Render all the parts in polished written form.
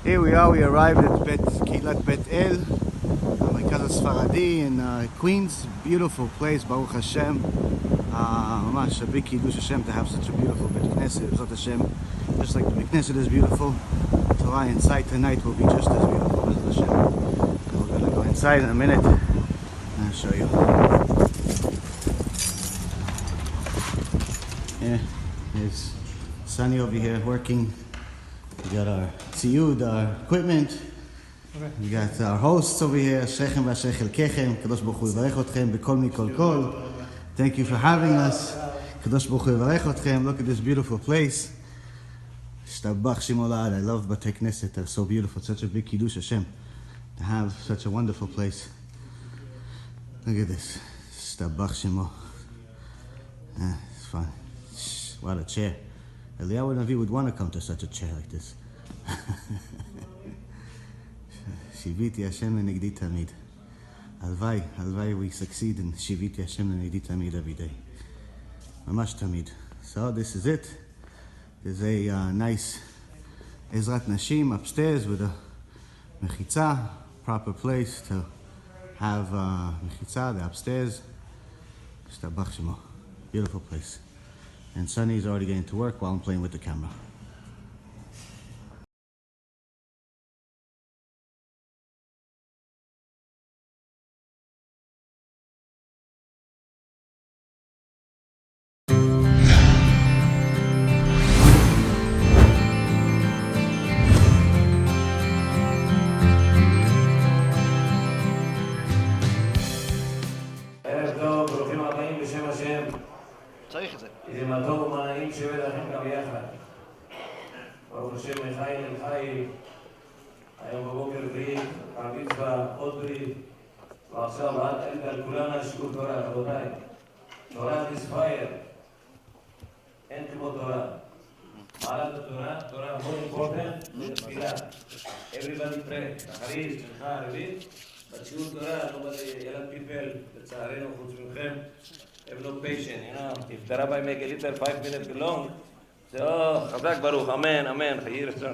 Here we are, we arrived at Keilat Bet El, Merkaz Sfaradi in Queens. Beautiful place, Baruch Hashem. Mamash, a big Kiddush Hashem to have such a beautiful Beit Knesset, B'ezrat Hashem. Just like the Beit Knesset is beautiful, Torah inside tonight will be just as beautiful, B'ezrat Hashem. So we're going to go inside in a minute and I'll show you. Yeah, there's Sunny over here working. We got our tziyud, our equipment. We got our hosts over here. Shechem v'ashechel kechem. Kadosh Baruch Hu yivarech otchem b'kol mikol kol. Thank you for having us. Kadosh Baruch Hu yivarech otchem. Look at this beautiful place. Shtabach Shemo La'ad. I love Beit Knesset. They're so beautiful. Such a big Kiddush Hashem to have such a wonderful place. Look at this. Shtabach Shemo. It's fun. What a chair. Eliyahu Navi would want to come to such a chair like this. Shiviti Hashem lenegdi tamid. Alvai, we succeed in Shiviti Hashem lenegdi tamid every day. Mamash tamid. So this is it. There's a nice Ezrat Nashim upstairs with a mechitza, proper place to have mechitza. They're upstairs. Shtabach Shemo. Beautiful place. And Sunny's already getting to work while I'm playing with the camera. צריך את זה. זה מתוק ומנעים שווה לכם גם ביחד. ברוך השם מחי לחי. היום בבוקר ברית, מצווה, עוד ברית. ועכשיו על כולנו שיעור תורה, רבותיי. תורה is fire. אין כמו תורה. מעלת התורה, תורה מאוד important, זה תפילה. Everybody pray. אחרי, שמחה, רבית. בשיעור תורה, nobody ילד people, לצערנו חוץ מכם. Have no patience, you know. If the Rabbi make a little 5 minutes long, say, oh, Chazak Baruch, Amen, Amen,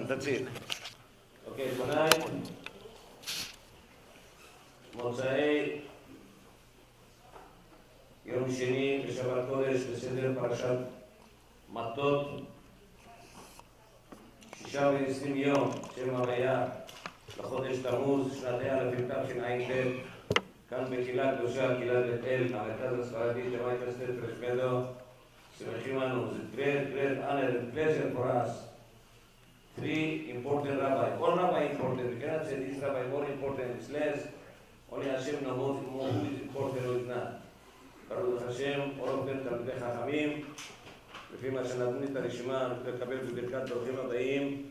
that's it. Okay, tonight, מוצאי יום שני בשבת קודש בסדר פרשת מטות 26 יום שם הוויה לחודש תמוז שנתי א' תשע"ט כאן בקהילה קדושה, קהילת בית אל, המרכז הספרדי, בית כנסת פרשמדו, שמחים לנו, זה great honor and pleasure for us. 3 important rabbis, all rabbi important, we cannot say this rabbi more important, it's less, only Hashem knows who is important or is not. ברוך השם, all of them תלמידי חכמים, לפי מה שנתנו לי את הרשימה, אני רוצה לקבל בברכת ברוכים הבאים,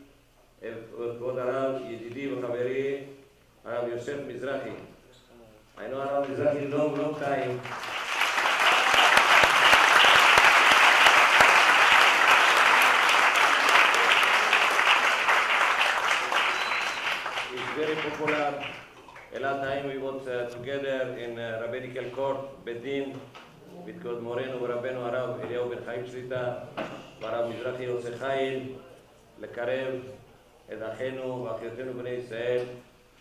את כבוד הרב, ידידי וחברי, הרב יוסף מזרחי. I know Rabbi Mizrachi long time. It's very popular. A lot of time we was together in rabbinical court, Bedin, because Moreno ורבנו הרב אליהו בן חיים שליטה, והרב מזרחי עושה חיל, לקרב את אחינו ואחיותינו בני ישראל.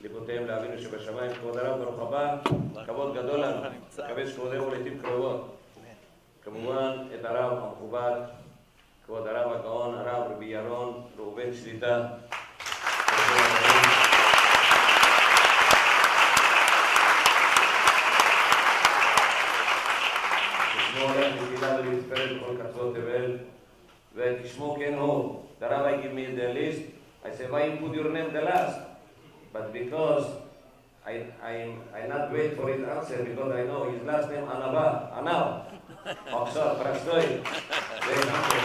ליבותיהם לאבינו שבשמיים. כבוד הרב, ברוך הבא, כבוד גדול לנו, מקווה שכבודנו לעתים קרובות. כמובן את הרב המכובד, כבוד הרב הגאון, הרב רבי ירון, ראובן שליטה. תשמעו עליהם בתפילה ולהתפלל בכל קצוות תבל, ותשמעו כן הוא. The Rabbi give me the list. I say, why you put your name the last? But because I not wait for his answer, because I know his last name Anava, Anava. Oxford, Prastoy. Very humble.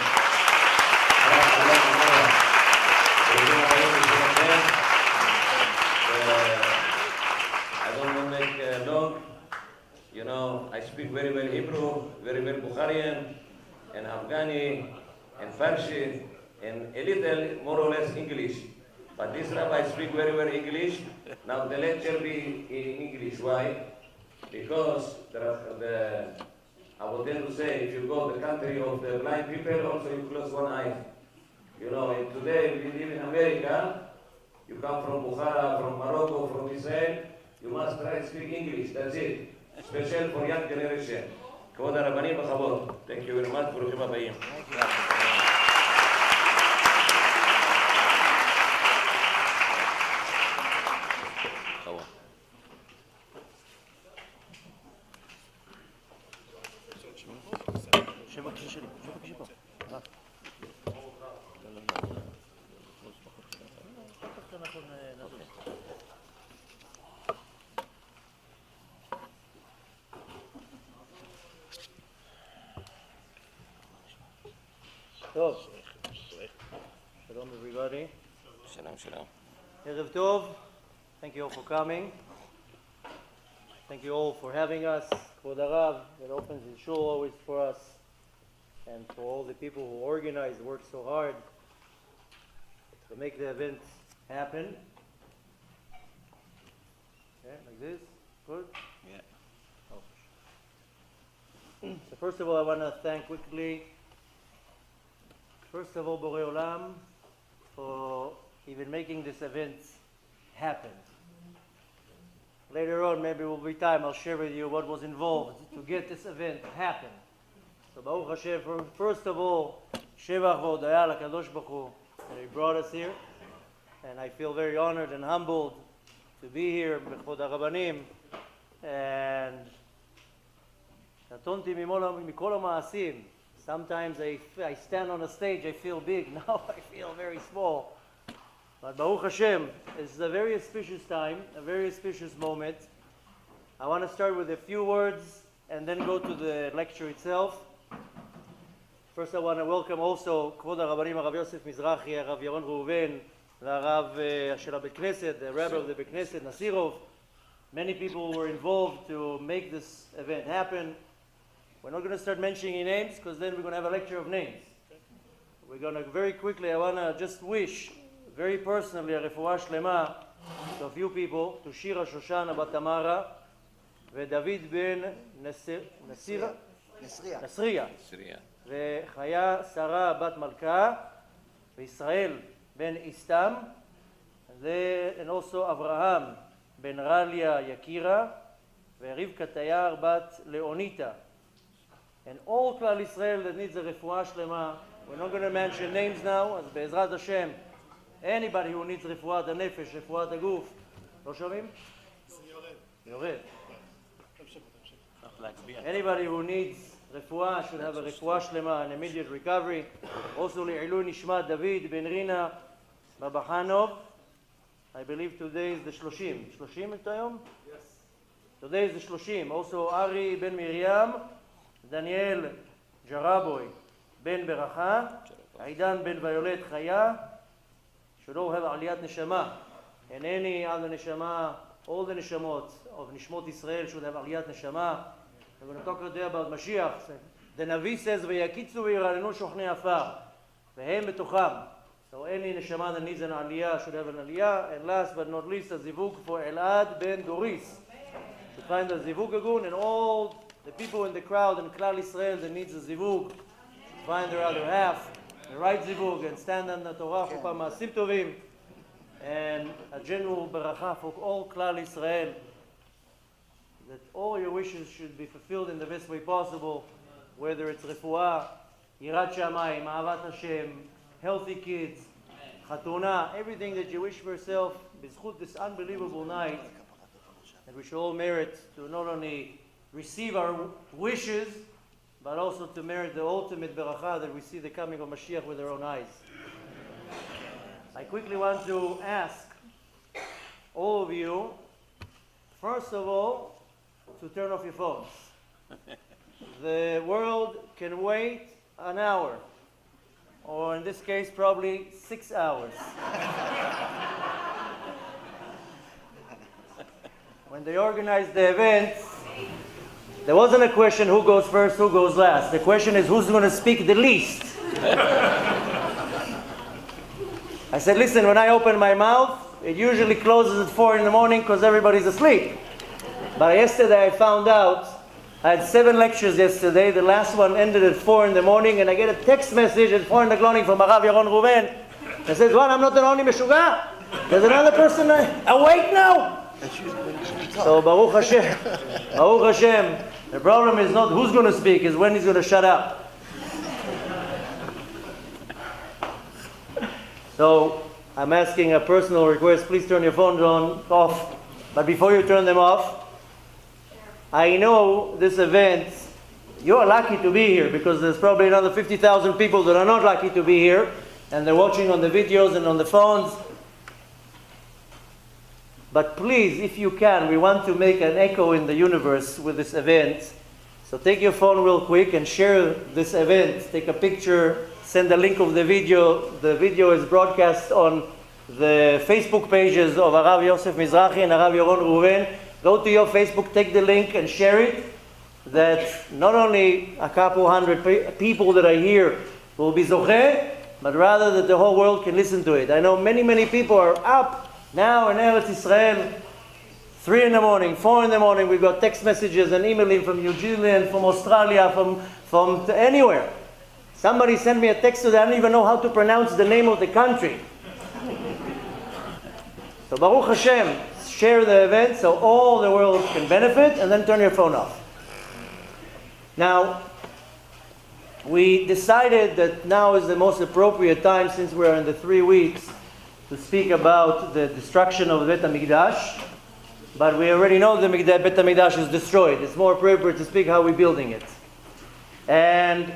I don't want to make long. You know, I speak very well Hebrew, very well Bukharian, and Afghani, and Farsi, and a little more or less English. But this rabbi speak very well English. Now the lecture be in English. Why? Because I would tend to say, if you go to the country of the blind people, also you close one eye. You know, and today we live in America, you come from Bukhara, from Morocco, from Israel, you must try to speak English, that's it. Special for young generation. כבוד הרבנים בכבוד. Thank you very much, ברוכים הבאים. טוב, שלום everybody. שלום, שלום. ערב טוב. Thank you all for coming. Thank you all for having us. כבוד הרב, that opens the shul always for us. And for all the people who organize, work so hard to make the event happen. Okay, like this. Good? Yeah. Oh. So first of all, I want to thank quickly first of all, Borei Olam, for even making this event happen. Later on, maybe will be time, I'll share with you what was involved to get this event happen. So Baruch Hashem, first of all, Shevach v'odaya l'Kadosh Baruch Hu, that He brought us here. And I feel very honored and humbled to be here, B'chod HaRabbanim. And katonti mikol ha'ma'asim. Sometimes I stand on a stage, I feel big. Now I feel very small. But Baruch Hashem, it's a very auspicious time, a very auspicious moment. I want to start with a few words and then go to the lecture itself. First I want to welcome also כבוד הרבנים הרב יוסף מזרחי, הרב ירון ראובן, והרב של הבית כנסת, the Rabbi of the בית כנסת, נסירוב. Many people were involved to make this event happen. We're not going to start mentioning names because then we're going to have a lecture of names. We're going to very quickly, I want to just wish very personally a refuah shlema to a few people, to Shira Shoshana bat Tamara, ודוד בן נסריה, וחיה שרה בת מלכה, וישראל בן איסתם, and also Avraham ben Ralia Yakira, ורבקה תייר בת לאוניתה. And all Klal Israel that needs a refuah shlema, we're not going to mention names now, as Be'ezrat Hashem, anybody who needs refuah הנפש, refuah הגוף, לא שומעים? יורד. Anybody who needs refuah should have a refuah shlema, an immediate recovery. Also לעילוי נשמת דוד בן רינה בבחנוב. I believe today is the 30. 30 את היום? Yes. Today is the 30. Also Ari ben Miriam, Daniel Jaraboy ben Beracha, Aidan ben Violet Chaya, should all have aliyat neshama. And any other neshama, all the neshamot of Nishmot Israel should have aliyat neshama. We're going to talk today about Mashiach. The Navi says, "V'yakitzu v'yiralenu shochne afar, v'hem betocham." So any neshama that needs an aliyah should have an aliyah. And last but not least, a zivug for Elad ben Doris. To find a zivug agun, and all the people in the crowd in Klal Israel that needs a zivug should find their other half, the right zivug, and stand on the Torah for ma'asim tovim. And a general beracha for all Klal Israel, that all your wishes should be fulfilled in the best way possible, whether it's refuah, yirat shamayim, ahavat Hashem, healthy kids, chatuna, everything that you wish for yourself, b'zchut this unbelievable night, and we should all merit to not only receive our wishes, but also to merit the ultimate beracha that we see the coming of Mashiach with our own eyes. I quickly want to ask all of you, first of all, to turn off your phones. The world can wait an hour, or in this case, probably 6 hours. When they organized the event, there wasn't a question who goes first, who goes last. The question is who's going to speak the least. I said, listen, when I open my mouth, it usually closes at 4 in the morning because everybody's asleep. But yesterday I found out, I had 7 lectures yesterday. The last one ended at 4 in the morning, and I get a text message at 4 in the morning from Rav Yaron Reuven. It says, well, I'm not the only meshuga. There's another person awake now? So Baruch Hashem, Baruch Hashem. The problem is not who's going to speak, is when he's going to shut up. So I'm asking a personal request, please turn your phones off. But before you turn them off, I know this event, you're lucky to be here because there's probably another 50,000 people that are not lucky to be here and they're watching on the videos and on the phones. But please, if you can, we want to make an echo in the universe with this event. So take your phone real quick and share this event. Take a picture, send a link of the video. The video is broadcast on the Facebook pages of Rav Yosef Mizrachi and Rav Yaron Reuven. Go to your Facebook, take the link and share it. That not only a couple hundred people that are here will be zocheh, but rather that the whole world can listen to it. I know many, many people are up now in Eretz Israel, 3 in the morning, 4 in the morning. We've got text messages and emailing from New Zealand, from Australia, from anywhere. Somebody sent me a text that I don't even know how to pronounce the name of the country. So Baruch Hashem, share the event so all the world can benefit, and then turn your phone off. Now, we decided that now is the most appropriate time, since we are in the 3 weeks, to speak about the destruction of Beit HaMikdash. But we already know the Beit HaMikdash is destroyed. It's more appropriate to speak how we're building it. And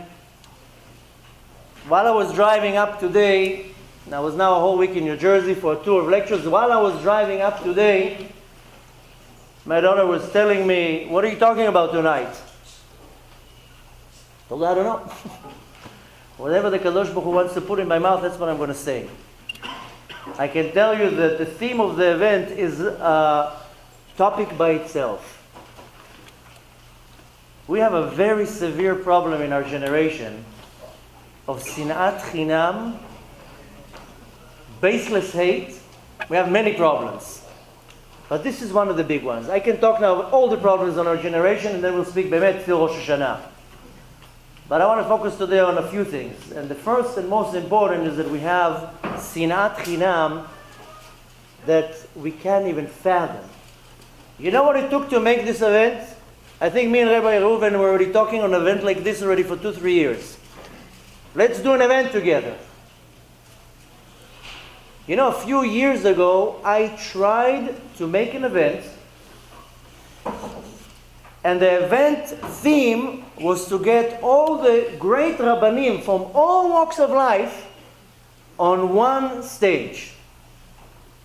while I was driving up today, and I was now a whole week in New Jersey for a tour of lectures, while I was driving up today, my daughter was telling me, what are you talking about tonight? I told her, I don't know. Whatever the Kadosh Baruch Hu wants to put in my mouth, that's what I'm going to say. I can tell you that the theme of the event is a topic by itself. We have a very severe problem in our generation of sinat chinam, baseless hate. We have many problems. But this is one of the big ones. I can talk now about all the problems on our generation, and then we'll speak bemet till Rosh Hashanah. But I want to focus today on a few things. And the first and most important is that we have sinat chinam that we can't even fathom. You know what it took to make this event? I think me and Rabbi Reuven were already talking on an event like this already for 2-3 years. Let's do an event together. You know, a few years ago, I tried to make an event, and the event theme was to get all the great Rabbanim from all walks of life on one stage.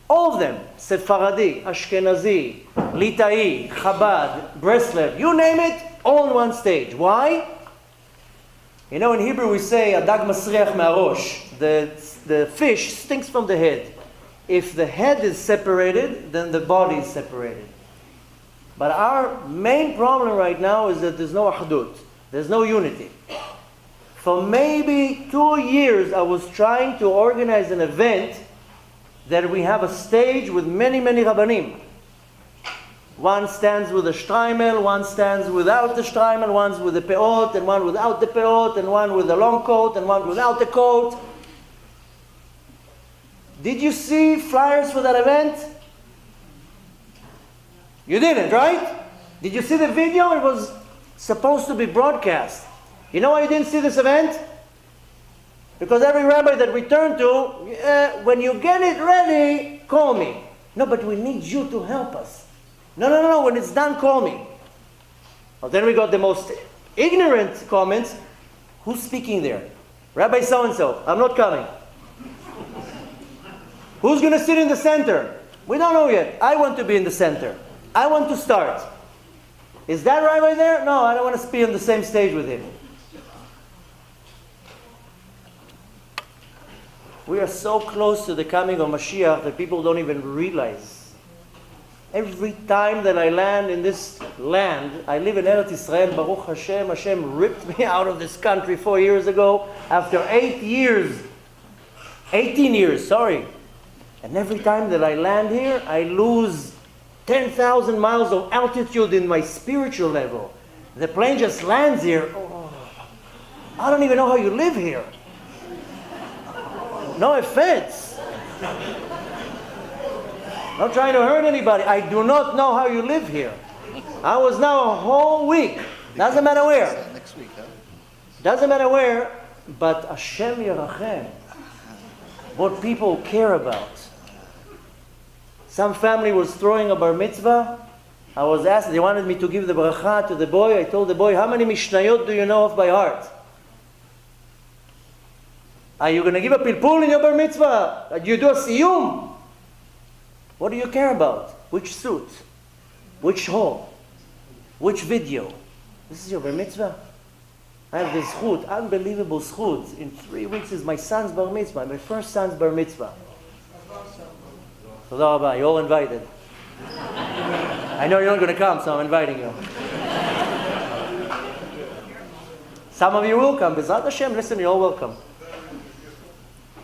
All of them, Sephardi, Ashkenazi, Litai, Chabad, Breslev, you name it, all on one stage. Why? You know, in Hebrew we say, Adag masriach me'arosh, the fish stinks from the head. If the head is separated, then the body is separated. But our main problem right now is that there's no achdut. There's no unity. For maybe 2 years, I was trying to organize an event that we have a stage with many, many Rabbanim. One stands with a shtraimel, one stands without the shtraimel, one's with the peot, and one without the peot, and one with a long coat, and one without the coat. Did you see flyers for that event? You didn't, right? Did you see the video? It was supposed to be broadcast. You know why you didn't see this event? Because every rabbi that we turn to, when you get it ready, call me. No, but we need you to help us. No, when it's done, call me. Well, then we got the most ignorant comments. Who's speaking there? Rabbi so-and-so. I'm not coming. Who's going to sit in the center? We don't know yet. I want to be in the center. I want to start. Is that rabbi there? No, I don't want to be on the same stage with him. We are so close to the coming of Mashiach that people don't even realize. Every time that I land in this land, I live in Eretz Israel, Baruch Hashem, Hashem ripped me out of this country 4 years ago, after 18 years, sorry. And every time that I land here, I lose 10,000 miles of altitude in my spiritual level. The plane just lands here. Oh, I don't even know how you live here. No offense. Not trying to hurt anybody. I do not know how you live here. I was now a whole week. Doesn't matter where. Next week, huh? Doesn't matter where, but Hashem Yerachem. What people care about. Some family was throwing a bar mitzvah. I was asked, they wanted me to give the bracha to the boy. I told the boy, how many mishnayot do you know off by heart? Are you going to give a pilpul in your bar mitzvah? Do you do a siyum? What do you care about? Which suit? Which hall? Which video? This is your bar mitzvah? I have this zchut, unbelievable zchut. In 3 weeks is my son's bar mitzvah, my first son's bar mitzvah. Toda Rabbi, you're all invited. I know you're not going to come, so I'm inviting you. Some of you will come. B'ezrat Hashem, listen, you're all welcome.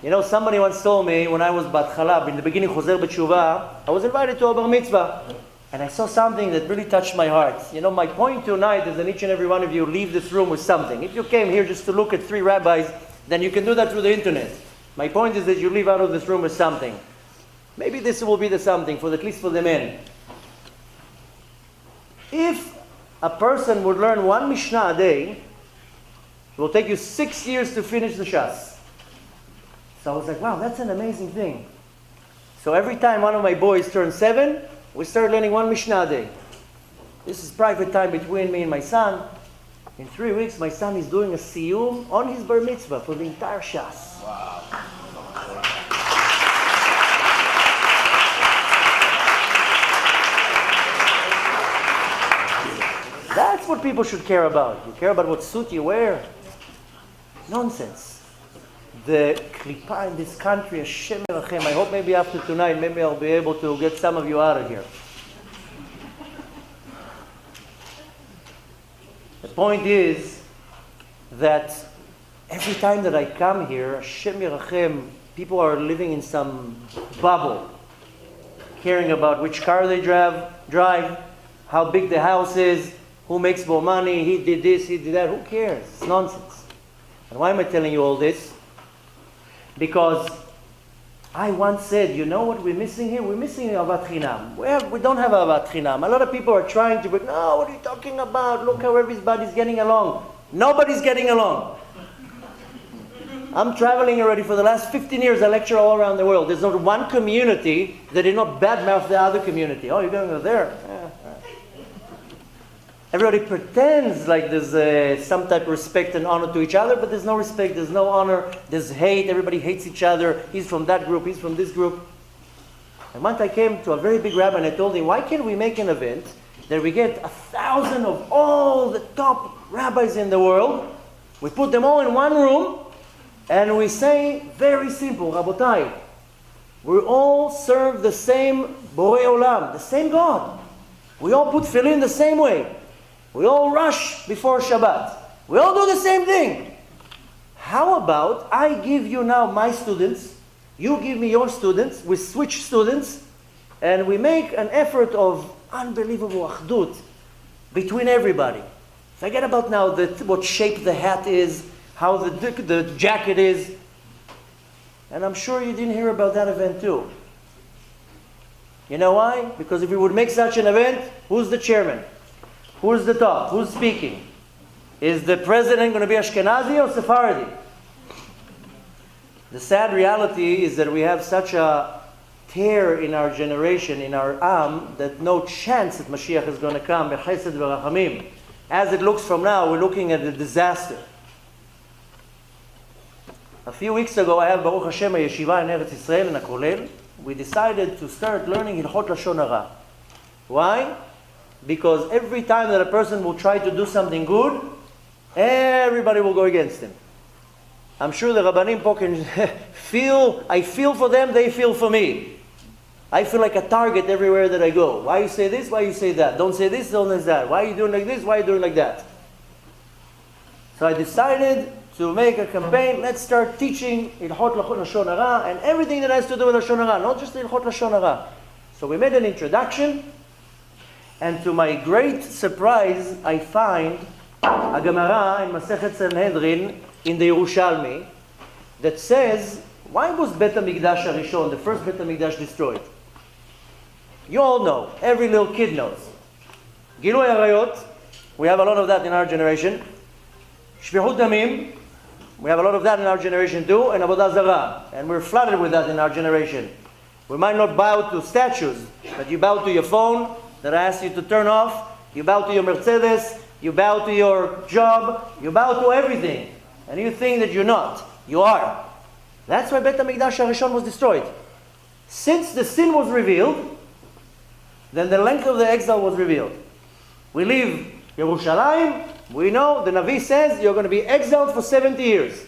You know, somebody once told me when I was Batchala, in the beginning, Choser B'tshuva, I was invited to a bar mitzvah. And I saw something that really touched my heart. You know, my point tonight is that each and every one of you leave this room with something. If you came here just to look at 3 rabbis, then you can do that through the internet. My point is that you leave out of this room with something. Maybe this will be the something, at least for the men. If a person would learn 1 Mishnah a day, it will take you 6 years to finish the Shas. So I was like, wow, that's an amazing thing. So every time one of my boys turns 7, we start learning 1 Mishnah a day. This is private time between me and my son. In 3 weeks, my son is doing a siyum on his bar mitzvah for the entire Shas. Wow. That's what people should care about. You care about what suit you wear? Nonsense. The klipa in this country, Hashem Yerachem. I hope maybe after tonight, maybe I'll be able to get some of you out of here. The point is that every time that I come here, Hashem Yerachem, people are living in some bubble, caring about which car they drive, how big the house is, who makes more money, he did this, he did that. Who cares? It's nonsense. And why am I telling you all this? Because I once said, you know what we're missing here? We're missing Avat Chinam. We don't have Avat Chinam. A lot of people are trying to bring, no, what are you talking about? Look how everybody's getting along. Nobody's getting along. I'm traveling already for the last 15 years. I lecture all around the world. There's not one community that did not badmouth the other community. Oh, you're going to go there? Everybody pretends like there's some type of respect and honor to each other, but there's no respect, there's no honor, there's hate, everybody hates each other. He's from that group, he's from this group. And once I came to a very big rabbi and I told him, why can't we make an event that we get 1,000 of all the top rabbis in the world, we put them all in one room, and we say, very simple, Rabotai, we all serve the same Borei Olam, the same God. We all put tefillin the same way. We all rush before Shabbat. We all do the same thing. How about I give you now my students, you give me your students, we switch students, and we make an effort of unbelievable achdut between everybody. Forget about now what shape the hat is, how the jacket is. And I'm sure you didn't hear about that event too. You know why? Because if we would make such an event, who's the chairman? Who's the top? Who's speaking? Is the president going to be Ashkenazi or Sephardi? The sad reality is that we have such a tear in our generation, in our Am, that no chance that Mashiach is going to come. B'chesed v'rachamim. As it looks from now, we're looking at a disaster. A few weeks ago, I have Baruch Hashem a yeshiva in Eretz Yisrael in a kollel. We decided to start learning Hilchot Lashon Hara. Why? Because every time that a person will try to do something good, everybody will go against him. I'm sure the Rabbanim can I feel for them, they feel for me. I feel like a target everywhere that I go. Why you say this, why you say that? Don't say this, don't say that. Why are you doing like this, why are you doing like that? So I decided to make a campaign, let's start teaching Hilchot Lashon Hara and everything that has to do with Lashon Hara, not just Hilchot Lashon Hara. So we made an introduction, and to my great surprise, I find a Gemara in Masechet Sanhedrin in the Yerushalmi that says, why was Beit HaMikdash HaRishon, the first Beit HaMikdash, destroyed? You all know. Every little kid knows. Gilui Arayot. We have a lot of that in our generation. Shpichut Damim. We have a lot of that in our generation too. And Avodah Zarah. And we're flooded with that in our generation. We might not bow to statues, but you bow to your phone that I asked you to turn off. You bow to your Mercedes. You bow to your job. You bow to everything. And you think that you're not. You are. That's why Beit HaMikdash HaRishon was destroyed. Since the sin was revealed, then the length of the exile was revealed. We leave Yerushalayim. We know the Navi says you're going to be exiled for 70 years.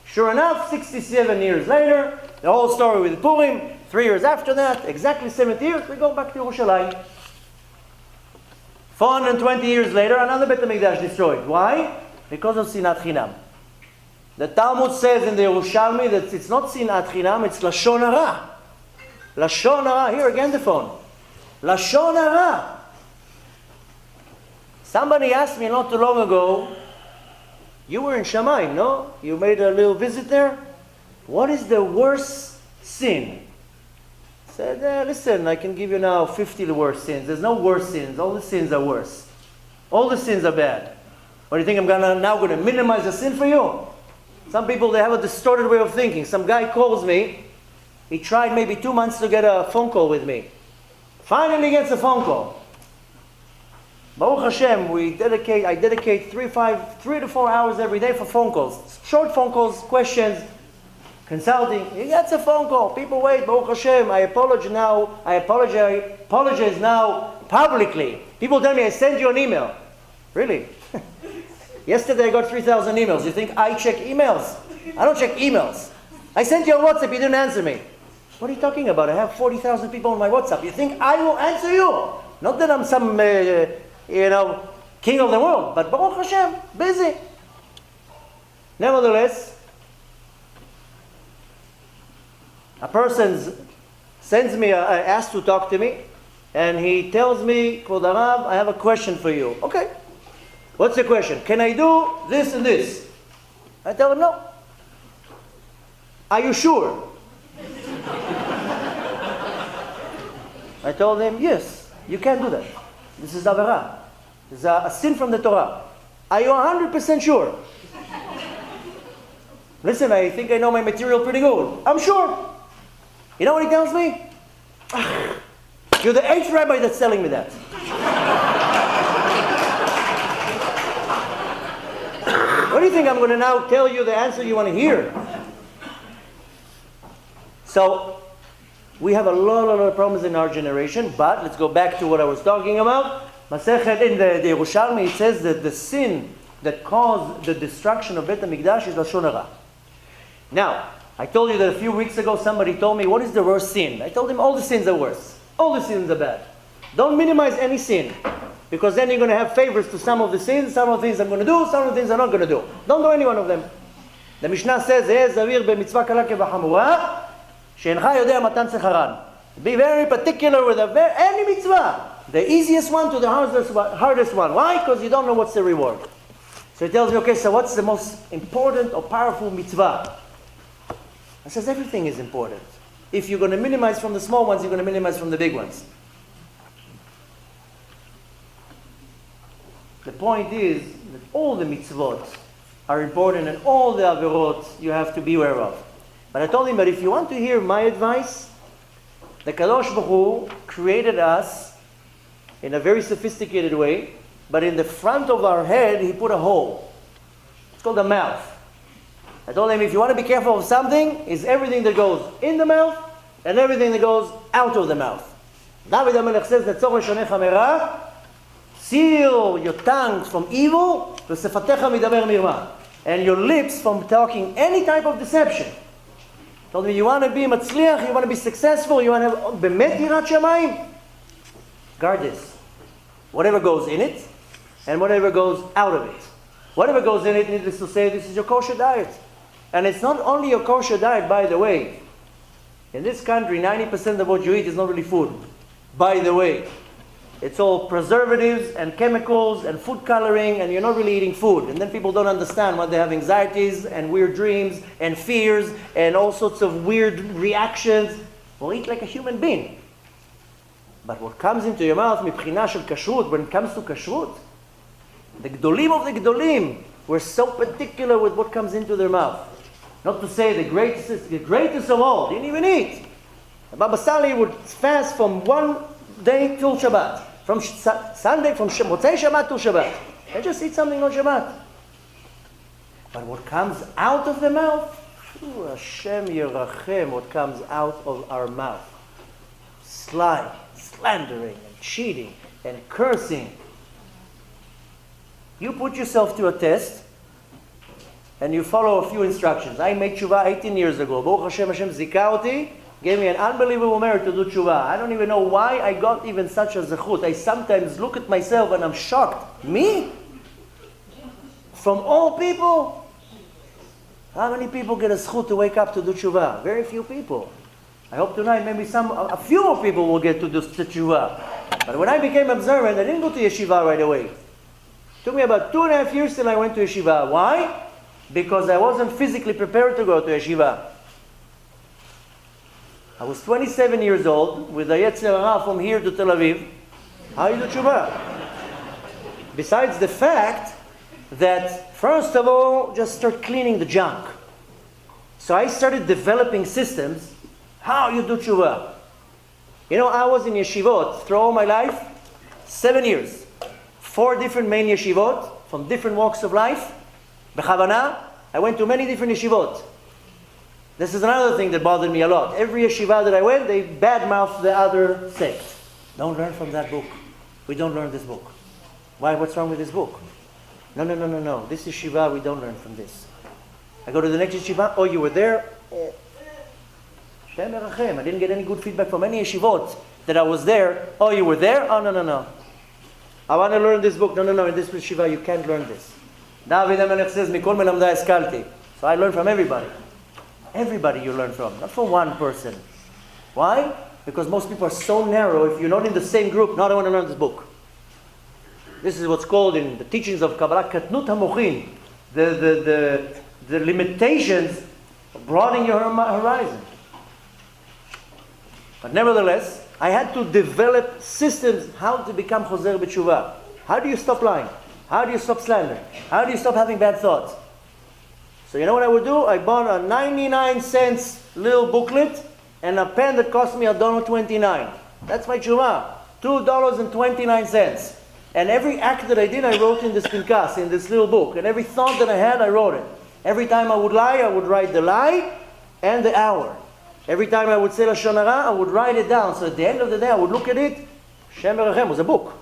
Sure enough, 67 years later, the whole story with Purim, 3 years after that, exactly 70 years, we go back to Yerushalayim. 420 years later, another Beit HaMikdash destroyed. Why? Because of Sinat Chinam. The Talmud says in the Yerushalmi that it's not Sinat Chinam, it's Lashon Hara. Lashon Hara, here again the phone. Lashon Hara. Somebody asked me not too long ago, you were in Shamayim, no? You made a little visit there? What is the worst sin? I said, listen, I can give you now 50 worst sins. There's no worse sins. All the sins are worse. All the sins are bad. What do you think I'm now going to minimize a sin for you? Some people, they have a distorted way of thinking. Some guy calls me. He tried maybe 2 months to get a phone call with me. Finally gets a phone call. Baruch Hashem, I dedicate 3 to 4 hours every day for phone calls. Short phone calls, questions, consulting. He gets a phone call. People wait, Baruch Hashem, I apologize now publicly. People tell me I sent you an email. Really? Yesterday I got 3,000 emails. You think I check emails? I don't check emails. I sent you a WhatsApp, you didn't answer me. What are you talking about? I have 40,000 people on my WhatsApp. You think I will answer you? Not that I'm some, king of the world. But Baruch Hashem, busy. Nevertheless, a person sends me, asks to talk to me, and he tells me, Kvod Harav, I have a question for you. Okay. What's the question? Can I do this and this? I tell him no. Are you sure? I told him, yes, you can do that. This is Avera. This is a sin from the Torah. Are you 100% sure? Listen, I think I know my material pretty good. I'm sure. You know what he tells me? You're the 8th rabbi that's telling me that. What do you think? I'm going to now tell you the answer you want to hear? So, we have a lot of problems in our generation, but let's go back to what I was talking about. Masechet in the Yerushalmi, it says that the sin that caused the destruction of Beit HaMikdash is Lashon Hara. Now, I told you that a few weeks ago somebody told me, what is the worst sin? I told him all the sins are worse. All the sins are bad. Don't minimize any sin. Because then you're going to have favors to some of the sins, some of the things I'm going to do, some of the things I'm not going to do. Don't do any one of them. The Mishnah says, be very particular with any mitzvah. The easiest one to the hardest one. Why? Because you don't know what's the reward. So he tells me, okay, so what's the most important or powerful mitzvah? I says, everything is important. If you're going to minimize from the small ones, you're going to minimize from the big ones. The point is that all the mitzvot are important and all the averot you have to be aware of. But I told him, but if you want to hear my advice, the Kadosh Baruch Hu created us in a very sophisticated way, but in the front of our head, he put a hole. It's called a mouth. I told him, if you want to be careful of something, it's everything that goes in the mouth and everything that goes out of the mouth. David HaMelech says, Netzor leshonecha merah, seal your tongue from evil, and your lips from talking any type of deception. Told me, you want to be matzliach, you want to be successful, you want to have bemet yirat shamayim? Guard this. Whatever goes in it, and whatever goes out of it. Whatever goes in it, needless to say, this is your kosher diet. And it's not only your kosher diet, by the way. In this country, 90% of what you eat is not really food. By the way. It's all preservatives and chemicals and food coloring, and you're not really eating food. And then people don't understand why they have anxieties and weird dreams and fears and all sorts of weird reactions. Well, eat like a human being. But what comes into your mouth, מבחינה של kashrut, when it comes to kashrut, the gdolim of the gdolim were so particular with what comes into their mouth. Not to say the greatest of all, didn't even eat. Baba Sali would fast from one day till Shabbat. From Sunday, from Motzei Shabbat to Shabbat. And just eat something on Shabbat. But what comes out of the mouth, Hashem Yerachem, what comes out of our mouth. Slandering, and cheating, and cursing. You put yourself to a test, and you follow a few instructions. I made tshuva 18 years ago. Baruch Hashem, Hashem zika oti, gave me an unbelievable merit to do tshuva. I don't even know why I got even such a zechut. I sometimes look at myself and I'm shocked. Me? From all people? How many people get a zechut to wake up to do tshuva? Very few people. I hope tonight maybe a few more people will get to do tshuva. But when I became observant, I didn't go to yeshiva right away. It took me about 2.5 years till I went to yeshiva. Why? Because I wasn't physically prepared to go to yeshiva. I was 27 years old with a yetzer hara from here to Tel Aviv. How you do tshuva? Besides the fact that, first of all, just start cleaning the junk. So I started developing systems. How you do tshuva? You know, I was in yeshivot through all my life, 7 years. 4 different main yeshivot from different walks of life. B'chavana, I went to many different yeshivot. This is another thing that bothered me a lot. Every yeshiva that I went, they badmouthed the other sect. Don't learn from that book. We don't learn this book. Why? What's wrong with this book? No. This yeshiva, we don't learn from this. I go to the next yeshiva. Oh, you were there? Hashem Yerachem. I didn't get any good feedback from any yeshivot that I was there. Oh, you were there? Oh, no. I want to learn this book. No. In this yeshiva, you can't learn this. David HaMelech says, Mikol melamdai eskalti. So I learn from everybody. Everybody you learn from, not from one person. Why? Because most people are so narrow. If you're not in the same group, no, I don't want to learn this book. This is what's called in the teachings of Kabbalah, katnut hamochin. The limitations of broadening your horizon. But nevertheless, I had to develop systems how to become chozer b'tshuva. How do you stop lying? How do you stop slander? How do you stop having bad thoughts? So you know what I would do? I bought a 99-cent little booklet and a pen that cost me $1.29. That's my tshuva. $2.29. And every act that I did, I wrote in this pinkas, in this little book. And every thought that I had, I wrote it. Every time I would lie, I would write the lie and the hour. Every time I would say lashon hara, I would write it down. So at the end of the day, I would look at it. Hashem Yerachem was a book.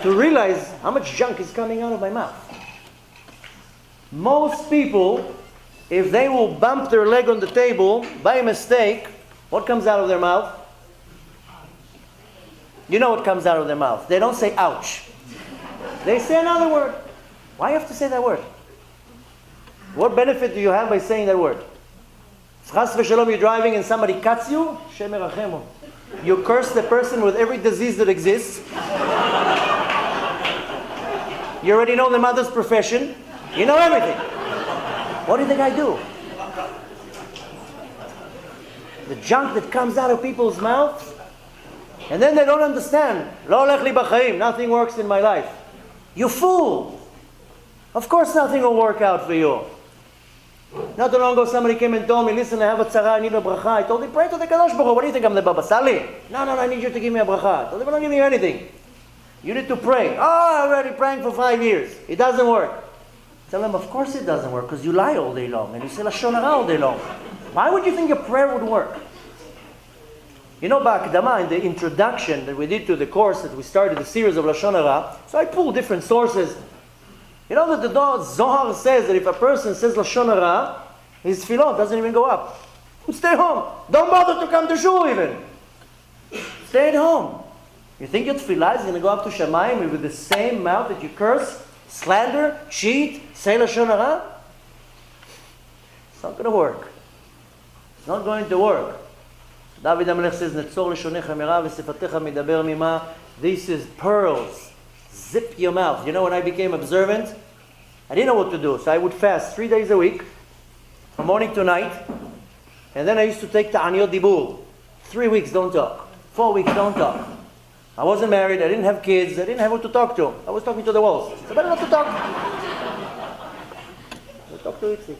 To realize how much junk is coming out of my mouth. Most people, if they will bump their leg on the table by mistake, what comes out of their mouth? You know what comes out of their mouth. They don't say ouch. They say another word. Why do you have to say that word? What benefit do you have by saying that word? If chas v'shalom you're driving and somebody cuts you, Hashem Yerachemu. You curse the person with every disease that exists. You already know the mother's profession. You know everything. What do you think I do? The junk that comes out of people's mouths, and then they don't understand. Lo lech li b'chaim, nothing works in my life. You fool! Of course nothing will work out for you. Not too long ago somebody came and told me, listen, I have a tzara, I need a bracha. I told him, pray to the Kadosh Baruch Hu. What do you think, I'm the Baba Sali? No, I need you to give me a bracha. I told him, I'm not giving you anything. You need to pray. Oh, I'm already praying for 5 years. It doesn't work. Tell them, of course it doesn't work, because you lie all day long, and you say lashon hara all day long. Why would you think your prayer would work? You know, ba'akdama, in the introduction that we did to the course that we started, the series of lashon hara, so I pulled different sources. You know that the Zohar says that if a person says lashon hara, his tefillot doesn't even go up. Stay home. Don't bother to come to shul even. Stay at home. You think your tefillah is going to go up to Shamayim with the same mouth that you curse, slander, cheat, say lashon hara? It's not going to work. It's not going to work. David HaMelech says, "Netzor leshonecha mera v'sefatecha midaber mima." This is pearls. Zip your mouth. You know, when I became observant, I didn't know what to do. So I would fast 3 days a week, from morning to night. And then I used to take ta'aniyot dibur, 3 weeks, don't talk. 4 weeks, don't talk. I wasn't married, I didn't have kids, I didn't have who to talk to. I was talking to the walls. It's better not to talk. I talk to Itzik.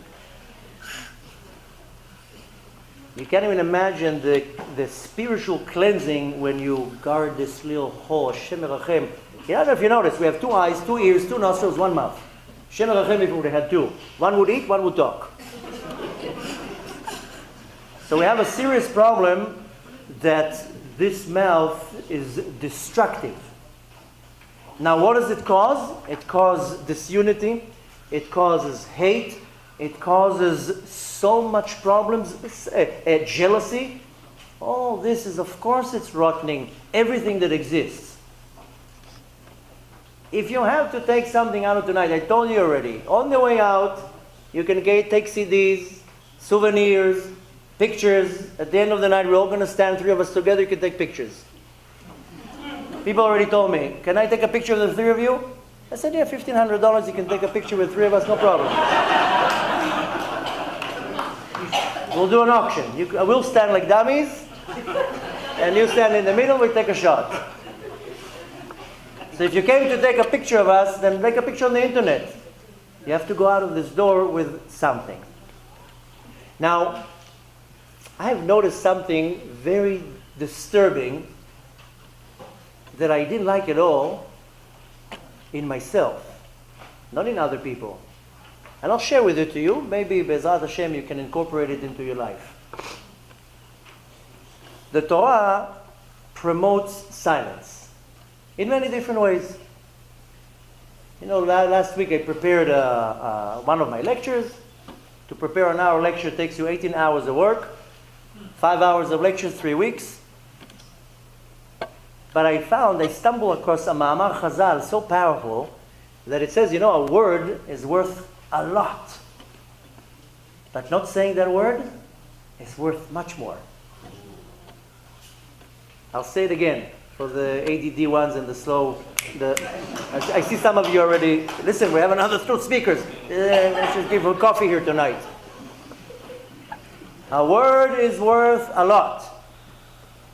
You can't even imagine the spiritual cleansing when you guard this little hole. Hashem Erachem. I don't know if you noticed, we have 2 eyes, 2 ears, 2 nostrils, 1 mouth. Hashem Erachem if we would have had 2. One would eat, one would talk. So we have a serious problem that this mouth is destructive. Now what does it cause? It causes disunity, it causes hate, it causes so much problems, jealousy. All this is, of course, it's rotting everything that exists. If you have to take something out of tonight, I told you already, on the way out, you can take CDs, souvenirs, pictures. At the end of the night, we're all going to stand, 3 of us together, you can take pictures. People already told me, can I take a picture of the 3 of you? I said, yeah, $1,500, you can take a picture with 3 of us, no problem. We'll do an auction. We'll stand like dummies, and you stand in the middle, we take a shot. So if you came to take a picture of us, then take a picture on the internet. You have to go out of this door with something. Now, I have noticed something very disturbing that I didn't like at all in myself, not in other people. And I'll share with it to you. Maybe Be'ezrat Hashem you can incorporate it into your life. The Torah promotes silence in many different ways. You know, last week I prepared one of my lectures. To prepare an hour lecture takes you 18 hours of work, 5 hours of lecture, 3 weeks. But I stumbled across a Ma'amar Chazal so powerful that it says, you know, a word is worth a lot. But not saying that word is worth much more. I'll say it again for the ADD ones and the slow. I see some of you already. Listen, we have another 2 speakers. Let's just give them coffee here tonight. A word is worth a lot.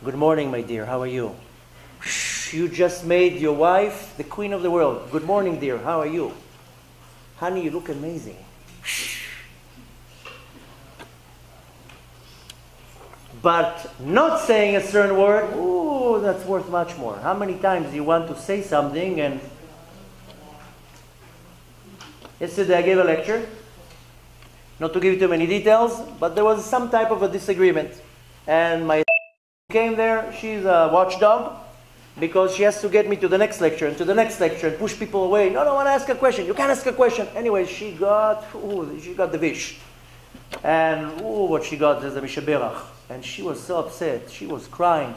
Good morning, my dear. How are you? You just made your wife the queen of the world. Good morning, dear. How are you? Honey, you look amazing. But not saying a certain word, ooh, that's worth much more. How many times do you want to say something and... Yesterday I gave a lecture. Not to give you too many details, but there was some type of a disagreement. And my came there, she's a watchdog, because she has to get me to the next lecture and to the next lecture and push people away. No, I want to ask a question. You can't ask a question. Anyway, she got the vish. And what she got is a mishaberach. And she was so upset. She was crying.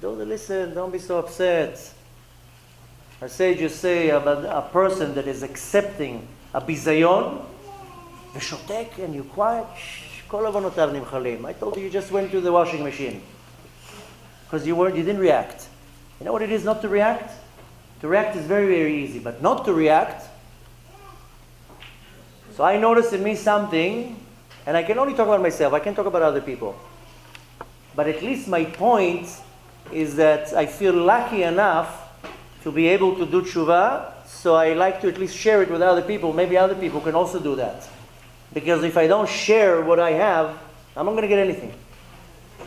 Don't listen, don't be so upset. Our sages say about a person that is accepting a bizayon, v'shotek, and you quiet, kol avonotav nimchalim. I told you just went to the washing machine. Because you didn't react. You know what it is not to react? To react is very, very easy, but not to react. So I noticed in me something, and I can only talk about myself, I can't talk about other people. But at least my point is that I feel lucky enough to be able to do tshuva, so I like to at least share it with other people. Maybe other people can also do that. Because if I don't share what I have, I'm not going to get anything.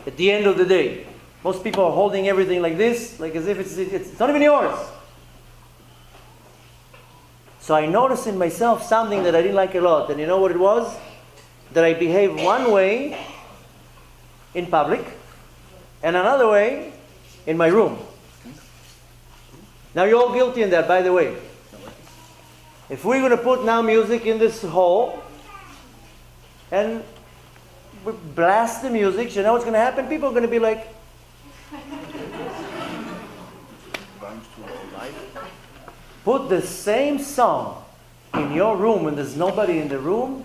At the end of the day, most people are holding everything like this, like as if it's not even yours. So I noticed in myself something that I didn't like a lot. And you know what it was? That I behaved one way in public and another way in my room. Now you're all guilty in that, by the way. If we're going to put now music in this hall and we blast the music, you know what's going to happen? People are going to be like, put the same song in your room when there's nobody in the room.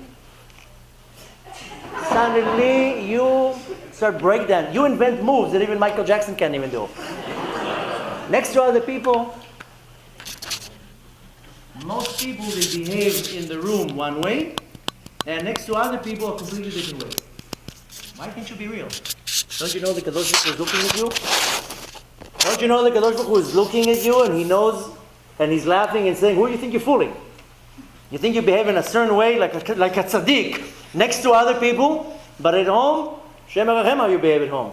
Suddenly you start breakdown. You invent moves that even Michael Jackson can't even do. Next to other people, most people, they behave in the room one way, and next to other people a completely different way. Why can't you be real? Don't you know the Kadosh Baruch Hu is looking at you? Don't you know the Kadosh Baruch Hu is looking at you and He knows, and He's laughing and saying, who do you think you're fooling? You think you behave in a certain way, like a tzaddik, next to other people, but at home, Shem Erachem, how you behave at home.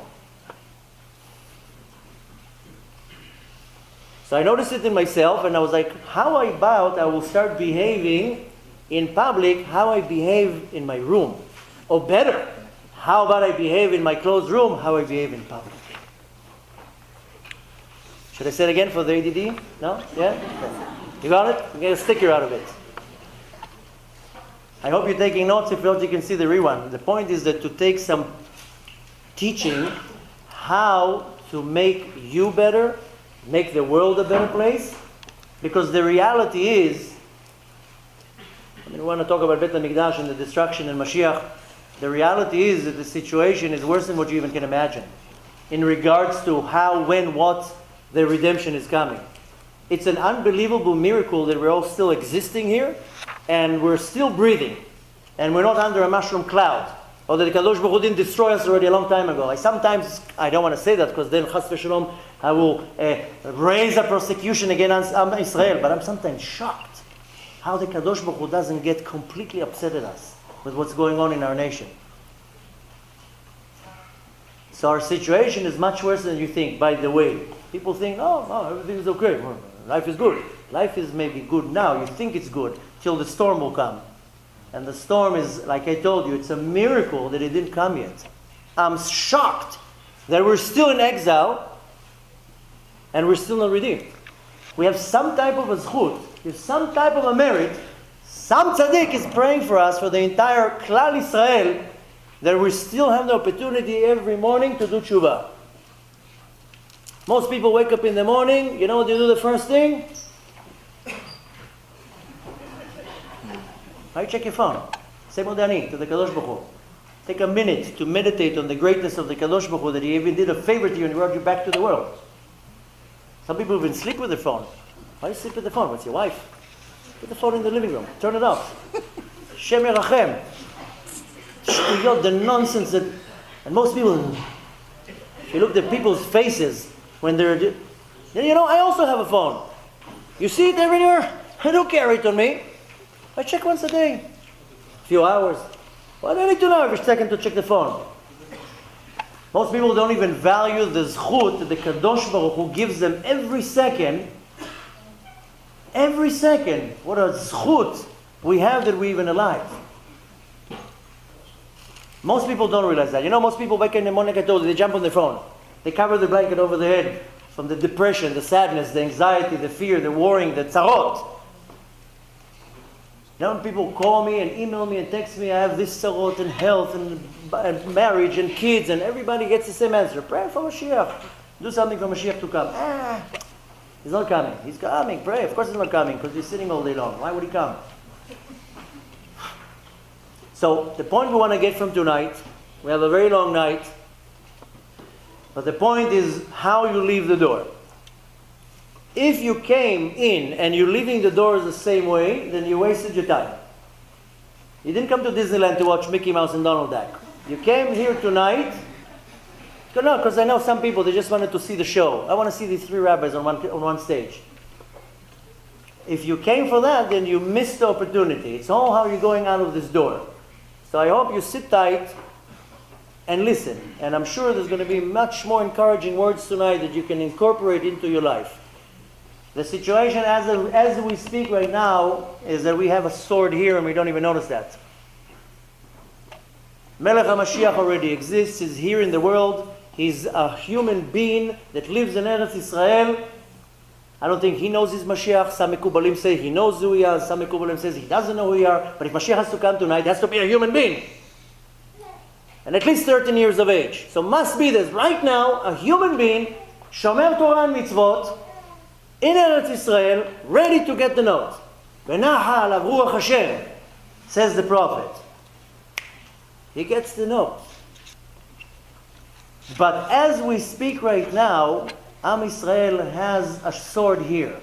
So I noticed it in myself, and I was like, how about I will start behaving in public how I behave in my room? Or better, how about I behave in my closed room, how I behave in public? Should I say it again for the ADD? No? Yeah? You got it? You get a sticker out of it. I hope you're taking notes. If not, you can see the rewind. The point is that to take some teaching how to make you better, make the world a better place, because the reality is, we want to talk about Beit HaMikdash and the destruction and Mashiach. The reality is that the situation is worse than what you even can imagine in regards to how, when, what the redemption is coming. It's an unbelievable miracle that we're all still existing here and we're still breathing and we're not under a mushroom cloud, or that the Kadosh Baruch Hu didn't destroy us already a long time ago. I don't want to say that because then Chas v'Shalom I will raise a prosecution against Israel, but I'm sometimes shocked how the Kadosh Baruch Hu doesn't get completely upset at us with what's going on in our nation. So our situation is much worse than you think, by the way. People think, oh, everything is okay. Life is good. Life is maybe good now. You think it's good till the storm will come. And the storm is, like I told you, it's a miracle that it didn't come yet. I'm shocked that we're still in exile and we're still not redeemed. We have some type of a zchut, we have some type of a merit. Some tzaddik is praying for us, for the entire Klal Israel, that we still have the opportunity every morning to do tshuva. Most people wake up in the morning, you know what they do the first thing? I check your phone. Say Modani to the Kadosh Baruch Hu. Take a minute to meditate on the greatness of the Kadosh Baruch Hu, that He even did a favor to you and brought you back to the world. Some people even sleep with their phone. Why do you sleep with the phone? What's your wife? Put the phone in the living room. Turn it off. Shem Erachem. The nonsense that... And most people... If you look at people's faces when they're... You know, I also have a phone. You see it everywhere? I don't carry it on me. I check once a day. A few hours. Why do I need to know every second to check the phone? Most people don't even value the zchut that the Kadosh Baruch Hu gives them every second. Every second. What a zchut we have that we're even alive. Most people don't realize that. You know, most people wake up in the morning, I told you, they jump on their phone. They cover the blanket over their head from the depression, the sadness, the anxiety, the fear, the worrying, the tzarot. Now when people call me and email me and text me, I have this tzarot and health and marriage and kids, and everybody gets the same answer. Pray for Mashiach. Do something for Mashiach to come. He's not coming. He's coming. Pray. Of course he's not coming because he's sitting all day long. Why would he come? So the point we want to get from tonight, we have a very long night, but the point is how you leave the door. If you came in and you're leaving the doors the same way, then you wasted your time. You didn't come to Disneyland to watch Mickey Mouse and Donald Duck. You came here tonight, no, because I know some people, they just wanted to see the show. I want to see these three rabbis on one stage. If you came for that, then you missed the opportunity. It's all how you're going out of this door. So I hope you sit tight and listen. And I'm sure there's going to be much more encouraging words tonight that you can incorporate into your life. The situation as we speak right now is that we have a sword here and we don't even notice that. Melech HaMashiach already exists. He's here in the world. He's a human being that lives in Eretz Israel. I don't think he knows his Mashiach. Some Mekubalim say he knows who he is. Some Mekubalim says he doesn't know who he is. But if Mashiach has to come tonight, he has to be a human being. And at least 13 years of age. So must be this right now, a human being, Shomer Torah and Mitzvot, in Eretz Israel, ready to get the note. V'naha alav ruach Hashem, says the prophet. He gets the note. But as we speak right now, Am Israel has a sword here.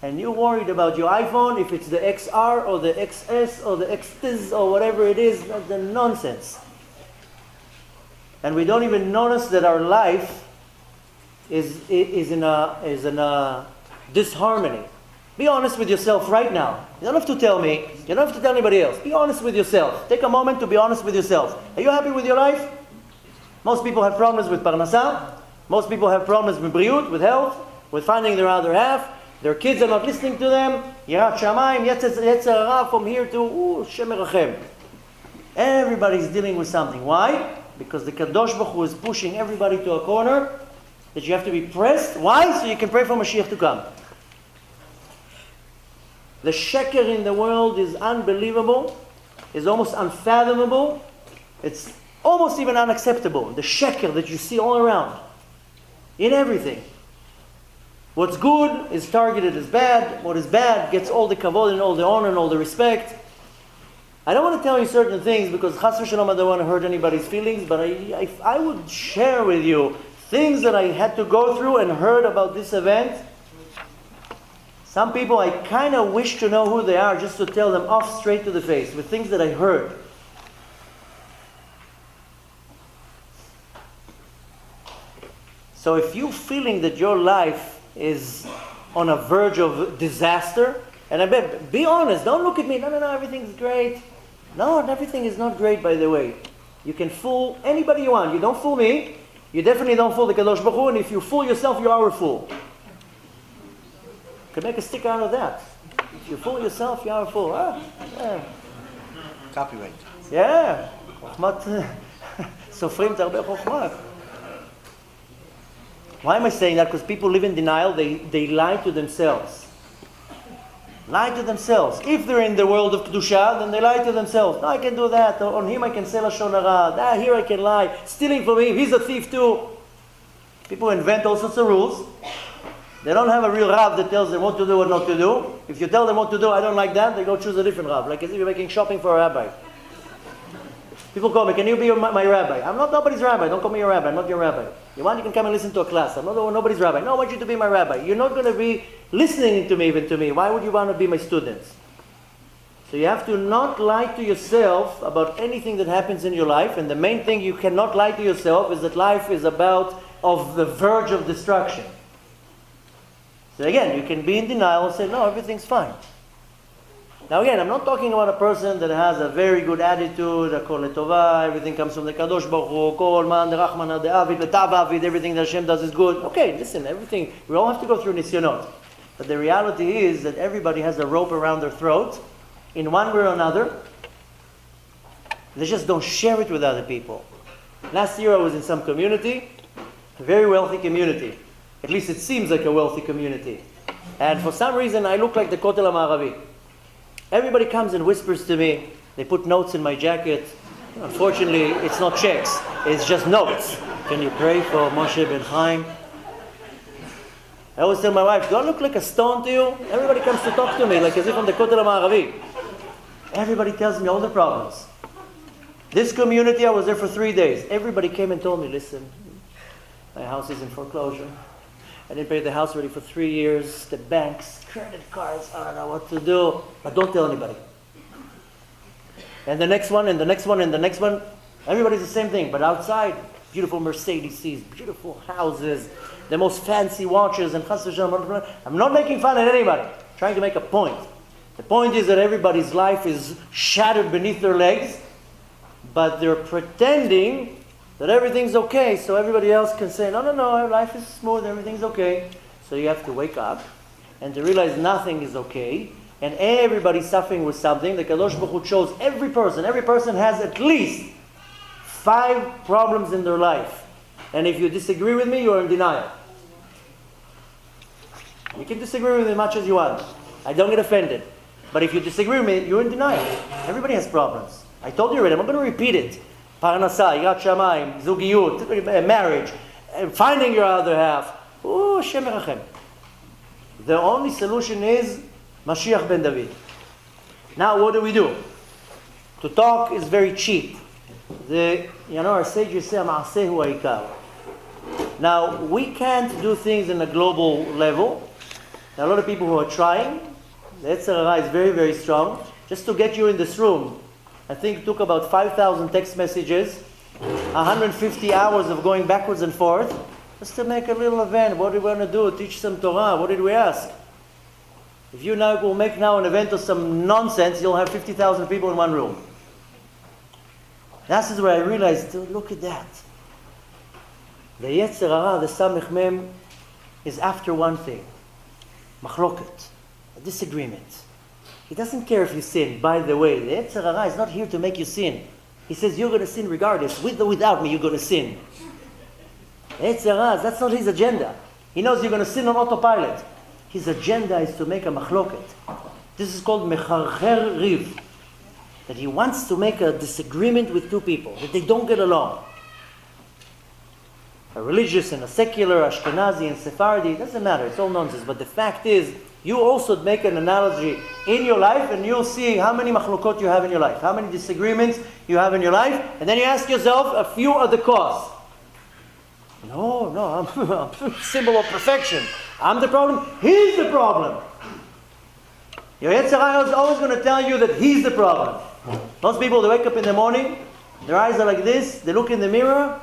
And you're worried about your iPhone, if it's the XR or the XS or the XTIS or whatever it is, that's the nonsense. and we don't even notice that our life is in a disharmony. Be honest with yourself right now. You don't have to tell me. You don't have to tell anybody else. Be honest with yourself. Take a moment to be honest with yourself. Are you happy with your life? Most people have problems with parnasah. Most people have problems with briut, with health, with finding their other half. Their kids are not listening to them. Yirat shamayim, yetzer hara, from here to Hashem merachem. Everybody's dealing with something. Why? Because the Kadosh Baruch Hu is pushing everybody to a corner that you have to be pressed. Why? So you can pray for Mashiach to come. The sheker in the world is unbelievable, is almost unfathomable. It's almost even unacceptable. The sheker that you see all around, in everything. What's good is targeted as bad. What is bad gets all the kavod and all the honor and all the respect. I don't want to tell you certain things because chas v'shalom I don't want to hurt anybody's feelings, but I would share with you things that I had to go through and heard about this event. Some people I kind of wish to know who they are just to tell them off straight to the face with things that I heard. So if you're feeling that your life is on a verge of disaster, and I bet, be honest, don't look at me, no, everything's great. No, everything is not great, by the way. You can fool anybody you want. You don't fool me. You definitely don't fool the Kadosh Baruch Hu, and if you fool yourself, you are a fool. You can make a sticker out of that. If you fool yourself, you are a fool. Yeah. Copyright. Yeah. סופרים את הרבה חוכמה. Why am I saying that? Because people live in denial. They lie to themselves. Lie to themselves. If they're in the world of Kedusha, then they lie to themselves. No, I can do that. On him I can say Lashon Hara. Here I can lie. Stealing from him. He's a thief too. People invent all sorts of rules. They don't have a real Rav that tells them what to do and not to do. If you tell them what to do, I don't like that, they go choose a different Rav. Like as if you're making shopping for a rabbi. People call me, can you be my rabbi? I'm not nobody's rabbi. Don't call me your rabbi. I'm not your rabbi. You want, you can come and listen to a class. I'm not nobody's rabbi. No, I want you to be my rabbi. You're not going to be listening to me, even to me. Why would you want to be my students? So you have to not lie to yourself about anything that happens in your life. And the main thing you cannot lie to yourself is that life is about of the verge of destruction. So again, you can be in denial and say, no, everything's fine. Now again, I'm not talking about a person that has a very good attitude, Hakol Letova, everything comes from the Kadosh Baruch Hu, Kol Man, the Rachman, the Avid, the Tav Avid, everything that Hashem does is good. Okay, listen, everything, we all have to go through Nisyonot. But the reality is that everybody has a rope around their throat, in one way or another. They just don't share it with other people. Last year I was in some community, a very wealthy community. At least it seems like a wealthy community. And for some reason, I look like the Kotel HaMaravi. Everybody comes and whispers to me. They put notes in my jacket. Unfortunately, it's not checks. It's just notes. Can you pray for Moshe ben Chaim? I always tell my wife, do I look like a stone to you? Everybody comes to talk to me like as if I'm the Kotel HaMaravi. Everybody tells me all the problems. This community, I was there for 3 days. Everybody came and told me, listen, my house is in foreclosure. I didn't pay the house already for 3 years. The banks, credit cards, I don't know what to do. But don't tell anybody. And the next one, and the next one, and the next one. Everybody's the same thing. But outside, beautiful Mercedes, beautiful houses, the most fancy watches, and I'm not making fun of anybody. I'm trying to make a point. The point is that everybody's life is shattered beneath their legs, but they're pretending that everything's okay, so everybody else can say, no, life is smooth, everything's okay. So you have to wake up and to realize nothing is okay, and everybody's suffering with something. The Kadosh Baruch Hu chose every person has at least 5 problems in their life. And if you disagree with me, you're in denial. You can disagree with me as much as you want. I don't get offended. But if you disagree with me, you're in denial. Everybody has problems. I told you already, I'm not going to repeat it. Parnasah, Yirat Shamayim, Zugiyut, marriage, finding your other half. Oh, Hashem merachem. The only solution is Mashiach ben David. Now, what do? To talk is very cheap. Our sages say, Ma'aseh hu ha'ikar. Now, we can't do things in a global level. There are a lot of people who are trying. The Yetzer Hara is very, very strong. Just to get you in this room, I think it took about 5,000 text messages 150 hours of going backwards and forth just to make a little event. What do we want to do? Teach some Torah. What did we ask? If you now will make now an event of some nonsense, you'll have 50,000 people in one room. That is where I realized, look at that. The Yetzer Hara, the Samech Mem, is after one thing. Machloket, a disagreement. He doesn't care if you sin. By the way, the Yetzer Hara is not here to make you sin. He says you're going to sin regardless. With or without me, you're going to sin. The Yetzer Hara, that's not his agenda. He knows you're going to sin on autopilot. His agenda is to make a machloket. This is called mecharcher riv. That he wants to make a disagreement with two people, that they don't get along. A religious and a secular, Ashkenazi and Sephardi, it doesn't matter, it's all nonsense. But the fact is, you also make an analogy in your life and you'll see how many machlokot you have in your life, how many disagreements you have in your life, and then you ask yourself, a few are the cause. No, I'm a symbol of perfection. I'm the problem, he's the problem. Your Yetzer Hara is always going to tell you that he's the problem. Most people, they wake up in the morning, their eyes are like this, they look in the mirror,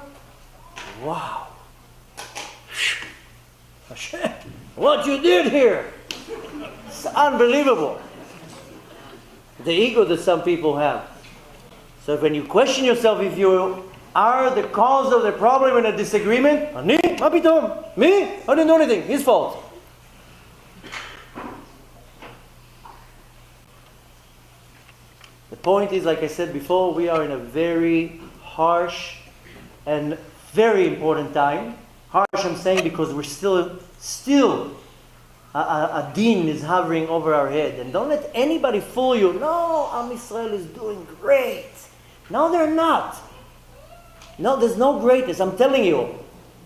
wow. Hashem, what you did here? It's unbelievable. The ego that some people have. So when you question yourself if you are the cause of the problem in a disagreement, me? Ma pitom? Me? I didn't do anything. His fault. The point is, like I said before, we are in a very harsh and very important time. Harsh, I'm saying, because we're still a din is hovering over our head. And don't let anybody fool you. No, Am Yisrael is doing great. No, they're not. No, there's no greatness. I'm telling you.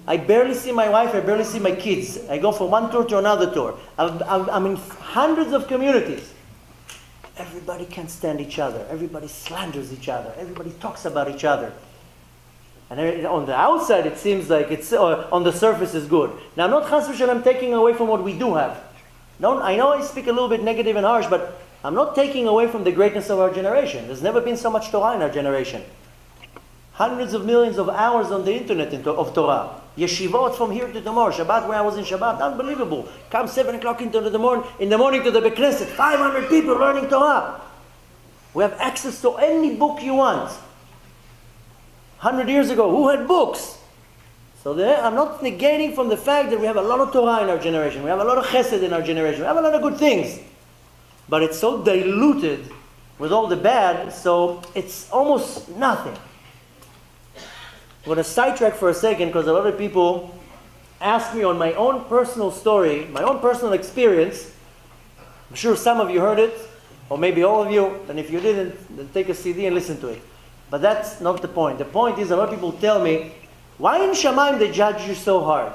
I barely see my wife. I barely see my kids. I go from one tour to another tour. I'm in hundreds of communities. Everybody can't stand each other. Everybody slanders each other. Everybody talks about each other. And on the outside, it seems like it's on the surface is good. Now, I'm not chas v'shalom taking away from what we do have. I know I speak a little bit negative and harsh, but I'm not taking away from the greatness of our generation. There's never been so much Torah in our generation. Hundreds of millions of hours on the internet of Torah. Yeshivot from here to tomorrow. Shabbat, where I was in Shabbat, unbelievable. Come 7 o'clock in the morning to the Beit Knesset. 500 people learning Torah. We have access to any book you want. 100 years ago, who had books? So I'm not negating from the fact that we have a lot of Torah in our generation. We have a lot of chesed in our generation. We have a lot of good things. But it's so diluted with all the bad, so it's almost nothing. I'm going to sidetrack for a second because a lot of people ask me on my own personal story, my own personal experience. I'm sure some of you heard it, or maybe all of you, and if you didn't, then take a CD and listen to it. But that's not the point. The point is a lot of people tell me, why in Shamayim they judge you so hard?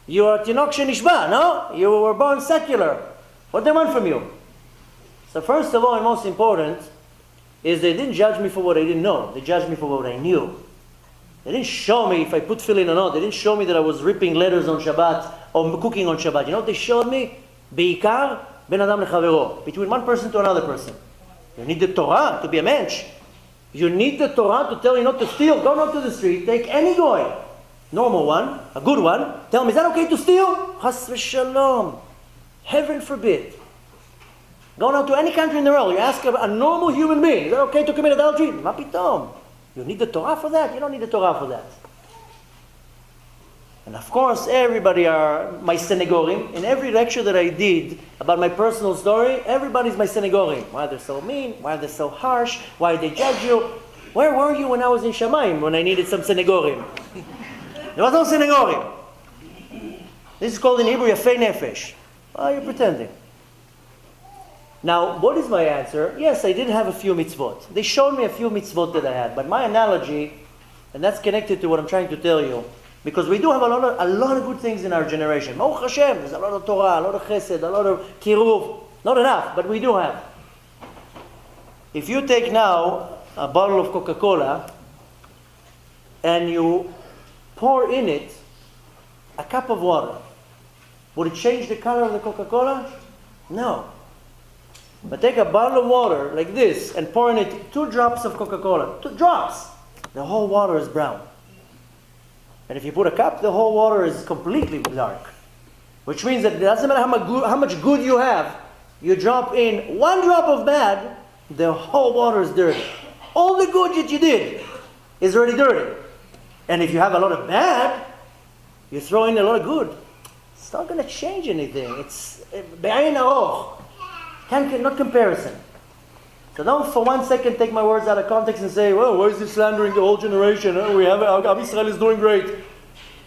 You are Tinok Shenishba, no? You were born secular. What do they want from you? So first of all, and most important, is they didn't judge me for what I didn't know. They judged me for what I knew. They didn't show me if I put tefillin or not. They didn't show me that I was ripping letters on Shabbat or cooking on Shabbat. You know what they showed me? Beikar ben adam lechavero. Between one person to another person. You need the Torah to be a mensch. You need the Torah to tell you not to steal. Go not to the street. Take any goy. Normal one. A good one. Tell me, is that okay to steal? Chas v'shalom. Heaven forbid. Go now to any country in the world. You ask a normal human being, is that okay to commit adultery? Ma pitom. You need the Torah for that? You don't need the Torah for that. And of course, everybody are my senegorim. In every lecture that I did about my personal story, everybody's my senegorim. Why they're so mean? Why they're so harsh? Why they judge you? Where were you when I was in Shamayim, when I needed some senegorim? There was no senegorim. This is called in Hebrew, yafei nefesh. Why are you pretending? Now, what is my answer? Yes, I did have a few mitzvot. They showed me a few mitzvot that I had. But my analogy, and that's connected to what I'm trying to tell you, because we do have a lot of good things in our generation. Baruch Hashem, there's a lot of Torah, a lot of chesed, a lot of kiruv. Not enough, but we do have. If you take now a bottle of Coca-Cola and you pour in it a cup of water, would it change the color of the Coca-Cola? No. But take a bottle of water like this and pour in it 2 drops of Coca-Cola. 2 drops. the whole water is brown. And if you put a cup, the whole water is completely dark. Which means that it doesn't matter how much good you have, you drop in one drop of bad, the whole water is dirty. All the good that you did is already dirty. And if you have a lot of bad, you throw in a lot of good. It's not going to change anything. It's be'ayin aroch. Not comparison. So don't for 1 second take my words out of context and say, well, why is he slandering the whole generation? We have, Am Yisrael is doing great.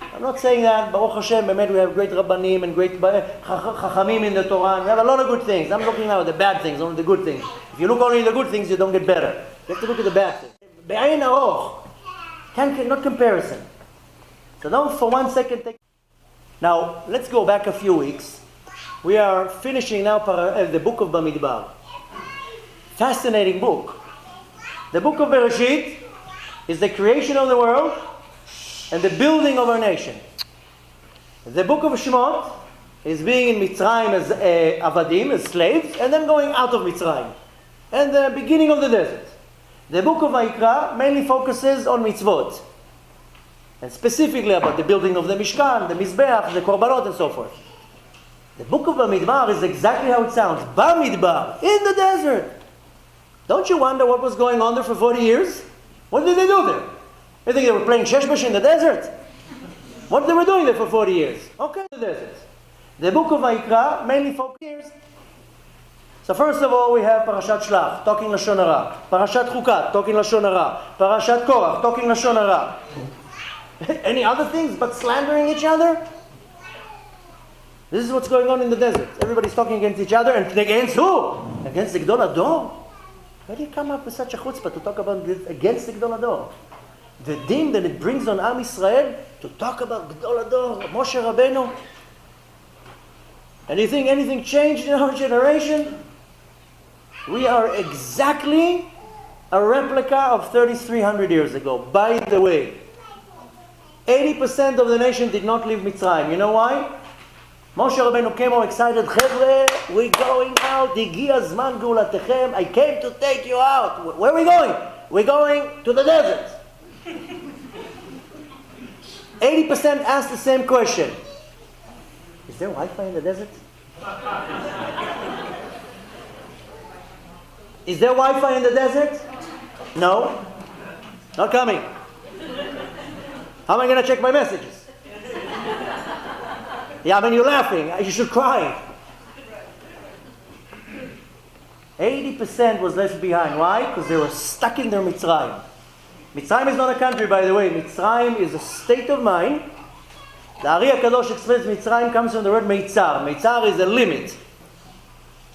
I'm not saying that. Baruch Hashem, we have great Rabbanim and great Chachamim in the Torah. We have a lot of good things. I'm looking now at the bad things, only the good things. If you look only at the good things, you don't get better. You have to look at the bad things. Be'ayin aroch. Not comparison. So don't for 1 second take... Now, let's go back a few weeks. We are finishing now the book of Bamidbar. Fascinating book. The book of Bereshit is the creation of the world and the building of our nation. The book of Shemot is being in Mitzrayim as avadim, as slaves, and then going out of Mitzrayim. And the beginning of the desert. The book of Vayikra mainly focuses on mitzvot. And specifically about the building of the Mishkan, the Mizbeach, the Korbanot, and so forth. The book of Bamidbar is exactly how it sounds. Bamidbar, in the desert. Don't you wonder what was going on there for 40 years? What did they do there? You think they were playing sheshbash in the desert? What they were doing there for 40 years? Okay, the desert. The book of Vayikra mainly focuses. So first of all, we have Parashat Shlach, talking Lashon Hara. Parashat Chukat, talking Lashon Hara. Parashat Korach, talking Lashon Hara. Any other things but slandering each other? This is what's going on in the desert. Everybody's talking against each other, and against who? Against the Gdol Ador? Where do you come up with such a chutzpah to talk about against the Gdol Ador? The din that it brings on Am Yisrael to talk about Gdol Ador, Moshe Rabbeinu. And you think anything changed in our generation? We are exactly a replica of 3,300 years ago. By the way, 80% of the nation did not leave Mitzrayim. You know why? Moshe Rabbeinu came all excited. Chevre, we're going out. Higia zman geulatechem. I came to take you out. Where are we going? We're going to the desert. 80% asked the same question. Is there Wi-Fi in the desert? Is there Wi-Fi in the desert? No. Not coming. How am I going to check my messages? Yeah, I mean, you're laughing. You should cry. 80% was left behind. Why? Because they were stuck in their Mitzrayim. Mitzrayim is not a country, by the way. Mitzrayim is a state of mind. The Ari HaKadosh explains Mitzrayim comes from the word Meitzar. Meitzar is a limit.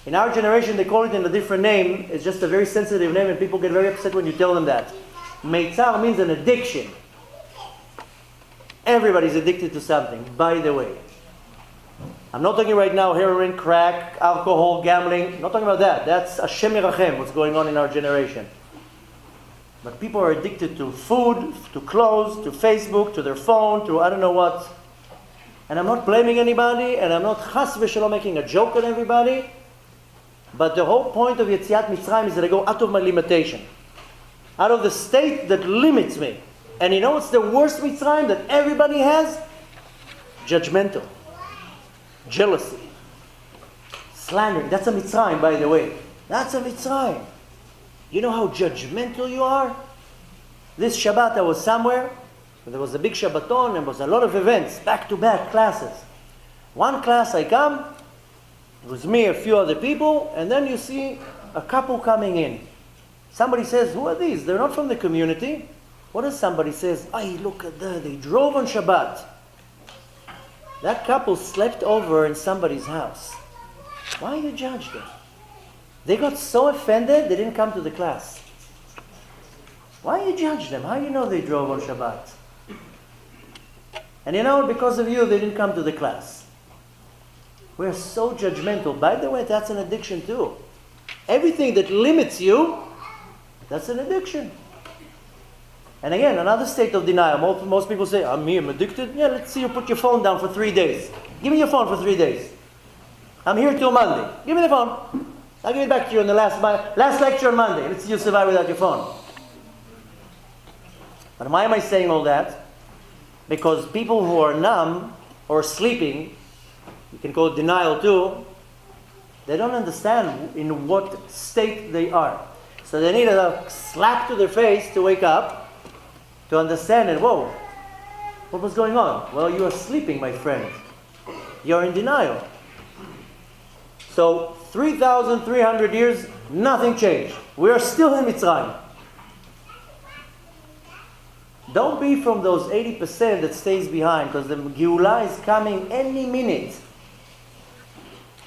In our generation, they call it in a different name. It's just a very sensitive name, and people get very upset when you tell them that. Meitzar means an addiction. Everybody's addicted to something, by the way. I'm not talking right now heroin, crack, alcohol, gambling. I'm not talking about that. That's Hashem Yerachem, what's going on in our generation. But people are addicted to food, to clothes, to Facebook, to their phone, to I don't know what. And I'm not blaming anybody, and I'm not chas v'shalom making a joke on everybody. But the whole point of Yetziat Mitzrayim is that I go out of my limitation. Out of the state that limits me. And you know what's the worst Mitzrayim that everybody has? Judgmental. Jealousy. Slandering. That's a Mitzrayim, by the way. That's a Mitzrayim. You know how judgmental you are? This Shabbat I was somewhere. There was a big Shabbaton and there was a lot of events. Back-to-back classes. One class I come. It was me, a few other people. And then you see a couple coming in. Somebody says, who are these? They're not from the community. What does somebody says? Ay, look at that. They drove on Shabbat. That couple slept over in somebody's house. Why you judge them? They got so offended, they didn't come to the class. Why you judge them? How you know they drove on Shabbat? And you know, because of you, they didn't come to the class. We're so judgmental. By the way, that's an addiction too. Everything that limits you, that's an addiction. And again, another state of denial. Most people say, I'm addicted. Yeah, let's see you put your phone down for 3 days. Give me your phone for 3 days. I'm here till Monday. Give me the phone. I'll give it back to you in the last lecture on Monday. Let's see you survive without your phone. But why am I saying all that? Because people who are numb or sleeping, you can call it denial too, they don't understand in what state they are. So they need a slap to their face to wake up, to understand it. Whoa, what was going on? Well, you are sleeping, my friend. You're in denial. So 3,300 years, nothing changed. We are still in Mitzrayim. Don't be from those 80% that stays behind, because the Geulah is coming any minute.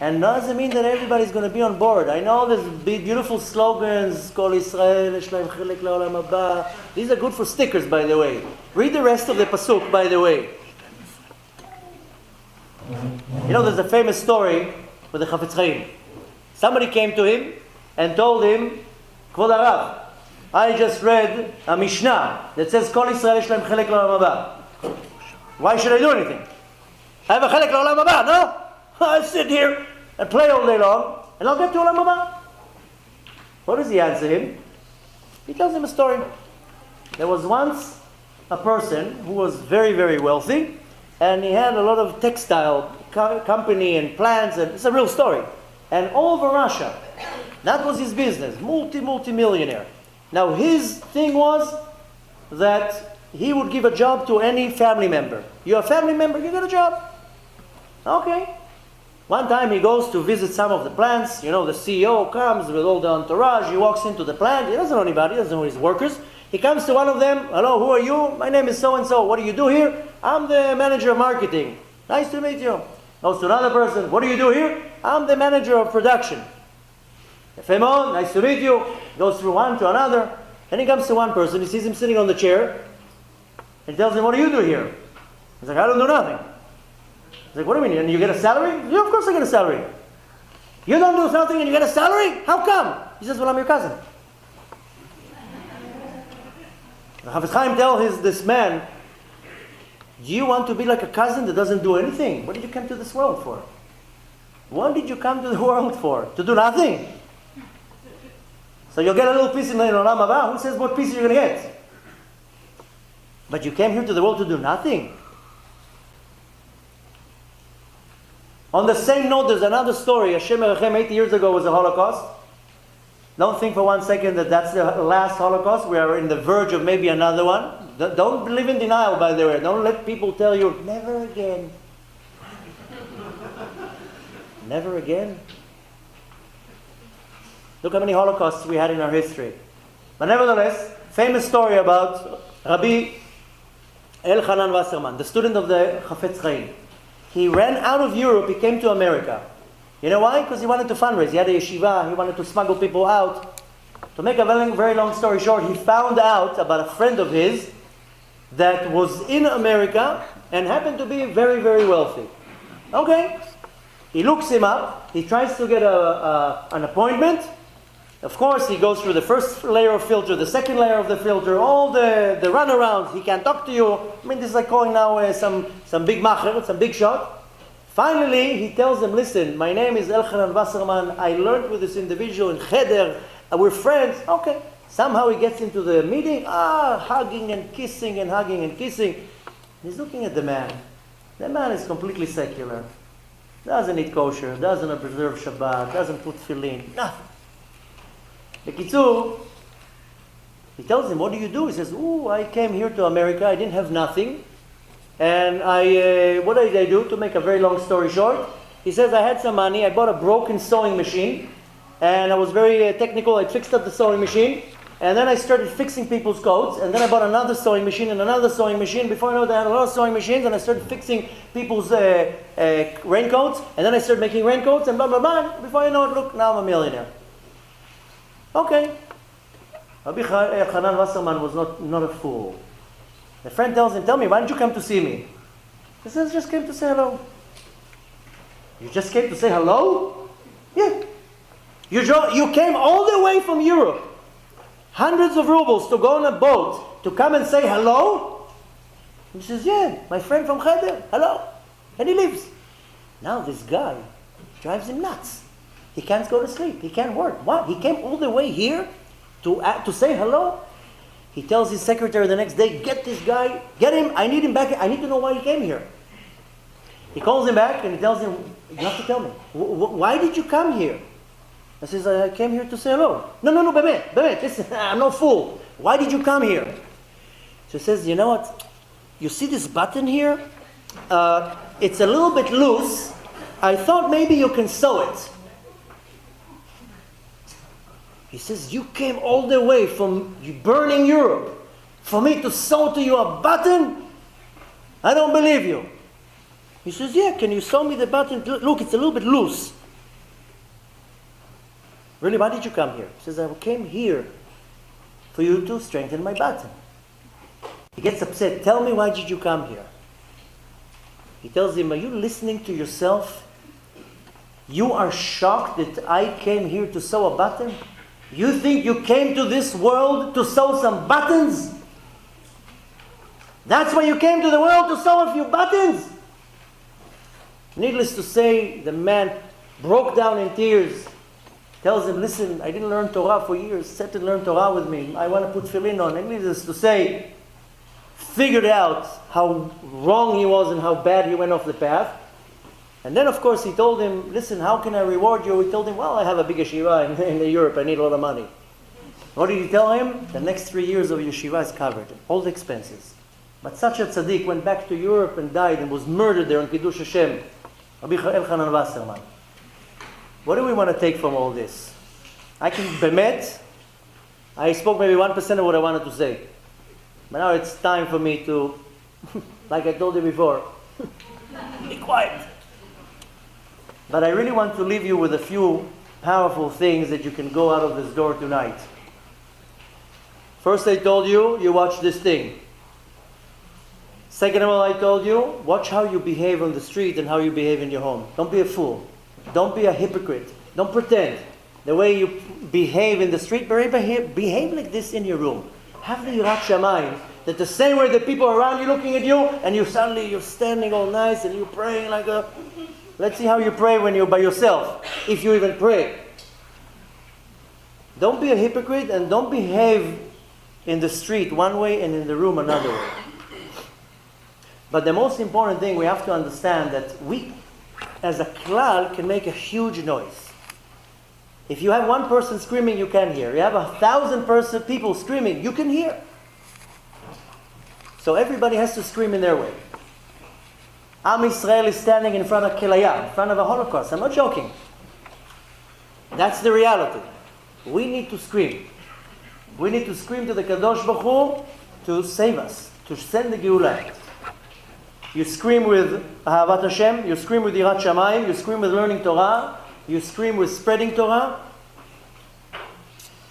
And doesn't mean that everybody's going to be on board. I know there's beautiful slogans, Kol Yisrael, Yesh Lahem Chelek Le'olam Haba. These are good for stickers, by the way. Read the rest of the pasuk, by the way. You know, there's a famous story with the Chafetz Chaim. Somebody came to him and told him, Kvod Harav, I just read a Mishnah that says, Kol Yisrael Yesh Lahem Chelek Le'olam Haba. Why should I do anything? I have a Chelek Le'olam Haba, no? I sit here and play all day long, and I'll get to Olam Haba. What does he answer him? He tells him a story. There was once a person who was very, very wealthy, and he had a lot of textile company and plants, and it's a real story. And all over Russia, that was his business, multi-millionaire. Now his thing was that he would give a job to any family member. You're a family member, you get a job. Okay. One time he goes to visit some of the plants. You know, the CEO comes with all the entourage. He walks into the plant. He doesn't know anybody. He doesn't know his workers. He comes to one of them. Hello, who are you? My name is so-and-so. What do you do here? I'm the manager of marketing. Nice to meet you. Goes to another person. What do you do here? I'm the manager of production. Femon, nice to meet you. Goes through one to another. Then he comes to one person. He sees him sitting on the chair. And tells him, what do you do here? He's like, I don't do nothing. He's like, what do you mean? And you get a salary? Yeah, of course I get a salary. You don't do something and you get a salary? How come? He says, well, I'm your cousin. Chafetz Chaim tells this man, do you want to be like a cousin that doesn't do anything? What did you come to this world for? What did you come to the world for? To do nothing. So you'll get a little piece in the Olam Haba. Who says what piece you're going to get? But you came here to the world to do nothing. On the same note, there's another story. Hashem Erechem 80 years ago was the Holocaust. Don't think for 1 second that that's the last Holocaust. We are in the verge of maybe another one. Don't live in denial, by the way. Don't let people tell you, never again. Never again. Look how many Holocausts we had in our history. But nevertheless, famous story about Rabbi Elchanan Wasserman, the student of the Chafetz Chaim. He ran out of Europe, he came to America. You know why? Because he wanted to fundraise. He had a yeshiva, he wanted to smuggle people out. To make a very, very long story short, he found out about a friend of his that was in America and happened to be very, very wealthy. Okay. He looks him up, he tries to get an appointment. Of course, he goes through the first layer of filter, the second layer of the filter, all the runarounds. He can't talk to you. I mean, this is like calling now some big macher, some big shot. Finally, he tells him, listen, my name is Elchanan Wasserman. I learned with this individual in Cheder. We're friends. Okay. Somehow he gets into the meeting, hugging and kissing and hugging and kissing. He's looking at the man. The man is completely secular. Doesn't eat kosher, doesn't observe Shabbat, doesn't put tefillin, nothing. Bekitzur, he tells him, what do you do? He says, I came here to America, I didn't have nothing. And what did I do? To make a very long story short, he says, I had some money, I bought a broken sewing machine, and I was very technical, I fixed up the sewing machine, and then I started fixing people's coats, and then I bought another sewing machine and another sewing machine. Before I know it, I had a lot of sewing machines, and I started fixing people's raincoats, and then I started making raincoats, and blah, blah, blah. Before I know it, look, now I'm a millionaire. Okay. Rabbi Elchanan Wasserman was not a fool. The friend tells him, tell me, why didn't you come to see me? He says, just came to say hello. You just came to say hello? Yeah. You came all the way from Europe. Hundreds of rubles to go on a boat to come and say hello? He says, yeah, my friend from Cheder, hello. And he leaves. Now this guy drives him nuts. He can't go to sleep. He can't work. What? He came all the way here to say hello? He tells his secretary the next day, get this guy, get him, I need him back, I need to know why he came here. He calls him back and he tells him, you have to tell me, why did you come here? I says, I came here to say hello. No, באמת, listen, I'm no fool. Why did you come here? So he says, you know what, you see this button here? It's a little bit loose. I thought maybe you can sew it. He says, you came all the way from burning Europe for me to sew to you a button? I don't believe you. He says, yeah, can you sew me the button? Look, it's a little bit loose. Really, why did you come here? He says, I came here for you to strengthen my button. He gets upset. Tell me, why did you come here? He tells him, are you listening to yourself? You are shocked that I came here to sew a button? You think you came to this world to sew some buttons? That's why you came to the world, to sew a few buttons? Needless to say, the man broke down in tears. Tells him, listen, I didn't learn Torah for years. Sit and learn Torah with me. I want to put tefillin on. And needless to say, figured out how wrong he was and how bad he went off the path. And then, of course, he told him, listen, how can I reward you? He told him, well, I have a big yeshiva in Europe. I need a lot of money. What did he tell him? The next 3 years of yeshiva is covered. All the expenses. But such a tzaddik went back to Europe and died and was murdered there in Kiddush Hashem. Rabbi Wasserman. What do we want to take from all this? I spoke maybe 1% of what I wanted to say. But now it's time for me to, like I told you before, be quiet. But I really want to leave you with a few powerful things that you can go out of this door tonight. First, I told you, you watch this thing. Second of all, I told you, watch how you behave on the street and how you behave in your home. Don't be a fool. Don't be a hypocrite. Don't pretend. The way you behave in the street, behave like this in your room. Have the Yirat Shamayim, that the same way that people around you looking at you, and you're standing all nice and you're praying like a... Let's see how you pray when you're by yourself, if you even pray. Don't be a hypocrite and don't behave in the street one way and in the room another way. But the most important thing, we have to understand that we, as a klal, can make a huge noise. If you have one person screaming, you can hear. You have 1,000 people screaming, you can hear. So everybody has to scream in their way. Am Israel is standing in front of Kelaya, in front of a Holocaust. I'm not joking. That's the reality. We need to scream. We need to scream to the Kadosh Baruch Hu to save us, to send the Geulah. You scream with Ahavat Hashem, you scream with Yirat Shamayim, you scream with learning Torah, you scream with spreading Torah.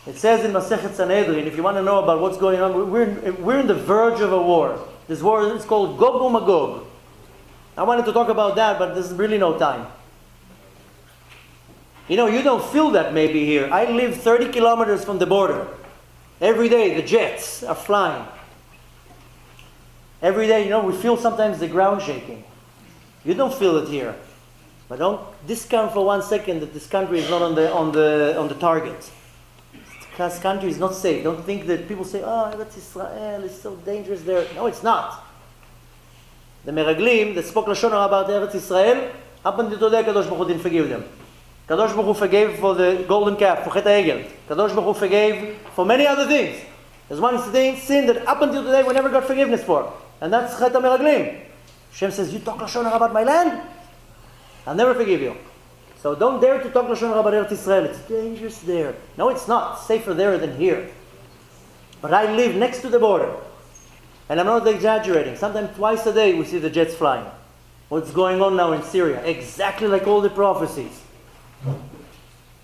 It says in Masechet Sanhedrin, if you want to know about what's going on, we're in the verge of a war. This war is called Gog uMagog. I wanted to talk about that, but there's really no time. You know, you don't feel that maybe here. I live 30 kilometers from the border. Every day the jets are flying. Every day, you know, we feel sometimes the ground shaking. You don't feel it here. But don't discount for 1 second that this country is not on the target. This country is not safe. Don't think that people say, oh, that's Israel, it's so dangerous there. No, it's not. The Meraglim that spoke Lashon Hara about Eretz Israel, up until today, Kadosh Baruch Hu didn't forgive them. Kadosh Baruch Hu forgave for the golden calf, for Chet HaEgel. Kadosh Baruch Hu forgave for many other things. There's one sin that up until today we never got forgiveness for. And that's Chet HaMeraglim. Hashem says, you talk Lashon Hara about my land? I'll never forgive you. So don't dare to talk Lashon Hara about Eretz Israel. It's dangerous there. No, it's not. Safer there than here. But I live next to the border. And I'm not exaggerating. Sometimes twice a day we see the jets flying. What's going on now in Syria? Exactly like all the prophecies.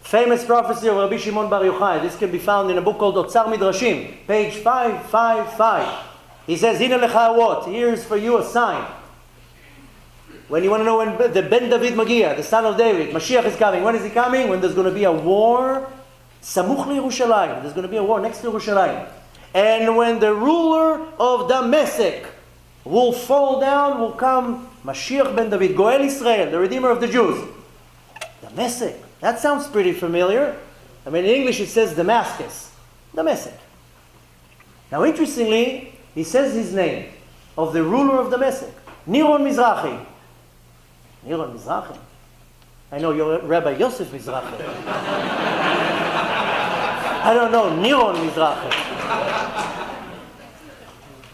Famous prophecy of Rabbi Shimon Bar Yochai. This can be found in a book called Otzar Midrashim, page 555. He says, Hine lecha what? Here's for you a sign. When you want to know when the Ben David Magia, the son of David, Mashiach is coming. When is he coming? When there's going to be a war, Samuch LeYerushalayim. There's going to be a war next to Yerushalayim. And when the ruler of Damascus will fall down, will come Mashiach ben David, Goel Israel, the Redeemer of the Jews. Damascus. That sounds pretty familiar. I mean, in English it says Damascus. Damascus. Now interestingly, he says his name of the ruler of Damascus, Yaron Mizrachi. Yaron Mizrachi. I know you're Rabbi Yosef Mizrachi. I don't know, Yaron Mizrachi.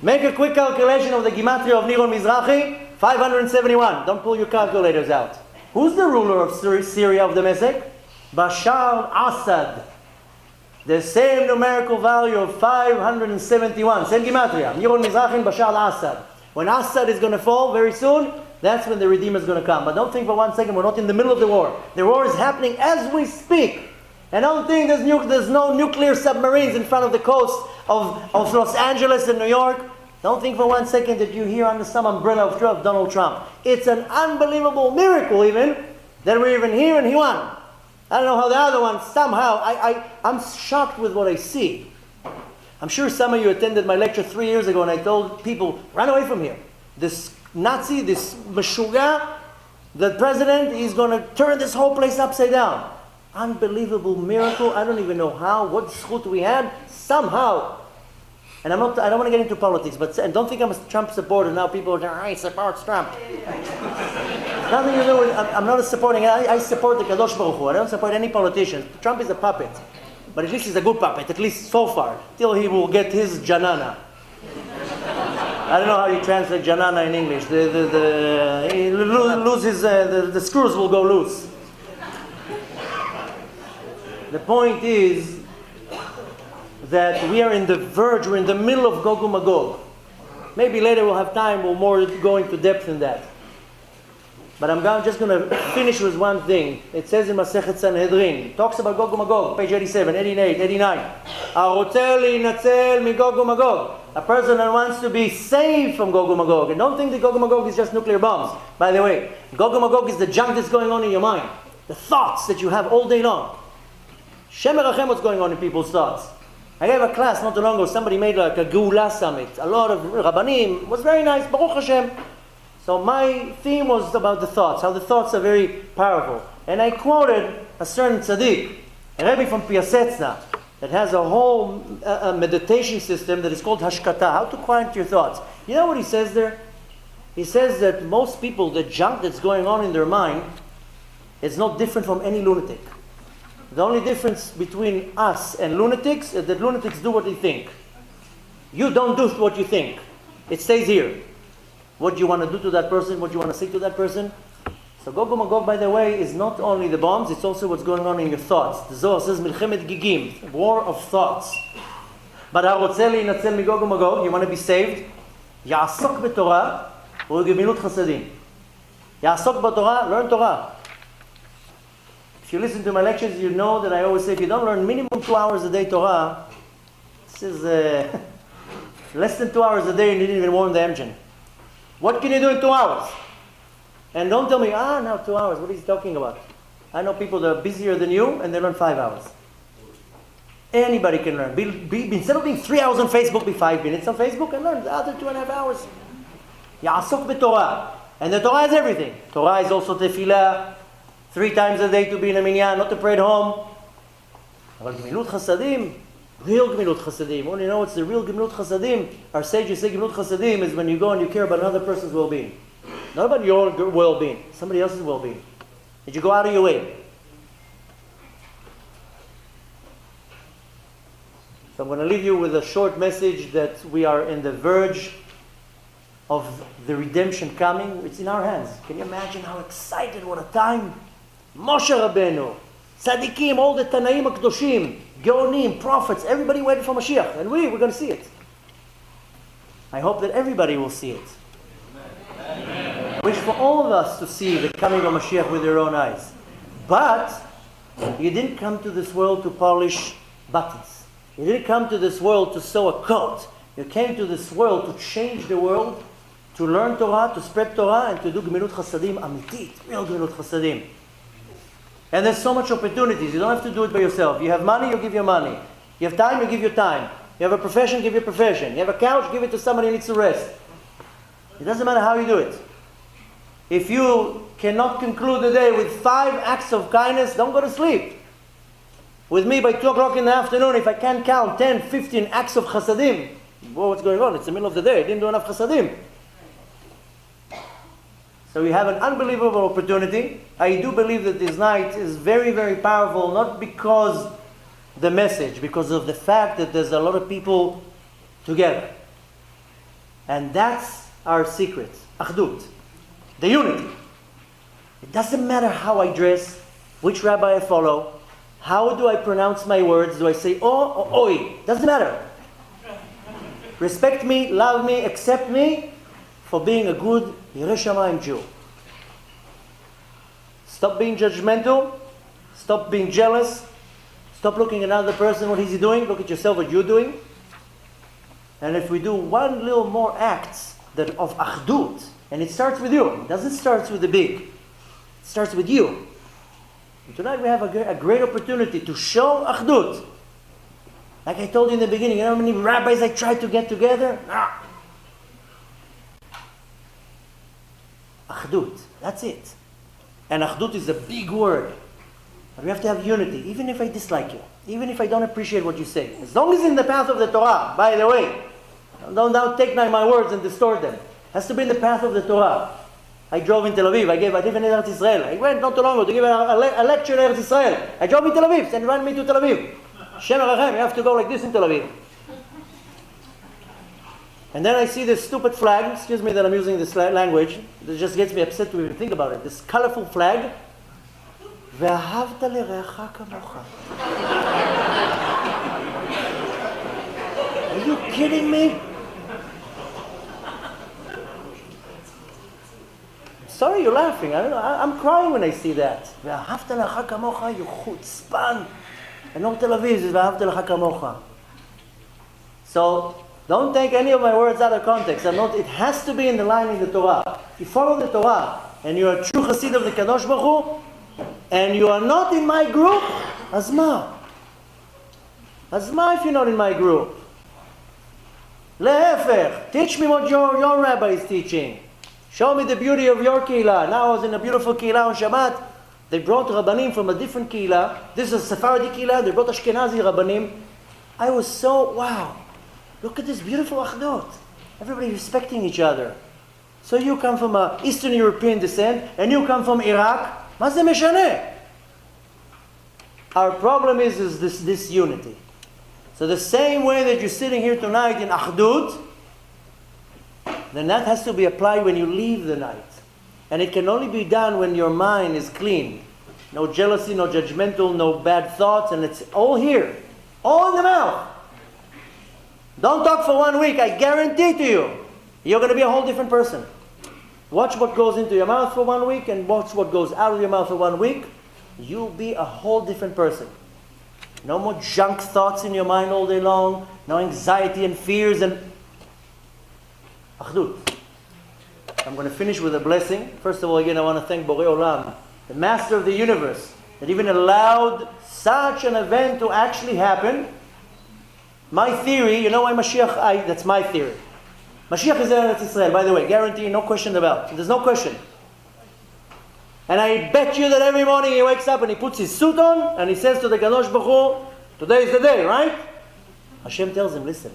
Make a quick calculation of the gematria of Yaron Mizrachi, 571. Don't pull your calculators out. Who's the ruler of Syria of Damascus? Bashar Assad. The same numerical value of 571. Same gematria. Yaron Mizrachi and Bashar al-Assad. When Assad is going to fall very soon, that's when the Redeemer is going to come. But don't think for 1 second we're not in the middle of the war. The war is happening as we speak. And don't think there's no nuclear submarines in front of the coast of Los Angeles and New York. Don't think for 1 second that you're here under some umbrella of Donald Trump. It's an unbelievable miracle even that we're even here and he won. I don't know how the other one, somehow, I'm shocked with what I see. I'm sure some of you attended my lecture 3 years ago and I told people, run away from here. This Nazi, this Meshuggah, the president, is going to turn this whole place upside down. Unbelievable miracle. I don't even know how, what zchut we had, somehow. And I don't want to get into politics, and don't think I'm a Trump supporter. Now people are saying, I support Trump. Nothing to do with, I'm not supporting, I support the Kadosh Baruch Hu. I don't support any politician. Trump is a puppet. But at least he's a good puppet, at least so far. Till he will get his janana. I don't know how you translate janana in English. He loses, the screws will go loose. The point is that we are in the verge, we're in the middle of Gog and Magog. Maybe later we'll have time, we'll more go into depth in that. But I'm just going to finish with one thing. It says in Masechet Sanhedrin, it talks about Gog and Magog, page 87, 88, 89. A person that wants to be saved from Gog and Magog. And don't think that Gog and Magog is just nuclear bombs. By the way, Gog and Magog is the junk that's going on in your mind. The thoughts that you have all day long. Shem Erachem, what's going on in people's thoughts. I gave a class not too long ago, somebody made like a Geula summit. A lot of Rabbanim, it was very nice, Baruch Hashem. So my theme was about the thoughts, how the thoughts are very powerful. And I quoted a certain tzaddik, a Rabbi from Piasetzna, that has a whole meditation system that is called Hashkata, how to quiet your thoughts. You know what he says there? He says that most people, the junk that's going on in their mind, is not different from any lunatic. The only difference between us and lunatics is that lunatics do what they think. You don't do what you think. It stays here. What you want to do to that person, what you want to say to that person. So Gog and Magog, by the way, is not only the bombs, it's also what's going on in your thoughts. The Zohar says, Milchemet Gigim, war of thoughts. But Harotzeh le'inatzel migog and Magog, you want to be saved? Ya'asok b'Torah, u'gemilut chasadim. Ya'asok b'Torah, learn Torah. If you listen to my lectures, you know that I always say, if you don't learn minimum 2 hours a day Torah, this is less than 2 hours a day and you didn't even warm the engine. What can you do in 2 hours? And don't tell me, now 2 hours, what is he talking about? I know people that are busier than you and they learn 5 hours. Anybody can learn. Instead of being 3 hours on Facebook, be 5 minutes on Facebook and learn the other 2.5 hours. Ya'asok b'Torah. And the Torah is everything. Torah is also tefillah. 3 times a day to be in a minyan, not to pray at home. But gemilut chasadim, real gemilut chasadim. When you know what's the real gemilut chasadim, our sages say gemilut chasadim is when you go and you care about another person's well-being. Not about your well-being, somebody else's well-being. Did you go out of your way? So I'm going to leave you with a short message that we are in the verge of the redemption coming. It's in our hands. Can you imagine how excited, what a time? Moshe Rabbeinu, Tzadikim, all the Tanaim HaKadoshim, Geonim, prophets, everybody waited for Mashiach. And we're going to see it. I hope that everybody will see it. Amen. I wish for all of us to see the coming of Mashiach with their own eyes. But you didn't come to this world to polish buttons. You didn't come to this world to sew a coat. You came to this world to change the world, to learn Torah, to spread Torah, and to do Gemilut Chasadim Amitit, real Gemilut Chasadim. And there's so much opportunities. You don't have to do it by yourself. You have money, you give your money. You have time, you give your time. You have a profession, give your profession. You have a couch, give it to somebody who needs to rest. It doesn't matter how you do it. If you cannot conclude the day with 5 acts of kindness, don't go to sleep. With me by 2 o'clock in the afternoon, if I can't count 10, 15 acts of chasadim, Whoa, what's going on? It's the middle of the day. I didn't do enough chasadim. So we have an unbelievable opportunity. I do believe that this night is very, very powerful, not because the message, because of the fact that there's a lot of people together. And that's our secret, achdut, the unity. It doesn't matter how I dress, which rabbi I follow, how do I pronounce my words, do I say oh or oi, doesn't matter. Respect me, love me, accept me for being a good Yireh Shamayim Jew. Stop being judgmental, stop being jealous, stop looking at another person, what is he doing, look at yourself, what you're doing. And if we do one little more acts of achdut, and it starts with you, it doesn't start with the big, it starts with you. And tonight we have a great opportunity to show achdut. Like I told you in the beginning, you know how many rabbis I tried to get together? Achdut, that's it. And achdut is a big word. But we have to have unity, even if I dislike you, even if I don't appreciate what you say. As long as it's in the path of the Torah, by the way. Don't take my words and distort them. It has to be in the path of the Torah. I drove in Tel Aviv. I live in Eretz Israel. I went not too long ago to give a lecture in Eretz Israel. I drove in Tel Aviv. They invited me to Tel Aviv. Shem Arachem, you have to go like this in Tel Aviv. And then I see this stupid flag. Excuse me that I'm using this language. It just gets me upset to even think about it. This colorful flag. ואהבת לרעך כמוך. Are you kidding me? Sorry, you're laughing. I'm crying when I see that. ואהבת לרעך כמוך, you chutzpan. And North Tel Aviv is ואהבת לרעך כמוך. So, don't take any of my words out of context. It has to be in the line in the Torah. If you follow the Torah, and you're a true Hasid of the Kadosh Baruch Hu, and you are not in my group, Azma. Azma if you're not in my group. Le'efech, teach me what your rabbi is teaching. Show me the beauty of your kehillah. Now I was in a beautiful kehillah on Shabbat. They brought Rabbanim from a different kehillah. This is a Sephardi kehillah. They brought Ashkenazi Rabbanim. I was so, wow. Look at this beautiful achdut. Everybody respecting each other. So you come from a Eastern European descent, and you come from Iraq. מה זה משנה? Our problem is this unity. So the same way that you're sitting here tonight in achdut, then that has to be applied when you leave the night. And it can only be done when your mind is clean. No jealousy, no judgmental, no bad thoughts, and it's all here. All in the mouth. Don't talk for 1 week, I guarantee to you, you're going to be a whole different person. Watch what goes into your mouth for 1 week and watch what goes out of your mouth for 1 week. You'll be a whole different person. No more junk thoughts in your mind all day long. No anxiety and fears and... Achdut. I'm going to finish with a blessing. First of all, again, I want to thank Borei Olam, the master of the universe, that even allowed such an event to actually happen. My theory, you know why Mashiach... that's my theory. Mashiach is in Eretz Israel, by the way, guarantee, no question about it. There's no question. And I bet you that every morning he wakes up and he puts his suit on and he says to the Kadosh Baruch Hu, today is the day, right? Hashem tells him, listen,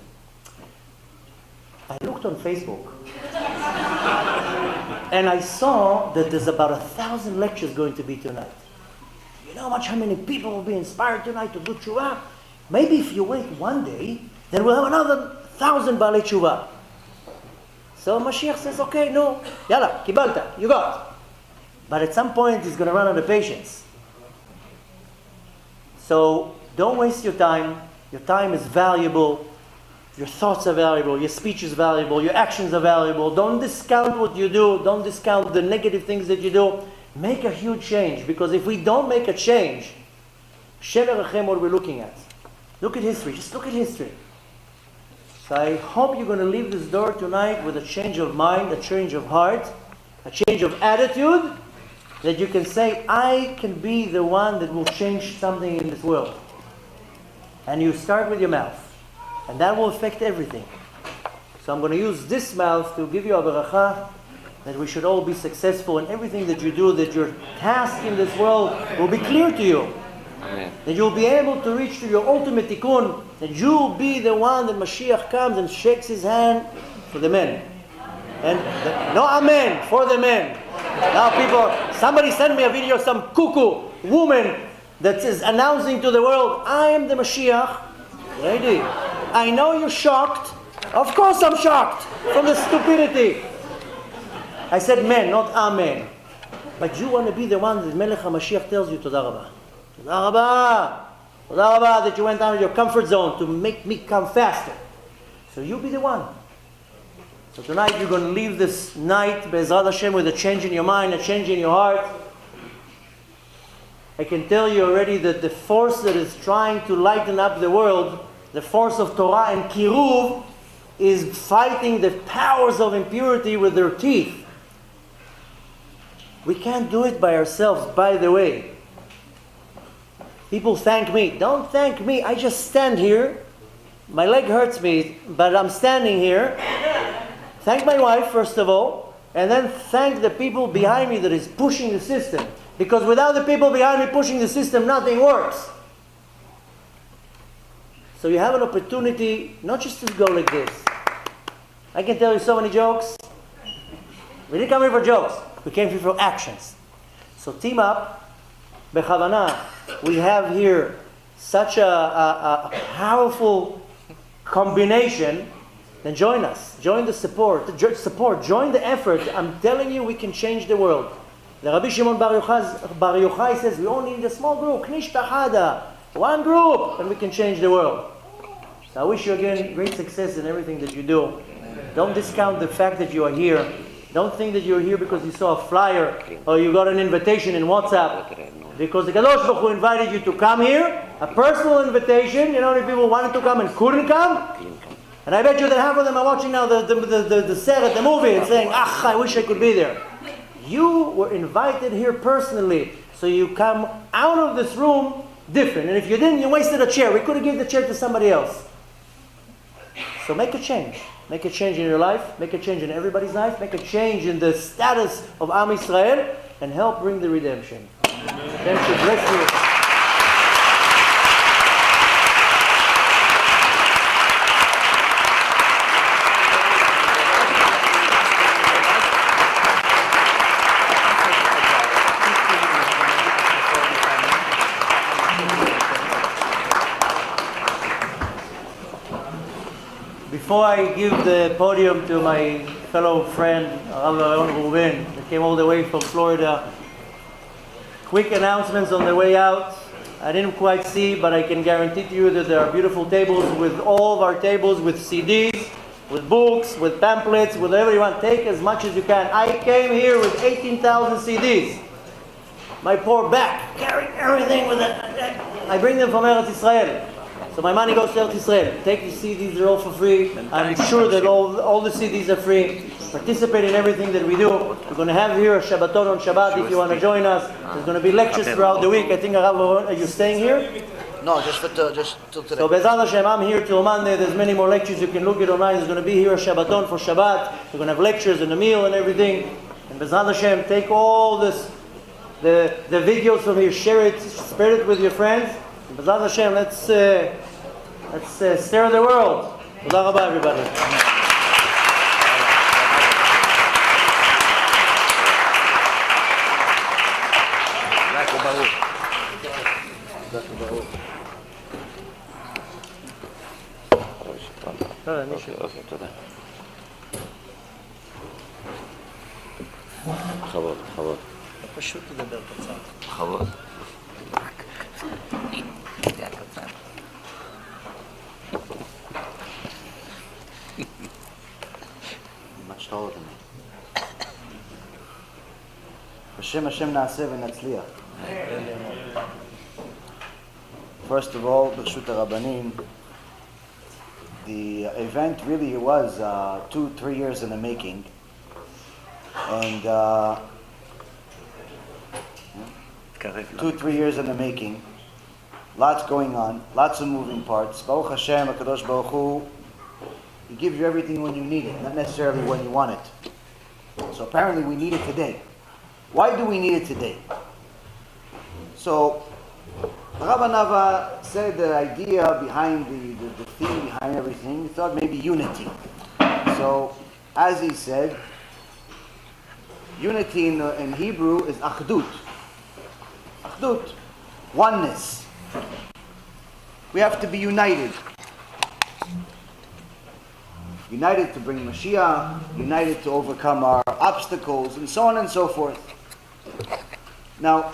I looked on Facebook and I saw that there's about 1,000 lectures going to be tonight. You know how many people will be inspired tonight to do tshuva? Maybe if you wait 1 day, then we'll have another 1,000 Baalei tshuva. So Mashiach says, okay, no, yalla, kibalta, you got. But at some point, he's going to run out of patience. So don't waste your time. Your time is valuable. Your thoughts are valuable. Your speech is valuable. Your actions are valuable. Don't discount what you do. Don't discount the negative things that you do. Make a huge change. Because if we don't make a change, Shem Erachem, what we're looking at. Look at history. Just look at history. So I hope you're going to leave this door tonight with a change of mind, a change of heart, a change of attitude, that you can say, I can be the one that will change something in this world. And you start with your mouth. And that will affect everything. So I'm going to use this mouth to give you a beracha, that we should all be successful in everything that you do, that your task in this world will be clear to you. Amen. That you'll be able to reach to your ultimate tikkun. That you'll be the one that Mashiach comes and shakes his hand for the men. And no amen, for the men. Now somebody sent me a video, some cuckoo woman that is announcing to the world, I am the Mashiach. Lady, I know you're shocked. Of course I'm shocked from the stupidity. I said men, not amen. But you want to be the one that Melech HaMashiach tells you, Toda Rabba. Toda Rabba. Toda Rabba that you went out of your comfort zone to make me come faster. So you be the one. So tonight you're going to leave this night, Be'ezrat Hashem, with a change in your mind, a change in your heart. I can tell you already that the force that is trying to lighten up the world, the force of Torah and Kiruv, is fighting the powers of impurity with their teeth. We can't do it by ourselves, by the way. People thank me. Don't thank me. I just stand here. My leg hurts me, but I'm standing here. Thank my wife, first of all, and then thank the people behind me that is pushing the system. Because without the people behind me pushing the system, nothing works. So you have an opportunity not just to go like this. I can tell you so many jokes. We didn't come here for jokes. We came here for actions. So team up. Bechavana. We have here such a powerful combination. Then join us. Join the support. Join the effort. I'm telling you, we can change the world. The Rabbi Shimon Bar Yochai says we only need a small group. Knishta Hada. One group. And we can change the world. So I wish you again great success in everything that you do. Don't discount the fact that you are here. Don't think that you're here because you saw a flyer or you got an invitation in WhatsApp. Because the Kadosh Baruch Hu invited you to come here. A personal invitation. You know how many people wanted to come and couldn't come? And I bet you that half of them are watching now the Seret, the movie, and saying, I wish I could be there. You were invited here personally. So you come out of this room different. And if you didn't, you wasted a chair. We could have given the chair to somebody else. So make a change. Make a change in your life. Make a change in everybody's life. Make a change in the status of Am Yisrael. And help bring the redemption. Hashem should bless you. Before I give the podium to my fellow friend, Rabbi Reuven, that came all the way from Florida, quick announcements on the way out. I didn't quite see, but I can guarantee to you that there are beautiful tables with all of our tables with CDs, with books, with pamphlets, with whatever you want. Take as much as you can. I came here with 18,000 CDs. My poor back, carrying everything with it. I bring them from Eretz Yisrael. So my money goes to Eretz Yisrael. Take the CDs, they're all for free. I'm sure that all the CDs are free. Participate in everything that we do. We're going to have here a Shabbaton on Shabbat if you want to join us. There's going to be lectures throughout the week. I think, are you staying here? No, just till today. So Be'ezrat Hashem, I'm here till Monday. There's many more lectures. You can look it online. There's going to be here a Shabbaton for Shabbat. We're going to have lectures and a meal and everything. And Be'ezrat Hashem, take all this, the videos from here, share it, spread it with your friends. And Be'ezrat Hashem, let's stir the world. Toda Rabba, everybody. אוקיי, תודה. בכבוד. פשוט תדבר קצר. בכבוד. זה היה קצר. much taller than me. בשם השם נעשה ונצליח. First of all, ברשות הרבנים, the event really was 2-3 years in the making, and 2-3 years in the making. Lots going on, lots of moving parts. Baruch Hashem, HaKadosh Baruch Hu, He gives you everything when you need it, not necessarily when you want it. So apparently we need it today. Why do we need it today? So Rabbi Anava said the idea behind the theme behind everything, he thought maybe unity. So, as he said, unity in Hebrew is achdut. Achdut, oneness. We have to be united. United to bring Mashiach, united to overcome our obstacles, and so on and so forth. Now,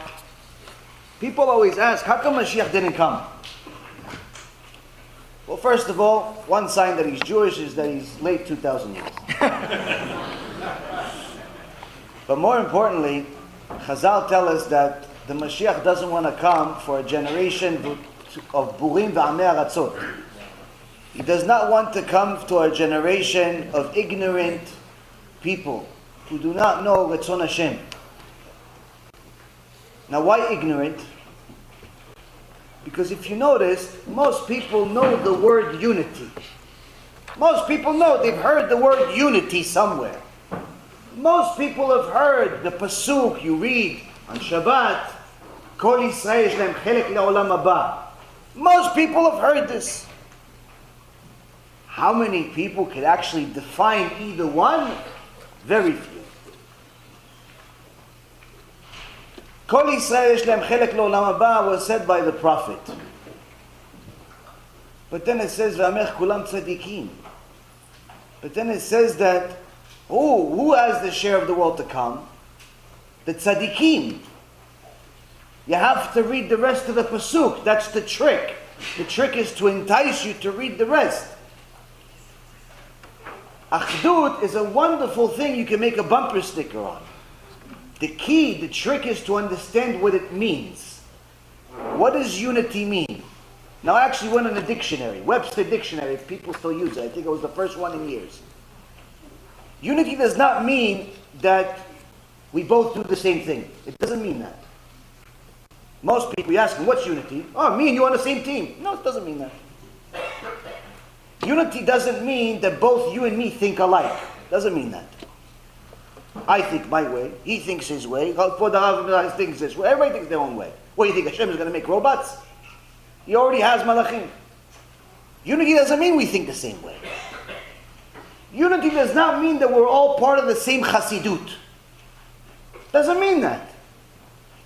people always ask, how come Mashiach didn't come? Well, first of all, one sign that he's Jewish is that he's late 2,000 years. But more importantly, Chazal tell us that the Mashiach doesn't want to come for a generation of Burim v'amei aratzot. He does not want to come to a generation of ignorant people who do not know Ratzon Hashem. Now, why ignorant? Because if you notice, most people know the word unity. Most people know, they've heard the word unity somewhere. Most people have heard the pasuk you read on Shabbat, Kol Yisrael yesh lehem chelek le'olam haba. Most people have heard this. How many people could actually define either one? Very few. Kol Yisrael yesh lehem chelek le'olam haba was said by the prophet. But then it says, V'amech kulam tzadikim. But then it says that, who has the share of the world to come? The tzadikim. You have to read the rest of the pasuk. That's the trick. The trick is to entice you to read the rest. Achdut is a wonderful thing you can make a bumper sticker on. The key, the trick is to understand what it means. What does unity mean? Now I actually went in a dictionary, Webster Dictionary, if people still use it. I think it was the first one in years. Unity does not mean that we both do the same thing. It doesn't mean that. Most people, you ask them, what's unity? Oh, me and you on the same team. No, it doesn't mean that. Unity doesn't mean that both you and me think alike. Doesn't mean that. I think my way, he thinks his way, Rabbi thinks his way, everybody thinks their own way. What, do you think Hashem is going to make robots? He already has malachim. Unity doesn't mean we think the same way. Unity does not mean that we're all part of the same chassidut. Doesn't mean that.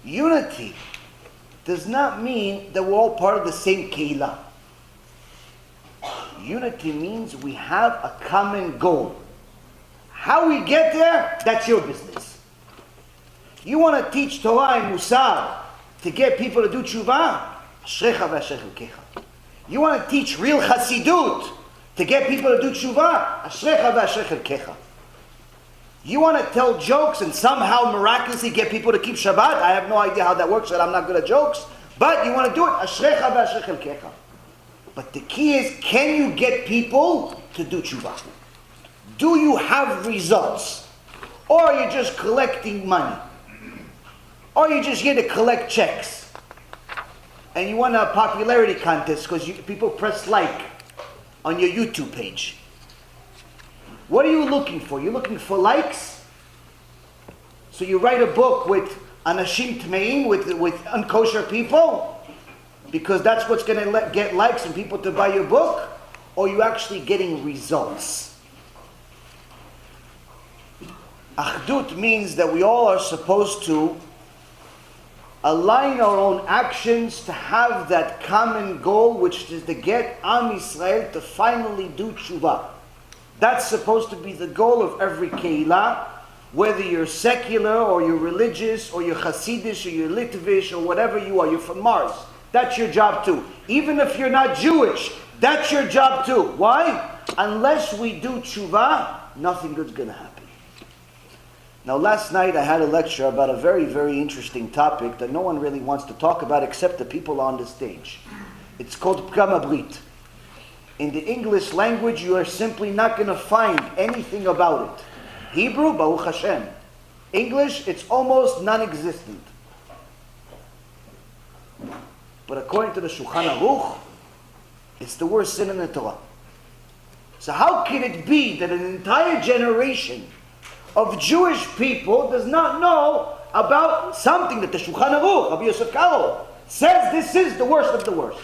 Unity does not mean that we're all part of the same keilah. Unity means we have a common goal. How we get there, that's your business. You want to teach Torah and Musar to get people to do tshuva? Ashrecha v'ashrecha kecha. You want to teach real chassidut to get people to do tshuva? Ashrecha v'ashrecha kecha. You want to tell jokes and somehow miraculously get people to keep Shabbat? I have no idea how that works, and I'm not good at jokes. But you want to do it? Ashrecha v'ashrecha kecha. But the key is, can you get people to do tshuva? Do you have results? Or are you just collecting money? Or are you just here to collect checks? And you want a popularity contest because people press like on your YouTube page. What are you looking for? You're looking for likes? So you write a book with anashim tmeim, with unkosher people? Because that's what's going to get likes and people to buy your book? Or are you actually getting results? Achdut means that we all are supposed to align our own actions to have that common goal, which is to get Am Yisrael to finally do tshuva. That's supposed to be the goal of every keilah, whether you're secular or you're religious or you're Hasidish or you're Litvish or whatever you are. You're from Mars. That's your job too. Even if you're not Jewish, that's your job too. Why? Unless we do tshuva, nothing good's going to happen. Now, last night I had a lecture about a very, very interesting topic that no one really wants to talk about except the people on the stage. It's called Pgam Brit. In the English language, you are simply not going to find anything about it. Hebrew, Baruch Hashem. English, it's almost non-existent. But according to the Shulchan Aruch, it's the worst sin in the Torah. So how can it be that an entire generation of Jewish people does not know about something that the Shulchan Aruch, Rabbi Yosef Karo, says this is the worst of the worst.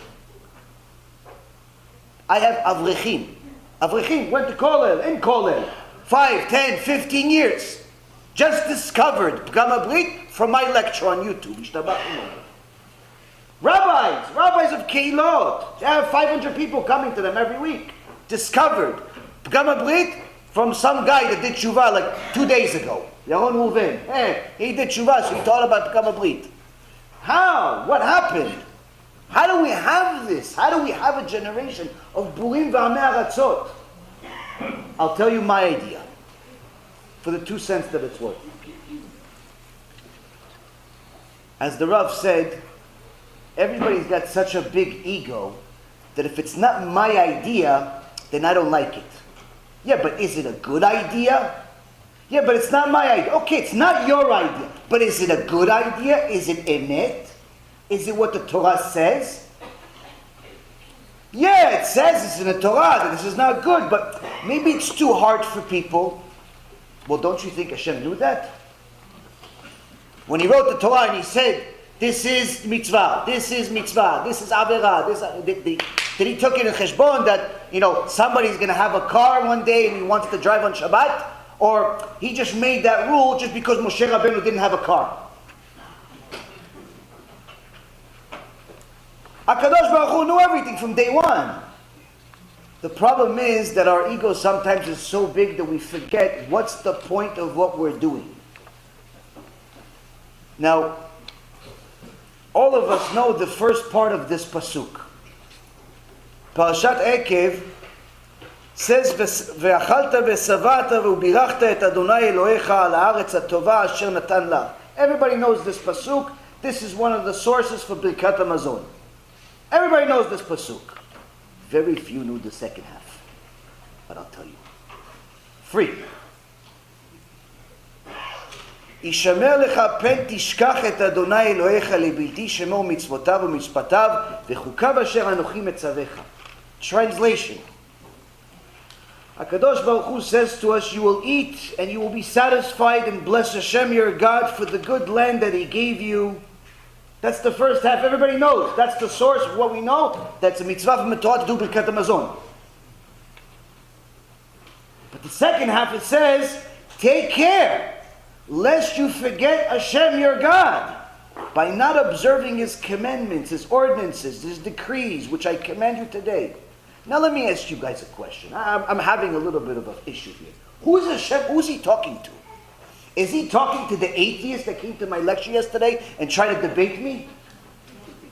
I have avrechim. Avrechim went to Kollel, in Kollel, 5, 10, 15 years. Just discovered Pgam Brit from my lecture on YouTube. Rabbis of Keilot, they have 500 people coming to them every week. Discovered Pgam Brit from some guy that did tshuva like 2 days ago. Yaron Reuven. Hey, he did tshuva, so he taught about Pgam Brit. How? What happened? How do we have this? How do we have a generation of Burim v'Amei Aratzot? I'll tell you my idea, for the 2 cents that it's worth. As the Rav said, everybody's got such a big ego that if it's not my idea, then I don't like it. Yeah, but is it a good idea? Yeah, but it's not my idea. Okay, it's not your idea, but is it a good idea? Is it emet? Is it what the Torah says? Yeah, it says it's in the Torah that this is not good, but maybe it's too hard for people. Well, don't you think Hashem knew that? When he wrote the Torah and he said, this is mitzvah, this is averah, did he took it in cheshbon that, somebody's going to have a car one day and he wants to drive on Shabbat? Or he just made that rule just because Moshe Rabbeinu didn't have a car? HaKadosh Baruch Hu knew everything from day one. The problem is that our ego sometimes is so big that we forget what's the point of what we're doing. Now, all of us know the first part of this pasuk. Parashat Ekev says, "Ve'achalta ve'savata ve'ubirachta et Adonai Elohecha al haaretz hatova asher natan la." Everybody knows this pasuk. This is one of the sources for Birkat HaMazon. Everybody knows this pasuk. Very few knew the second half. But I'll tell you. Free. Yishamer lecha pen tishkach et Adonai Elohecha lebelti shemo mitzvotav u'mitzpatav v'chukav asher anochi metzavecha. Translation. HaKadosh Baruch Hu says to us, you will eat and you will be satisfied and bless Hashem your God for the good land that He gave you. That's the first half. Everybody knows. That's the source of what we know. That's a mitzvah from the Torah to do Birkat HaMazon. But the second half it says, take care lest you forget Hashem your God by not observing His commandments, His ordinances, His decrees, which I command you today. Now let me ask you guys a question. I'm having a little bit of an issue here. Who's Hashem? Who's He talking to? Is He talking to the atheist that came to my lecture yesterday and tried to debate me?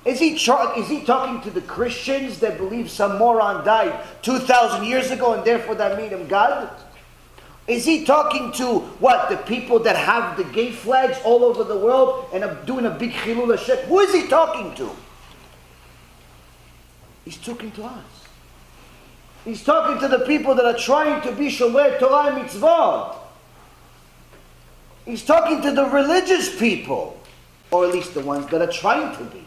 Is he talking to the Christians that believe some moron died 2,000 years ago and therefore that made him God? Is He talking to, what, the people that have the gay flags all over the world and are doing a big chilul Hashem? Who is He talking to? He's talking to us. He's talking to the people that are trying to be Shomrei Torah and Mitzvot. He's talking to the religious people, or at least the ones that are trying to be.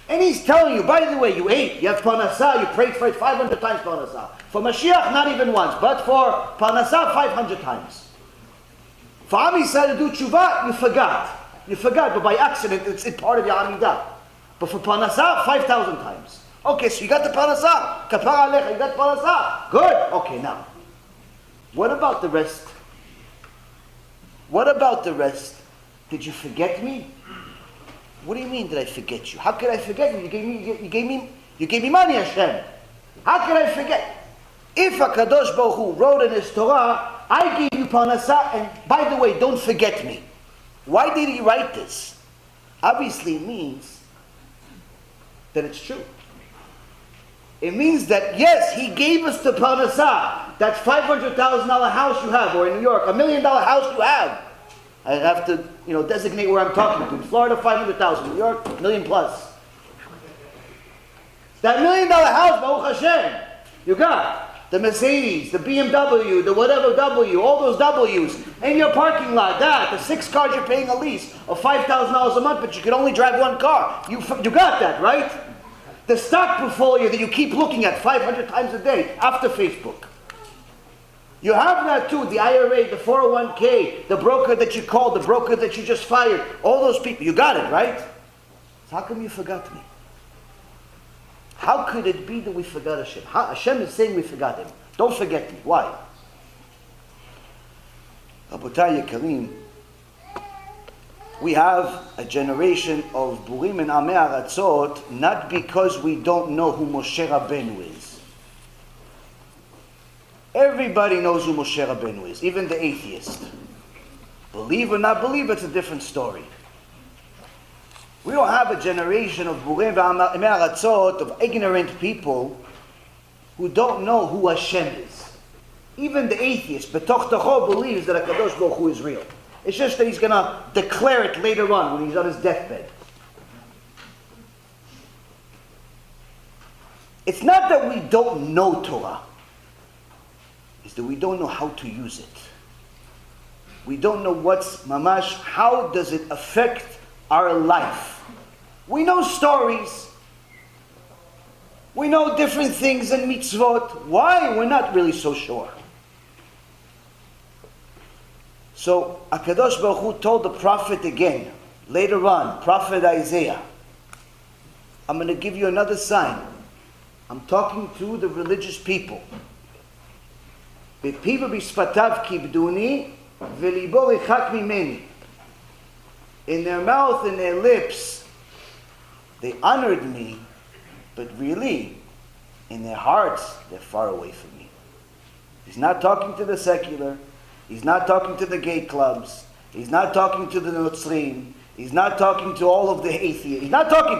And He's telling you, by the way, you ate, you have parnasah, you prayed for it 500 times parnasah. For Mashiach, not even once, but for parnasah, 500 times. For Am Yisrael to do tshuva, you forgot. You forgot, but by accident, it's part of your Amidah. But for parnasah, 5,000 times. Okay, so you got the parnasah. Kapara alecha, you got parnasah. Good. Okay, now. What about the rest? What about the rest? Did you forget me? What do you mean, did I forget you? How could I forget you? You gave me money, Hashem. How could I forget? If HaKadosh Baruch Hu wrote in His Torah, I gave you parnasah, and by the way, don't forget me. Why did He write this? Obviously it means that it's true. It means that, yes, He gave us the parnasah. That $500,000 house you have, or in New York, $1 million house you have. I have to, designate where I'm talking to. In Florida, 500,000. New York, $1 million plus. That $1 million house, Baruch Hashem, you got the Mercedes, the BMW, the whatever W, all those W's, in your parking lot, the 6 cars you're paying a lease of $5,000 a month, but you can only drive 1 car. You got that, right? The stock portfolio that you keep looking at 500 times a day after Facebook. You have that too, the IRA, the 401k, the broker that you called, the broker that you just fired, all those people. You got it, right? How come you forgot me? How could it be that we forgot Hashem? Hashem is saying we forgot Him. Don't forget me. Why? Rabotai Yekarim, we have a generation of Burim and Amei Aratzot not because we don't know who Moshe Rabbeinu is. Everybody knows who Moshe Rabbeinu is, even the atheist. Believe or not believe, it's a different story. We don't have a generation of Burim and Amei Aratzot, of ignorant people who don't know who Hashem is. Even the atheist, B'toch Tocho, believes that HaKadosh Baruch Hu is real. It's just that he's going to declare it later on when he's on his deathbed. It's not that we don't know Torah. It's that we don't know how to use it. We don't know what's mamash, how does it affect our life. We know stories. We know different things in mitzvot. Why? We're not really so sure. So HaKadosh Baruch Hu told the prophet again, later on, Prophet Isaiah, I'm going to give you another sign. I'm talking to the religious people. בפיו ובשפתיו כיבדוני וליבו רחק ממני. In their mouth and their lips, they honored me, but really, in their hearts, they're far away from me. He's not talking to the secular. He's not talking to the gay clubs. He's not talking to the Notzrim. He's not talking to all of the atheists.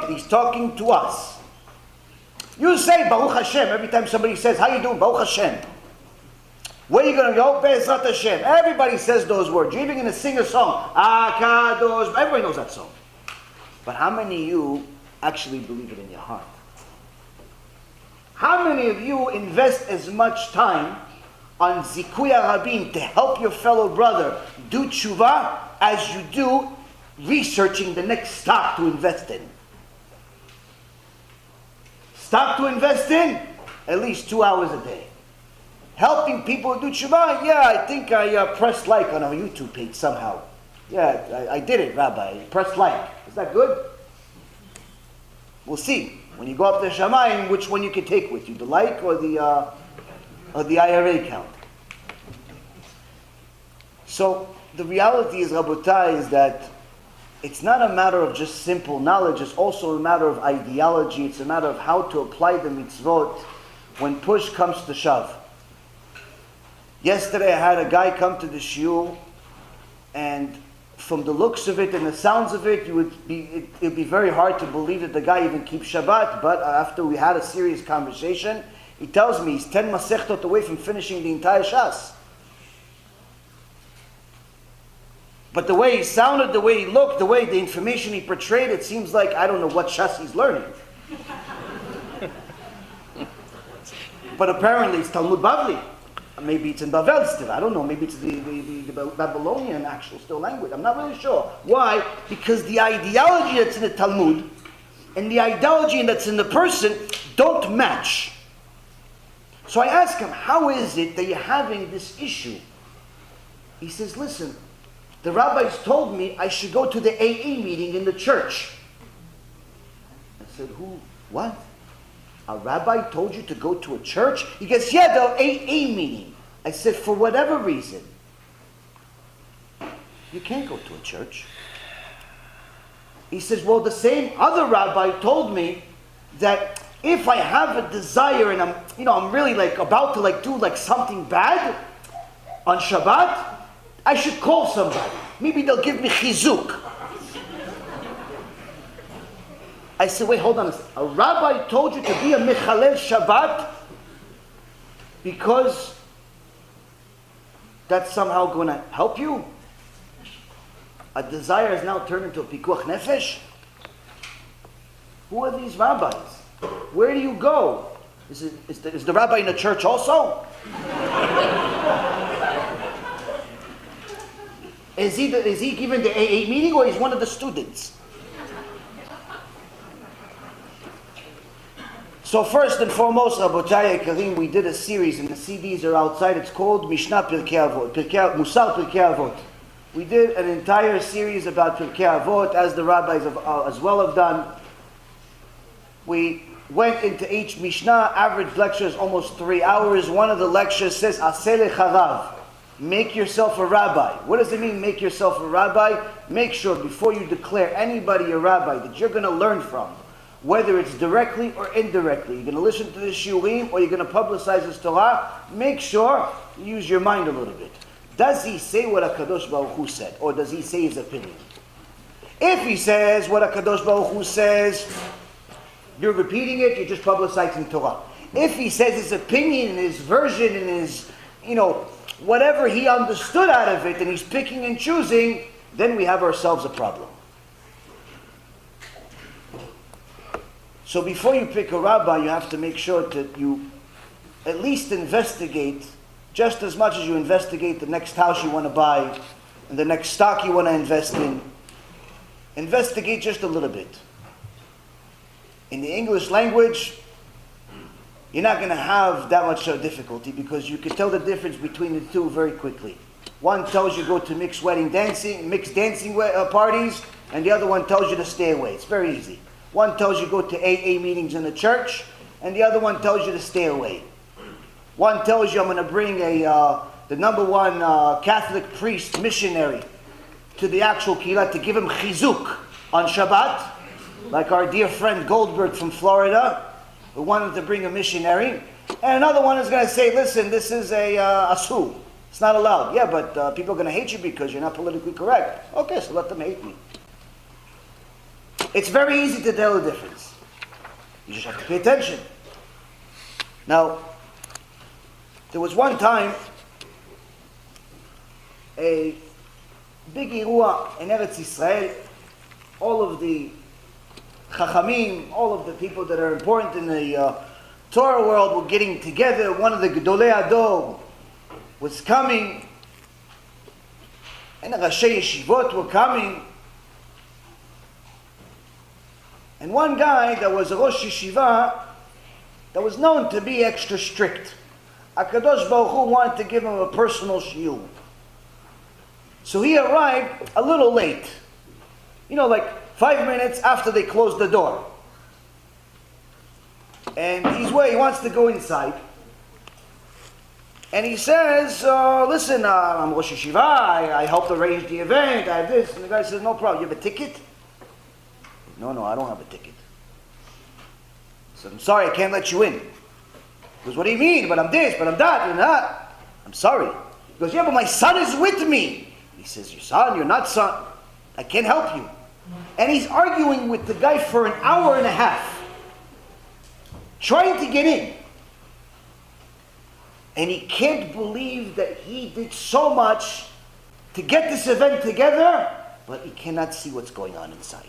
He's talking to us. You say Baruch Hashem every time somebody says, how you doing? Baruch Hashem. Where are you going to go? Be'ezrat Hashem. Everybody says those words. You're even going to sing a song. Akadosh. Everybody knows that song. But how many of you actually believe it in your heart? How many of you invest as much time on Zikui Arabim to help your fellow brother do tshuva as you do researching the next stock to invest in? Stock to invest in? At least 2 hours a day. Helping people do tshuva? Yeah, I think I pressed like on our YouTube page somehow. Yeah, I did it, Rabbi. I pressed like. Is that good? We'll see. When you go up to Shamayim, which one you can take with you, the like or the IRA account. So the reality is, Rabotai, is that it's not a matter of just simple knowledge. It's also a matter of ideology. It's a matter of how to apply the mitzvot when push comes to shove. Yesterday I had a guy come to the shiur, and from the looks of it and the sounds of it, it would be very hard to believe that the guy even keeps Shabbat. But after we had a serious conversation, he tells me he's 10 masechtot away from finishing the entire Shas. But the way he sounded, the way he looked, the way the information he portrayed, it seems like I don't know what Shas he's learning. But apparently it's Talmud Bavli. Maybe it's in Bavel still. I don't know. Maybe it's the Babylonian actual still language. I'm not really sure. Why? Because the ideology that's in the Talmud and the ideology that's in the person don't match. So I ask him, how is it that you're having this issue? He says, listen, the rabbis told me I should go to the AA meeting in the church. I said, who? What? A rabbi told you to go to a church? He goes, yeah, the AA meeting. I said, for whatever reason, you can't go to a church. He says, well, the same other rabbi told me that if I have a desire and I'm really about to do something bad on Shabbat, I should call somebody. Maybe they'll give me chizuk. I said, wait, hold on a second. A rabbi told you to be a mechalel Shabbat because that's somehow going to help you? A desire has now turned into a pikuach nefesh? Who are these rabbis? Where do you go? Is the rabbi in the church also? Is he given the AA meeting, or he's one of the students? So first and foremost, Rabotai Karim, we did a series, and the CDs are outside. It's called Mishnah Pirkei Avot, Musar Pirkei Avot. We did an entire series about Pirkei Avot, as the rabbis as well have done. We went into each Mishnah. Average lecture is almost 3 hours. One of the lectures says, Aseh lecharav. Make yourself a rabbi. What does it mean, make yourself a rabbi? Make sure before you declare anybody a rabbi that you're going to learn from, whether it's directly or indirectly. You're going to listen to the shiurim or you're going to publicize this Torah. Make sure you use your mind a little bit. Does he say what HaKadosh Baruch Hu said, or does he say his opinion? If he says what HaKadosh Baruch Hu says, you're repeating it, you're just publicizing Torah. If he says his opinion and his version and his, whatever he understood out of it, and he's picking and choosing, then we have ourselves a problem. So before you pick a rabbi, you have to make sure that you at least investigate just as much as you investigate the next house you want to buy and the next stock you want to invest in. Investigate just a little bit. In the English language, you're not going to have that much difficulty because you can tell the difference between the two very quickly. One tells you go to mixed dancing parties, and the other one tells you to stay away. It's very easy. One tells you go to AA meetings in the church, and the other one tells you to stay away. One tells you I'm going to bring the number one Catholic priest missionary to the actual kehillah to give him chizuk on Shabbat, like our dear friend Goldberg from Florida, who wanted to bring a missionary. And another one is going to say, listen, this is a asur. It's not allowed. Yeah, but people are going to hate you because you're not politically correct. Okay, so let them hate me. It's very easy to tell the difference. You just have to pay attention. Now, there was one time a big irua in Eretz Yisrael. All of the chachamim, all of the people that are important in the Torah world were getting together. One of the Gedolei Ador was coming, and the Rashi Yeshivot were coming. And one guy that was a Rosh Yeshiva that was known to be extra strict, HaKadosh Baruch Hu wanted to give him a personal shiur. So he arrived a little late. Like 5 minutes after they closed the door. And he wants to go inside. And he says, listen, I'm Rosh Yeshiva, I helped arrange the event, I have this. And the guy says, no problem, you have a ticket? No, I don't have a ticket. So I'm sorry, I can't let you in. He goes, what do you mean? But I'm this, but I'm that, and that. I'm sorry. He goes, yeah, but my son is with me. He says, your son? You're not son. I can't help you. And he's arguing with the guy for an hour and a half, trying to get in. And he can't believe that he did so much to get this event together, but he cannot see what's going on inside.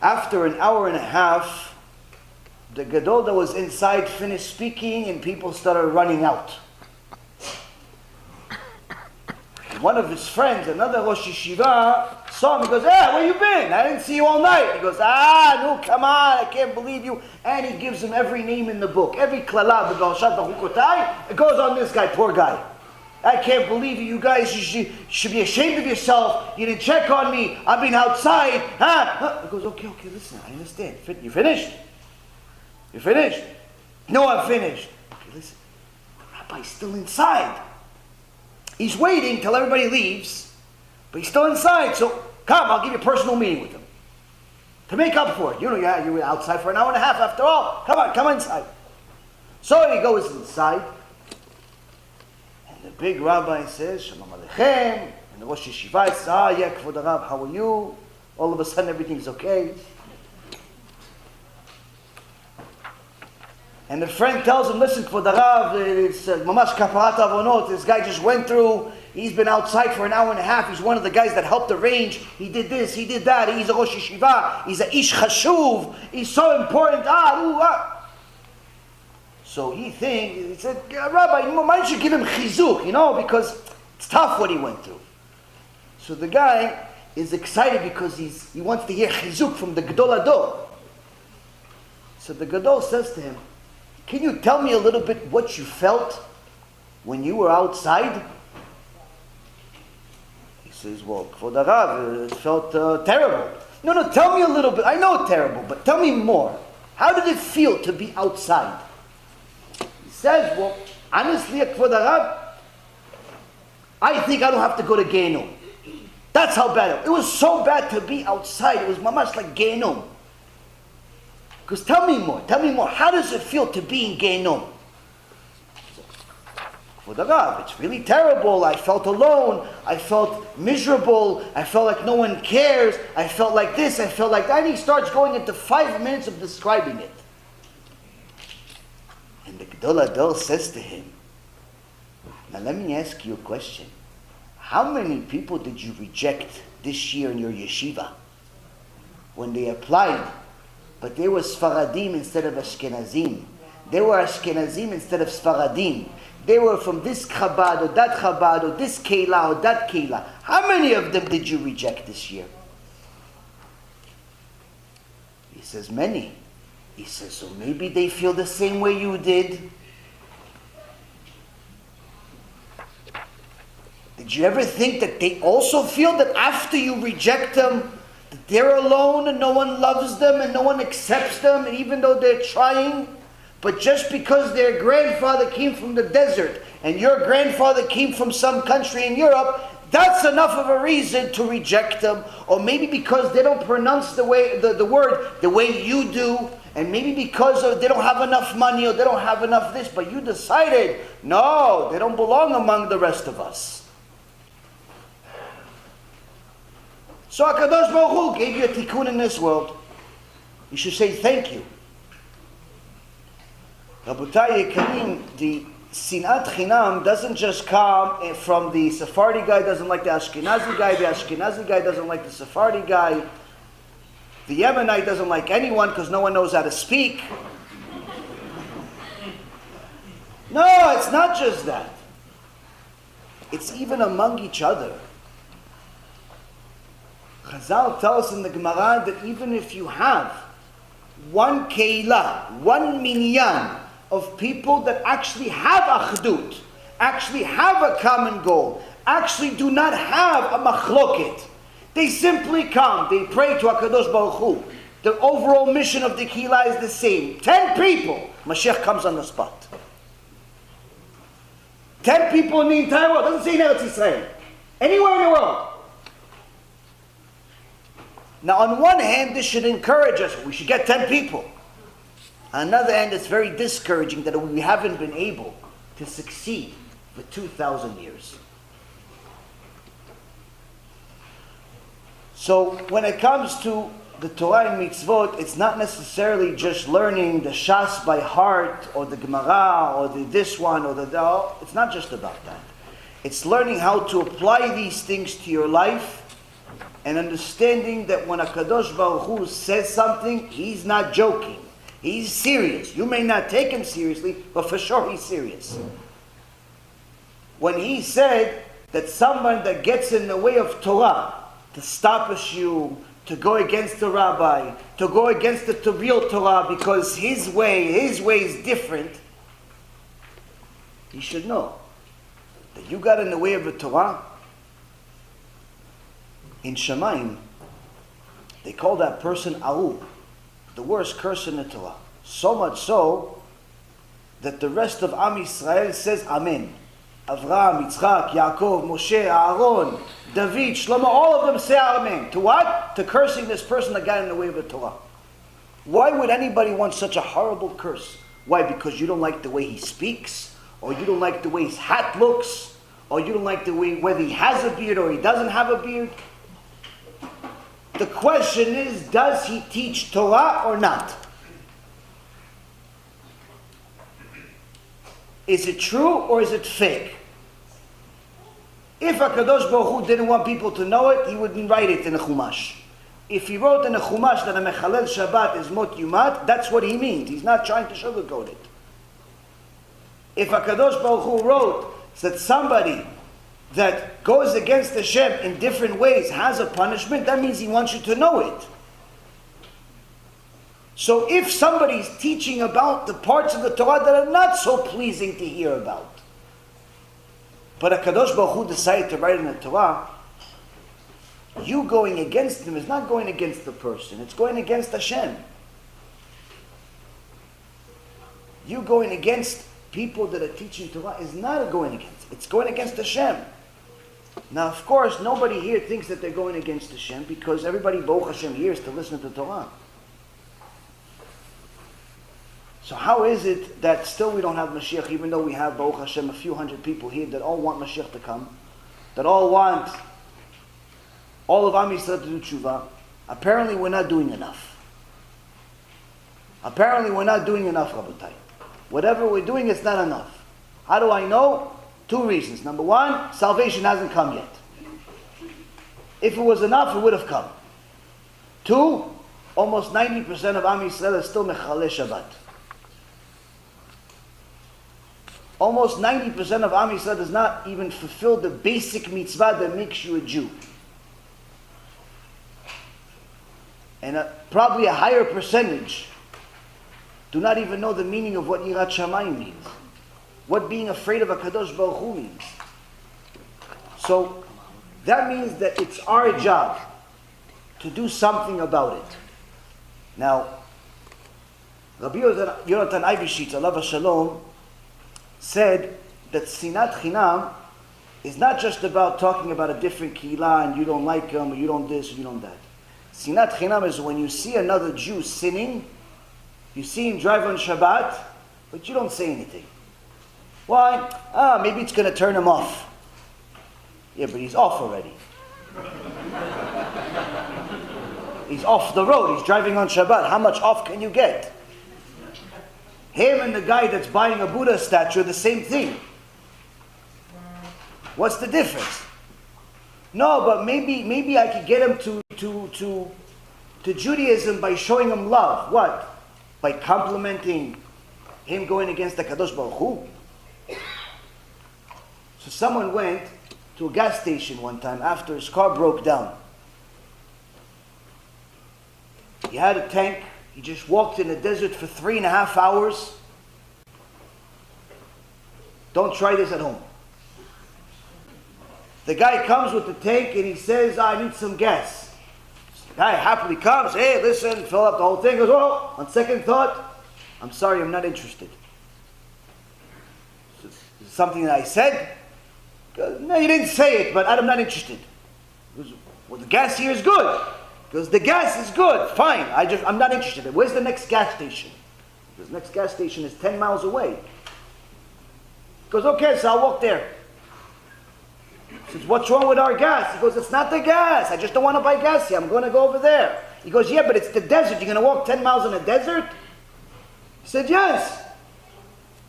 After an hour and a half, the Gadol that was inside finished speaking and people started running out. One of his friends, another Rosh Yeshiva, saw him. He goes, hey, where you been? I didn't see you all night. He goes, no, come on, I can't believe you. And he gives him every name in the book. Every klala, it goes on this guy, poor guy. I can't believe you. You guys should be ashamed of yourself. You didn't check on me. I've been outside. He goes, okay, listen, I understand. You finished? You finished? No, I'm finished. Okay, listen, the rabbi's still inside. He's waiting till everybody leaves, but he's still inside. So come, I'll give you a personal meeting with him to make up for it. You were outside for an hour and a half after all. Come inside. So he goes inside, and the big rabbi says, Shalom Aleichem, and the Rosh Yeshiva says, yeah, Kvod Rav, how are you? All of a sudden everything's okay. And the friend tells him, listen, Kvod Rav, it's mamash kaparat avonot. This guy just went through. He's been outside for an hour and a half. He's one of the guys that helped arrange. He did this, he did that. He's a Rosh Yeshiva. He's a ish chashuv. He's so important. So he said, Rabbi, why don't you give him chizuk, because it's tough what he went through. So the guy is excited because he wants to hear chizuk from the Gadol Ador. So the Gadol says to him, can you tell me a little bit what you felt when you were outside? He says, well, Kvod Rav, it felt terrible. No, tell me a little bit. I know it's terrible, but tell me more. How did it feel to be outside? He says, well, honestly, Kvod Harab, I think I don't have to go to Gehinnom. That's how bad it was. So bad to be outside. It was mamash like Gehinnom. Because tell me more. How does it feel to be in Gehinnom? Kvod Harab, it's really terrible. I felt alone. I felt miserable. I felt like no one cares. I felt like this. I felt like that. And he starts going into 5 minutes of describing it. And the Gadol Adol says to him, now let me ask you a question. How many people did you reject this year in your yeshiva when they applied, but they were Sfaradim instead of Ashkenazim? They were Ashkenazim instead of Sfaradim. They were from this Chabad or that Chabad or this Keilah or that Keilah. How many of them did you reject this year? He says, many. He says, so maybe they feel the same way you did. Did you ever think that they also feel that after you reject them, that they're alone and no one loves them and no one accepts them, and even though they're trying, but just because their grandfather came from the desert and your grandfather came from some country in Europe, that's enough of a reason to reject them? Or maybe because they don't pronounce the word the way you do, and maybe because they don't have enough money or they don't have enough this, but you decided, no, they don't belong among the rest of us. So HaKadosh Baruch Hu gave you a tikkun in this world. You should say thank you. Rabotai Yekarim, the Sinat Chinam doesn't just come from the Sephardi guy doesn't like the Ashkenazi guy doesn't like the Sephardi guy, the Yemenite doesn't like anyone because no one knows how to speak. No, it's not just that. It's even among each other. Chazal tells us in the Gemara that even if you have one keilah, one minyan of people that actually have achdut, actually have a common goal, actually do not have a machloket, they simply come, they pray to HaKadosh Baruch Hu. The overall mission of the keilah is the same. 10 people, Mashiach comes on the spot. 10 people in the entire world, doesn't say in Eretz Yisrael, anywhere in the world. Now, on one hand, this should encourage us. We should get 10 people. On the other hand, it's very discouraging that we haven't been able to succeed for 2,000 years. So, when it comes to the Torah and mitzvot, it's not necessarily just learning the Shas by heart, or the Gemara, or this one, or it's not just about that. It's learning how to apply these things to your life, and understanding that when HaKadosh Baruch Hu says something, He's not joking. He's serious. You may not take Him seriously, but for sure He's serious. When He said that someone that gets in the way of Torah, to stop a shiur, to go against the Rabbi, to go against the real Torah because his way is different, he should know that you got in the way of the Torah. In Shemaim, they call that person Aru, the worst curse in the Torah. So much so that the rest of Am Yisrael says Amen. Avraham, Yitzchak, Yaakov, Moshe, Aaron, David, Shlomo, all of them say Amen. To what? To cursing this person that got in the way of the Torah. Why would anybody want such a horrible curse? Why? Because you don't like the way he speaks? Or you don't like the way his hat looks? Or you don't like the way whether he has a beard or he doesn't have a beard? The question is, does he teach Torah or not? Is it true or is it fake? If HaKadosh Baruch Hu didn't want people to know it, he wouldn't write it in a Chumash. If he wrote in a Chumash that a Mechalel Shabbat is Mot Yumat, that's what he means. He's not trying to sugarcoat it. If HaKadosh Baruch Hu wrote that somebody that goes against Hashem in different ways has a punishment, that means he wants you to know it. So if somebody's teaching about the parts of the Torah that are not so pleasing to hear about, but HaKadosh Baruch Hu decided to write in the Torah, You going against him is not going against the person. It's going against Hashem. You going against people that are teaching Torah is not going against. It's going against Hashem. Now, of course, nobody here thinks that they're going against Hashem because everybody, Baruch Hashem, here is to listen to Torah. So how is it that still we don't have Mashiach, even though we have, Baruch Hashem, a few hundred people here that all want Mashiach to come, that all want all of Am Yisrael to do tshuva? Apparently we're not doing enough. Apparently we're not doing enough, Rabotai. Whatever we're doing, it's not enough. How do I know? 2 reasons. Number 1, salvation hasn't come yet. If it was enough, it would have come. 2, almost 90% of Am Yisrael is still Mechaleh Shabbat. Almost 90% of Am Yisrael does not even fulfill the basic mitzvah that makes you a Jew. And probably a higher percentage do not even know the meaning of what Yirat Shamayim means. What being afraid of a Kadosh Baruch Hu means. So that means that it's our job to do something about it. Now, Rabbi Yonatan Eibishitz, Alav Shalom, said that Sinat Chinam is not just about talking about a different kihila and you don't like him, or you don't this, or you don't that. Sinat Chinam is when you see another Jew sinning, you see him drive on Shabbat, but you don't say anything. Why? Maybe it's going to turn him off. Yeah, but he's off already. He's off the road. He's driving on Shabbat. How much off can you get? Him and the guy that's buying a Buddha statue are the same thing. What's the difference? No, but maybe I could get him to Judaism by showing him love. What? By complimenting him going against the Kadosh Baruch Hu. So someone went to a gas station one time after his car broke down. He had a tank. He just walked in the desert for 3.5 hours. Don't try this at home. The guy comes with the tank and he says, I need some gas. The guy happily comes, hey, listen, fill up the whole thing. He goes, oh, on second thought, I'm sorry, I'm not interested. Something that I said? Goes, no, you didn't say it, but I'm not interested. He goes, well, the gas here is good. He goes, the gas is good, fine, I'm not interested. Where's the next gas station? He goes, the next gas station is 10 miles away. He goes, okay, so I'll walk there. He says, what's wrong with our gas? He goes, it's not the gas, I just don't want to buy gas here, I'm going to go over there. He goes, yeah, but it's the desert, you're going to walk 10 miles in a desert? He said, yes.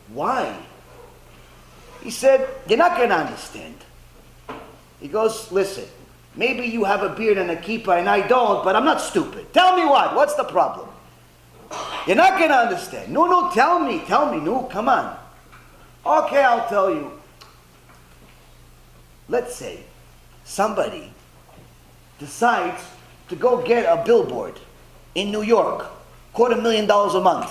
Why? He said, you're not going to understand. He goes, listen, maybe you have a beard and a kippah and I don't, but I'm not stupid. Tell me what? What's the problem? You're not going to understand. No, tell me. No, come on. Okay, I'll tell you. Let's say somebody decides to go get a billboard in New York, $250,000 a month.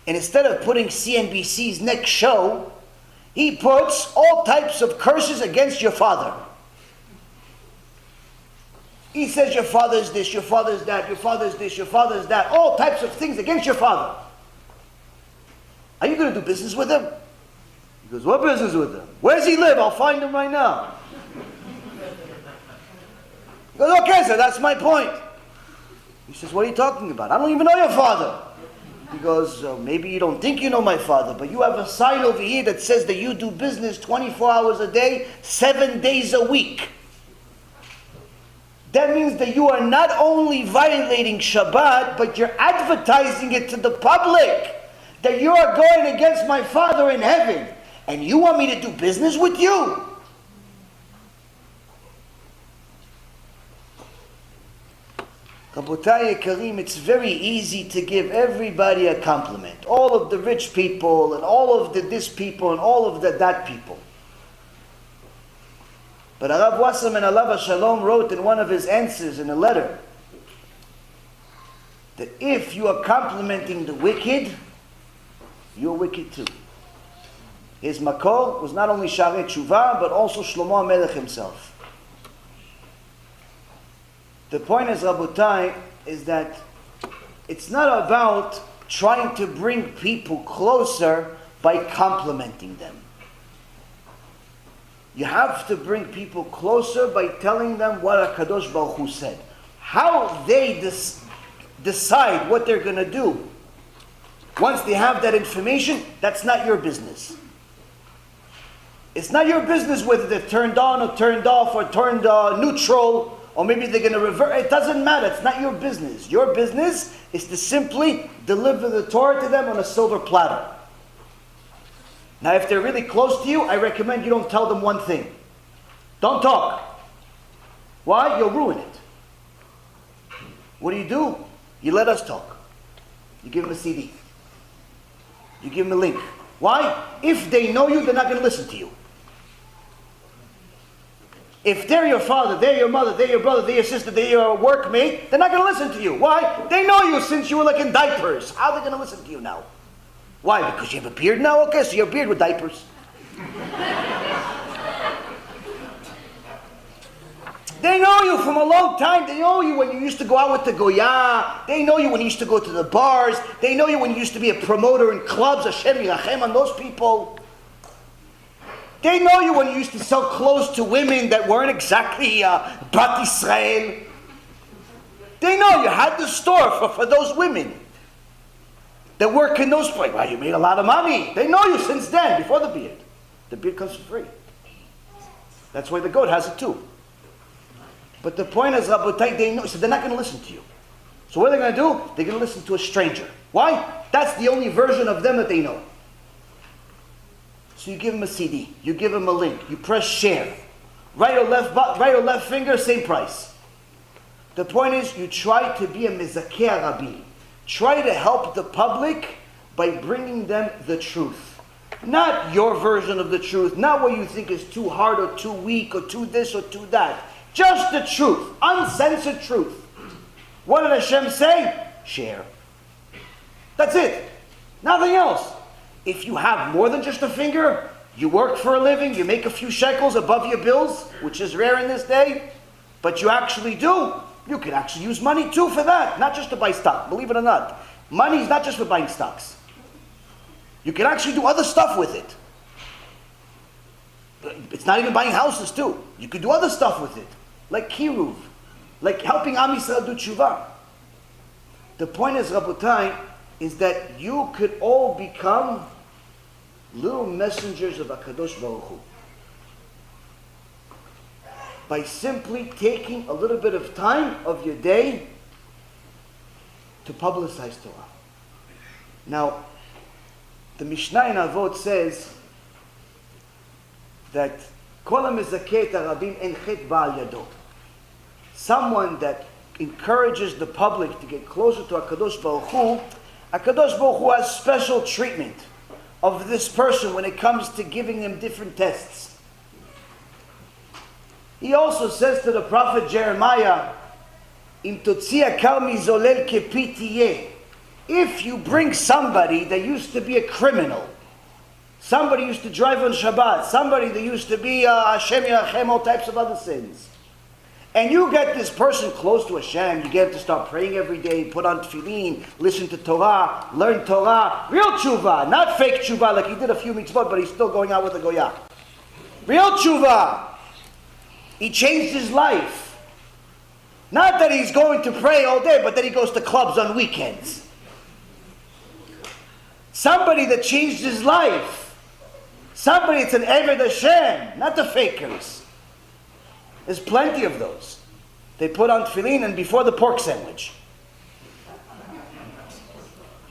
And instead of putting CNBC's next show, he puts all types of curses against your father. He says your father's this, your father's that, your father's this, your father's that, all types of things against your father. Are you going to do business with him? He goes, what business with him? Where does he live? I'll find him right now. He goes, okay, so that's my point. He says, what are you talking about? I don't even know your father. He goes, maybe you don't think you know my father, but you have a sign over here that says that you do business 24 hours a day, 7 days a week. That means that you are not only violating Shabbat, but you're advertising it to the public that you are going against my Father in heaven. And you want me to do business with you? Rabotai Karim, it's very easy to give everybody a compliment. All of the rich people, and all of the this people, and all of the that people. But Arav Wasserman Alav Shalom wrote in one of his answers in a letter that if you are complimenting the wicked, you're wicked too. His makor was not only Sharei Tshuva, but also Shlomo HaMelech himself. The point is, Rabotai, is that it's not about trying to bring people closer by complimenting them. You have to bring people closer by telling them what HaKadosh Baruch Hu said. How they decide what they're going to do, once they have that information, that's not your business. It's not your business whether they're turned on or turned off or turned neutral, or maybe they're going to revert. It doesn't matter. It's not your business. Your business is to simply deliver the Torah to them on a silver platter. Now, if they're really close to you, I recommend you don't tell them one thing. Don't talk. Why? You'll ruin it. What do? You let us talk. You give them a CD. You give them a link. Why? If they know you, they're not going to listen to you. If they're your father, they're your mother, they're your brother, they're your sister, they're your workmate, they're not going to listen to you. Why? They know you since you were like in diapers. How are they going to listen to you now? Why? Because you have a beard now? Okay, so your beard with diapers. They know you from a long time. They know you when you used to go out with the Goya. They know you when you used to go to the bars. They know you when you used to be a promoter in clubs. Hashem Yirachem on those people. They know you when you used to sell clothes to women that weren't exactly Bat Israel. They know you had the store for those women that work in those places. Well, you made a lot of money. They know you since then, before the beard. The beard comes for free. That's why the goat has it too. But the point is, Rabotai, they know, so they're not going to listen to you. So what are they going to do? They're going to listen to a stranger. Why? That's the only version of them that they know. So you give them a CD. You give them a link. You press share. Right or left finger, same price. The point is, you try to be a Mizrachi Rabbi. Try to help the public by bringing them the truth. Not your version of the truth. Not what you think is too hard or too weak or too this or too that. Just the truth. Uncensored truth. What did Hashem say? Share. That's it. Nothing else. If you have more than just a finger, you work for a living, you make a few shekels above your bills, which is rare in this day, but you actually do, you could actually use money too for that, not just to buy stock, believe it or not. Money is not just for buying stocks. You can actually do other stuff with it. It's not even buying houses too. You could do other stuff with it, like kiruv, like helping Am Yisrael do tshuva. The point is, Rabotai, is that you could all become little messengers of HaKadosh Baruch Hu by simply taking a little bit of time of your day to publicize Torah. Now, the Mishnah in Avot says that Kol HaMezakeh et HaRabim en chet ba'al yado. Someone that encourages the public to get closer to HaKadosh Baruch Hu, HaKadosh Baruch Hu has special treatment of this person when it comes to giving him different tests. He also says to the prophet Jeremiah, Im totzi akar mizolel kepi tiyeh. If you bring somebody that used to be a criminal, somebody used to drive on Shabbat, somebody that used to be Hashem Yirachem, all types of other sins, and you get this person close to Hashem, you get him to start praying every day, put on tefillin, listen to Torah, learn Torah, real tshuva, not fake tshuva like he did a few mitzvot, but he's still going out with a goya. Real tshuva. He changed his life. Not that he's going to pray all day, but that he goes to clubs on weekends. Somebody that changed his life. Somebody that's an Eved Hashem, not the fakers. There's plenty of those. They put on tefillin and before the pork sandwich.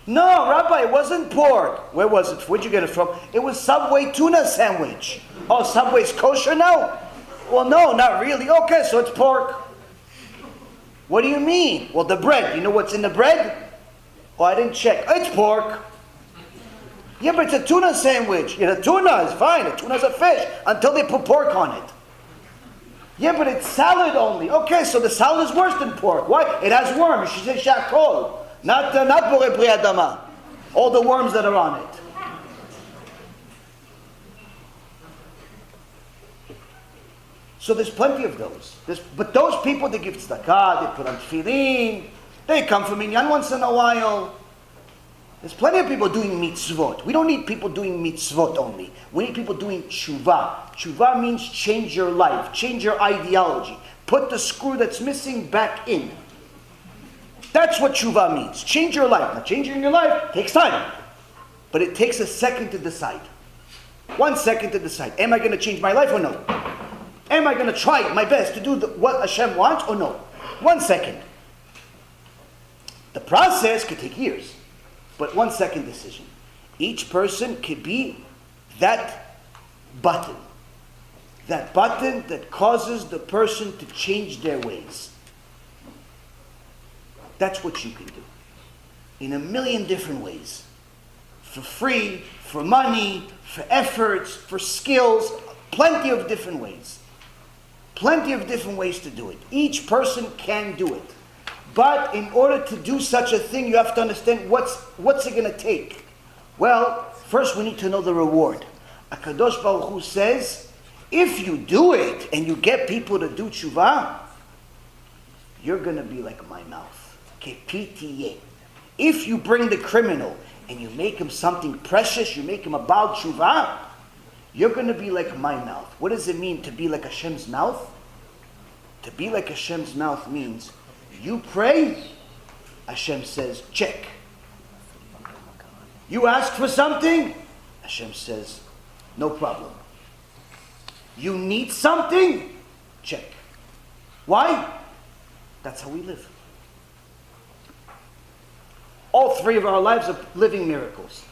No, Rabbi, it wasn't pork. Where was it? Where'd you get it from? It was Subway tuna sandwich. Oh, Subway's kosher now? Well, no, not really. Okay, so it's pork. What do you mean? Well, the bread. You know what's in the bread? Oh, I didn't check. It's pork. Yeah, but it's a tuna sandwich. Yeah, the tuna is fine. The tuna's a fish until they put pork on it. Yeah, but it's salad only. Okay, so the salad is worse than pork. Why? It has worms. You should say shakol. Not borei pri adama. All the worms that are on it. So there's plenty of those. But those people, they give tzedakah, they put on tefillin, they come from minyan once in a while. There's plenty of people doing mitzvot. We don't need people doing mitzvot only. We need people doing tshuva. Tshuva means change your life, change your ideology. Put the screw that's missing back in. That's what tshuva means. Change your life. Now, changing your life takes time. But it takes a second to decide. 1 second to decide. Am I going to change my life or no? Am I going to try my best to do what Hashem wants or no? 1 second. The process could take years. But 1 second decision. Each person could be that button. That button that causes the person to change their ways. That's what you can do. In a million different ways. For free, for money, for efforts, for skills. Plenty of different ways. Plenty of different ways to do it. Each person can do it. But in order to do such a thing, you have to understand what's it going to take. Well, first we need to know the reward. HaKadosh Baruch Hu says, if you do it and you get people to do tshuva, you're going to be like my mouth. Kepitiye. If you bring the criminal and you make him something precious, you make him a Baal tshuva, you're going to be like my mouth. What does it mean to be like Hashem's mouth? To be like Hashem's mouth means you pray, Hashem says, check. You ask for something, Hashem says, no problem. You need something, check. Why? That's how we live. All three of our lives are living miracles.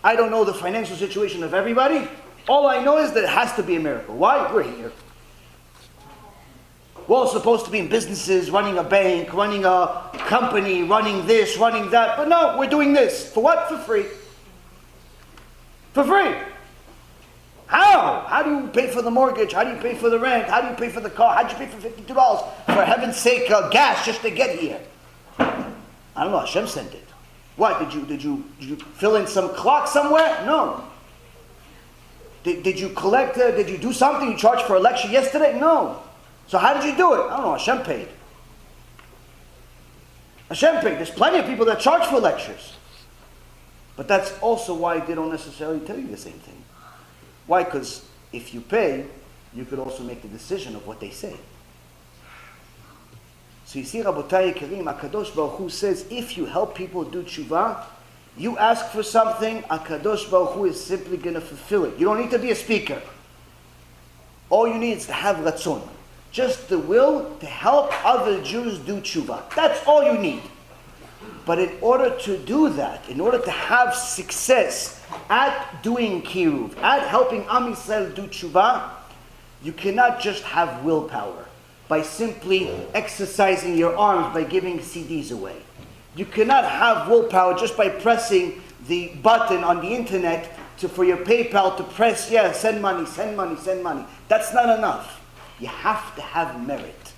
I don't know the financial situation of everybody. All I know is that it has to be a miracle. Why? We're here. We're all supposed to be in businesses, running a bank, running a company, running this, running that. But no, we're doing this. For what? For free. For free. How? How do you pay for the mortgage? How do you pay for the rent? How do you pay for the car? How do you pay for $52? For heaven's sake, gas just to get here. I don't know. Hashem sent it. What? Did you fill in some clock somewhere? No. Did you collect, did you do something? You charged for a lecture yesterday? No. So how did you do it? I don't know. Hashem paid. Hashem paid. There's plenty of people that charge for lectures. But that's also why they don't necessarily tell you the same thing. Why? Because if you pay, you could also make the decision of what they say. So you see, Rabotai Yekirim, HaKadosh Baruch Hu says, if you help people do tshuva, you ask for something, HaKadosh Baruch Hu is simply going to fulfill it. You don't need to be a speaker. All you need is to have ratzon. Just the will to help other Jews do tshuva. That's all you need. But in order to do that, in order to have success at doing kiruv, at helping Am Yisrael do tshuva, you cannot just have willpower by simply exercising your arms by giving CDs away. You cannot have willpower just by pressing the button on the internet for your PayPal to press, send money, send money, send money. That's not enough. You have to have merit.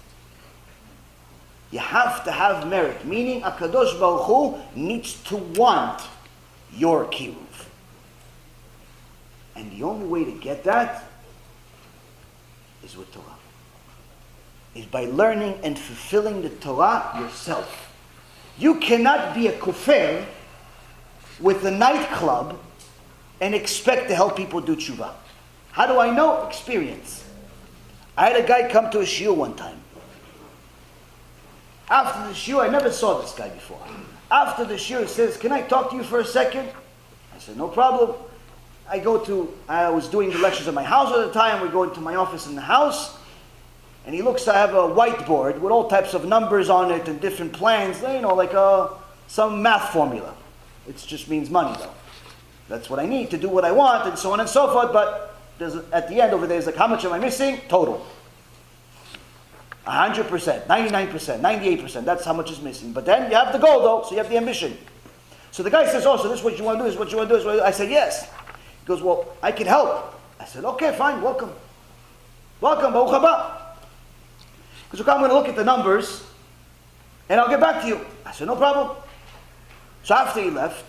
You have to have merit, meaning HaKadosh Baruch Hu needs to want your kiruv. And the only way to get that is with Torah. Is by learning and fulfilling the Torah yourself. You cannot be a kufer with a nightclub and expect to help people do tshuva. How do I know? Experience. I had a guy come to a shiur one time. After the shiur, I never saw this guy before. After the shiur, he says, can I talk to you for a second? I said, no problem. I was doing the lectures at my house at the time. We go into my office in the house. And he looks, I have a whiteboard with all types of numbers on it and different plans, like some math formula. It just means money, though. That's what I need to do what I want, and so on and so forth. But at the end over there, it's like, how much am I missing? Total. 100%, 99%, 98%. That's how much is missing. But then you have the goal, though, so you have the ambition. So the guy says, so this is what you want to do, this is what you want to do. I said, yes. He goes, well, I can help. I said, okay, fine, welcome. Welcome, Baruch haba. Because I'm going to look at the numbers, and I'll get back to you. I said, no problem. So after he left,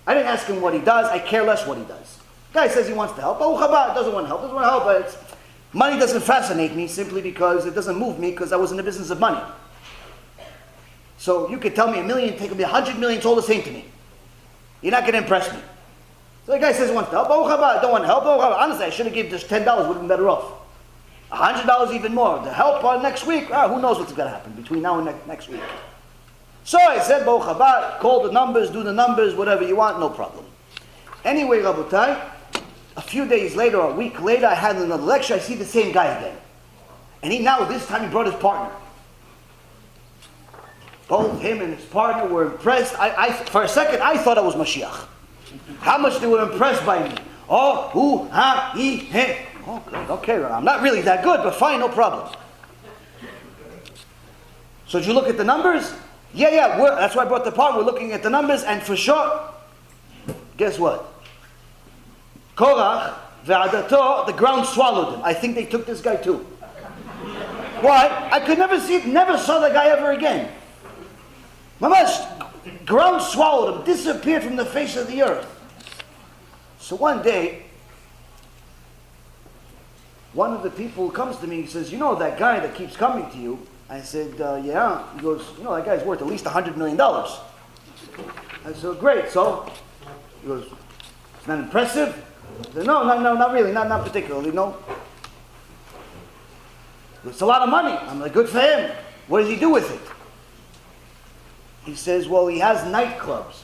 I didn't ask him what he does. I care less what he does. The guy says he wants to help. Baruch haba, doesn't want to help. Doesn't want to help, but Money doesn't fascinate me simply because it doesn't move me because I was in the business of money. So you could tell me $1 million, take me $100 million, it's all the same to me. You're not going to impress me. So the guy says he wants to help. I don't want to help. Honestly, I should have given just $10, would have been better off. $100 even more. The help next week, who knows what's going to happen between now and next week. So I said, Baruch haba, call the numbers, do the numbers, whatever you want, no problem. Anyway, Rabotai, a few days later, a week later, I had another lecture, I see the same guy again. And this time he brought his partner. Both him and his partner were impressed. For a second, I thought I was Mashiach. How much they were impressed by me. Oh, who, ha, he, he. Oh, good, okay, I'm not really that good, but fine, no problem. So did you look at the numbers? Yeah, that's why I brought the partner. We're looking at the numbers, and for sure, guess what? Korach, ve'adato, the ground swallowed him. I think they took this guy too. Why? I could never saw the guy ever again. Mamash, ground swallowed him, disappeared from the face of the earth. So one day, one of the people comes to me, he says, you know that guy that keeps coming to you? I said, yeah. He goes, that guy's worth at least $100 million. I said, great, so? He goes, it's not impressive? I said, no, not really, not particularly, no. It's a lot of money. I'm like, good for him. What does he do with it? He says, well, he has nightclubs.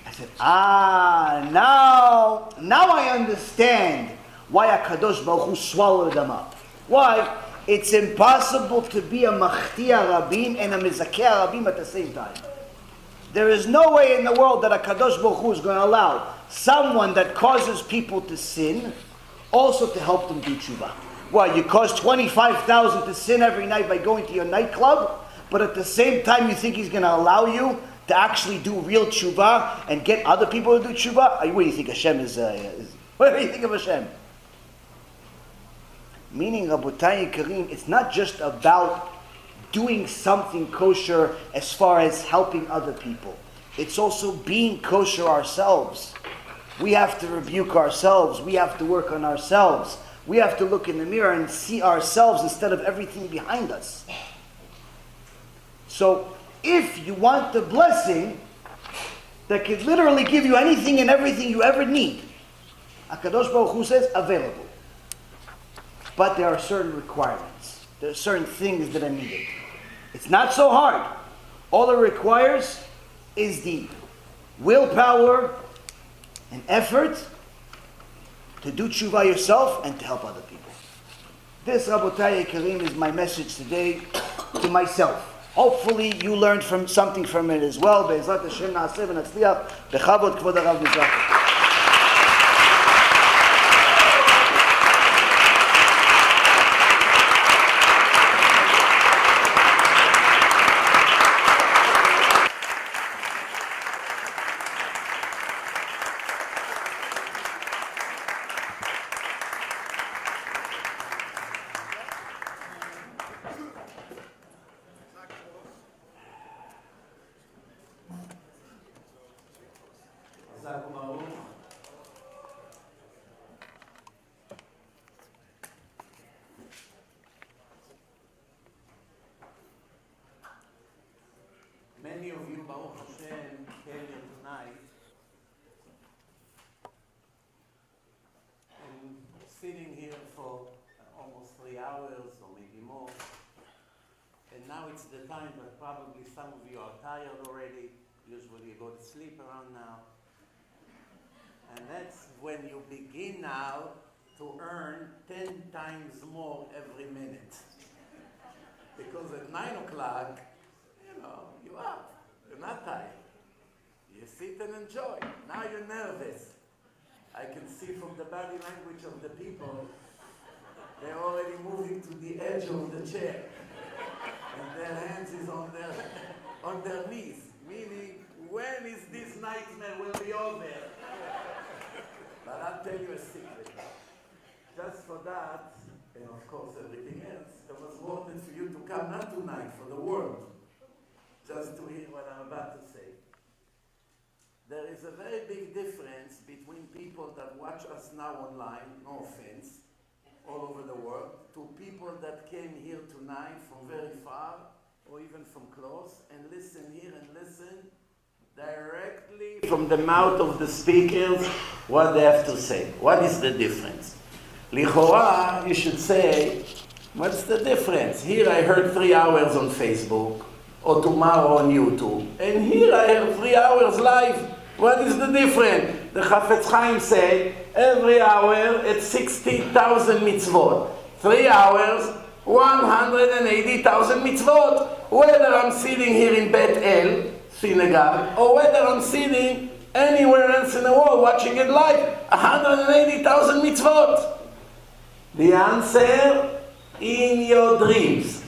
I said, now I understand why HaKadosh Baruch Hu swallowed them up. Why? It's impossible to be a Machtia Rabim and a Mizrachi Rabim at the same time. There is no way in the world that HaKadosh Baruch Hu is going to allow someone that causes people to sin also to help them do tshuva. Why? You cause 25,000 to sin every night by going to your nightclub, but at the same time you think he's going to allow you to actually do real tshuva and get other people to do tshuva? What do you think Hashem is? What do you think of Hashem? Meaning, Rabotai Kareem, it's not just about doing something kosher as far as helping other people. It's also being kosher ourselves. We have to rebuke ourselves. We have to work on ourselves. We have to look in the mirror and see ourselves instead of everything behind us. So, if you want the blessing that could literally give you anything and everything you ever need, HaKadosh Baruch Hu says, available. But there are certain requirements. There are certain things that are needed. It's not so hard. All it requires is the willpower and effort to do tshuva yourself and to help other people. This, Rabotai Kareem, is my message today to myself. Hopefully you learned something from it as well. Be'ezrat Hashem na'aseh v'natzliach. Bechavod Kvod Harav Mizrachi. Many of you, Baruch Hashem, came here tonight and sitting here for almost 3 hours or maybe more. And now it's the time that probably some of you are tired already. Usually you go to sleep around now. And that's when you begin now to earn 10 times more every minute. Because at 9 o'clock, you're up. You're not tired. You sit and enjoy. Now you're nervous. I can see from the body language of the people, they're already moving to the edge of the chair. And their hands is on their knees. Meaning, when is this nightmare will be over? But I'll tell you a secret. Just for that, and of course everything else, it was worth it for you to come, not tonight, for the world. Just to hear what I'm about to say. There is a very big difference between people that watch us now online, no offense, all over the world, to people that came here tonight from very far or even from close, and listen here and listen directly from the mouth of the speakers what they have to say. What is the difference? Lichora, you should say, what's the difference? Here I heard 3 hours on Facebook, or tomorrow on YouTube, and here I heard 3 hours live. What is the difference? The Chafetz Chaim say, every hour it's 60,000 mitzvot. 3 hours, 180,000 mitzvot. Whether I'm sitting here in Beit El, synagogue, or whether I'm sitting anywhere else in the world watching it live, 180,000 mitzvot. The answer, in your dreams.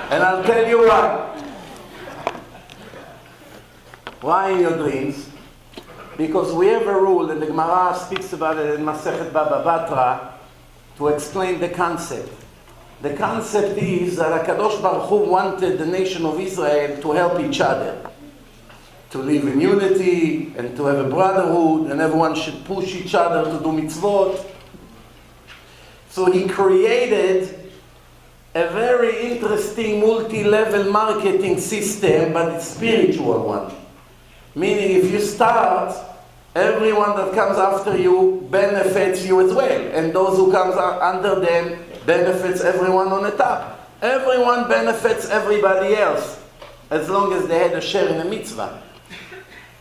And I'll tell you why. Why in your dreams? Because we have a rule, and the Gemara speaks about it in Masechet Baba Batra, to explain the concept. The concept is that HaKadosh Baruch Hu wanted the nation of Israel to help each other, to live in unity, and to have a brotherhood, and everyone should push each other to do mitzvot. So he created a very interesting multi-level marketing system, but it's spiritual one. Meaning if you start, everyone that comes after you benefits you as well. And those who comes under them benefits everyone on the top. Everyone benefits everybody else, as long as they had a share in the mitzvah.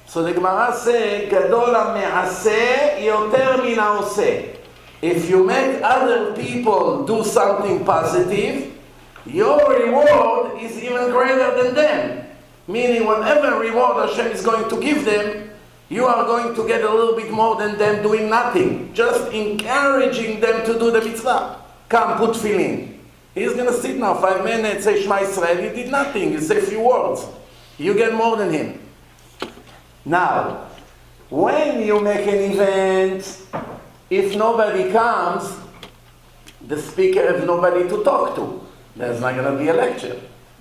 So the Gemara says, Gadol ha'me'aseh yoter min ha'oseh. If you make other people do something positive, your reward is even greater than them. Meaning whatever reward Hashem is going to give them, you are going to get a little bit more than them doing nothing. Just encouraging them to do the mitzvah. Come, put tefillin. He's going to sit now 5 minutes, say Shema Yisrael. He did nothing. He said a few words. You get more than him. Now, when you make an event, if nobody comes, the speaker has nobody to talk to. There's not going to be a lecture.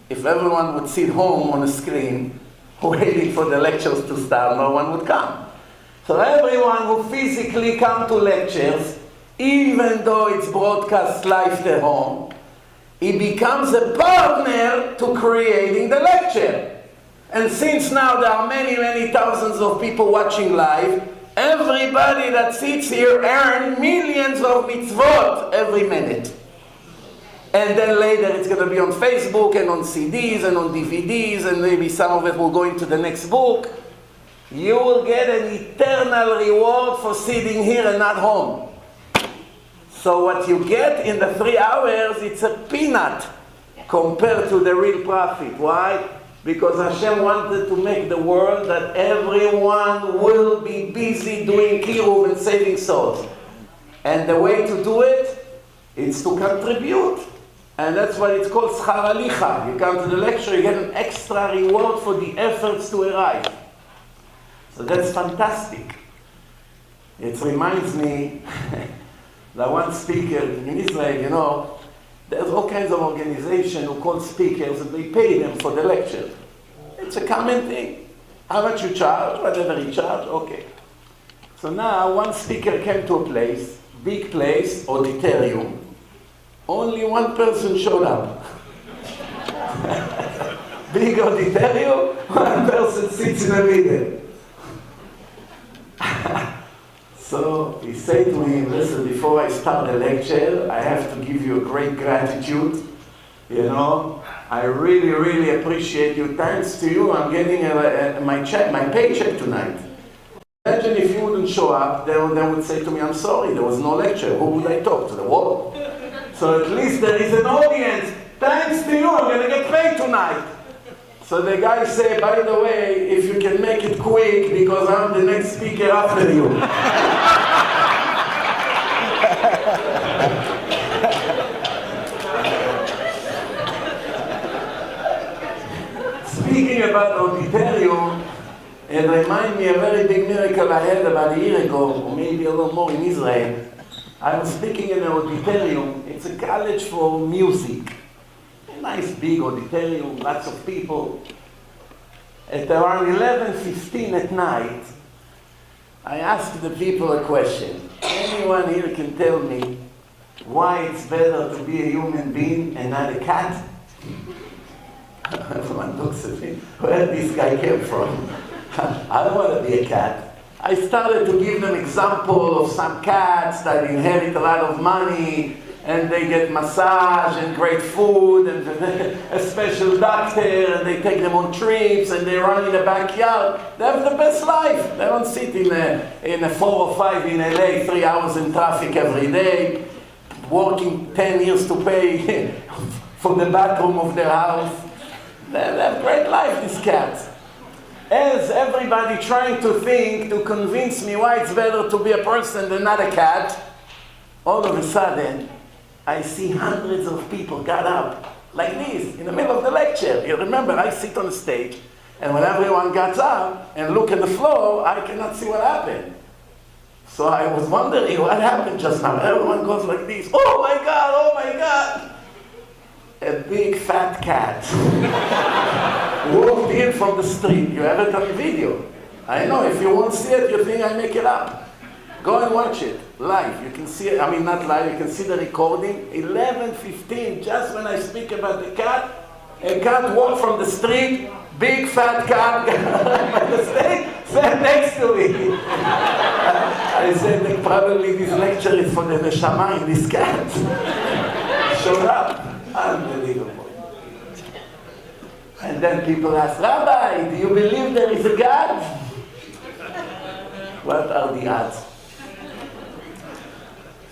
If everyone would sit home on a screen, waiting for the lectures to start, no one would come. So everyone who physically come to lectures, even though it's broadcast live to home, he becomes a partner to creating the lecture. And since now there are many, many thousands of people watching live, everybody that sits here earns millions of mitzvot every minute. And then later it's going to be on Facebook and on CDs and on DVDs, and maybe some of it will go into the next book. You will get an eternal reward for sitting here and not home. So what you get in the 3 hours, it's a peanut compared to the real profit. Why? Because Hashem wanted to make the world that everyone will be busy doing kiruv and saving souls. And the way to do it is to contribute. And that's why it's called schar halicha. You come to the lecture, you get an extra reward for the efforts to arrive. So that's fantastic. It reminds me that one speaker in Israel, you know, there's all kinds of organizations who call speakers and they pay them for the lecture. It's a common thing. How much you charge? Whatever you charge, okay. So now one speaker came to a place, big place, auditorium. Only one person showed up. Big auditorium, one person sits in the middle. So he said to me, listen, before I start the lecture, I have to give you a great gratitude. You know, I really, really appreciate you. Thanks to you, I'm getting my paycheck tonight. Imagine if you wouldn't show up, they would say to me, I'm sorry, there was no lecture. Who would I talk to? The wall? So at least there is an audience. Thanks to you, I'm going to get paid tonight. So the guy said, by the way, if you can make it quick, because I'm the next speaker after you. Speaking about auditorium, it reminds me of a very big miracle I had about a year ago, or maybe a little more in Israel. I was speaking in an auditorium. It's a college for music. A nice big auditorium, lots of people. At around 11:15 at night, I asked the people a question. Anyone here can tell me why it's better to be a human being and not a cat. Everyone looks at me, where this guy came from? I don't want to be a cat. I started to give them example of some cats that inherit a lot of money and they get massage and great food and a special doctor and they take them on trips and they run in the backyard. They have the best life. They don't sit in a 405 in LA, 3 hours in traffic every day, working 10 years to pay for the bathroom of their house. They have great life, these cats. As everybody trying to convince me why it's better to be a person than not a cat, all of a sudden, I see hundreds of people got up like this in the middle of the lecture. You remember, I sit on the stage, and when everyone gets up and look at the floor, I cannot see what happened. So I was wondering what happened just now. Everyone goes like this, oh my God, oh my God. A big fat cat walked in from the street. You have it on video. I know, if you won't see it, you think I make it up. Go and watch it live. You can see it, I mean not live, you can see the recording. 11:15, just when I speak about the cat, a cat walked from the street, big fat cat on the stage, sat next to me. I said that probably this lecture is for the neshama in this cat. Showed up. Unbelievable. And then people ask, Rabbi, do you believe there is a God? What are the odds?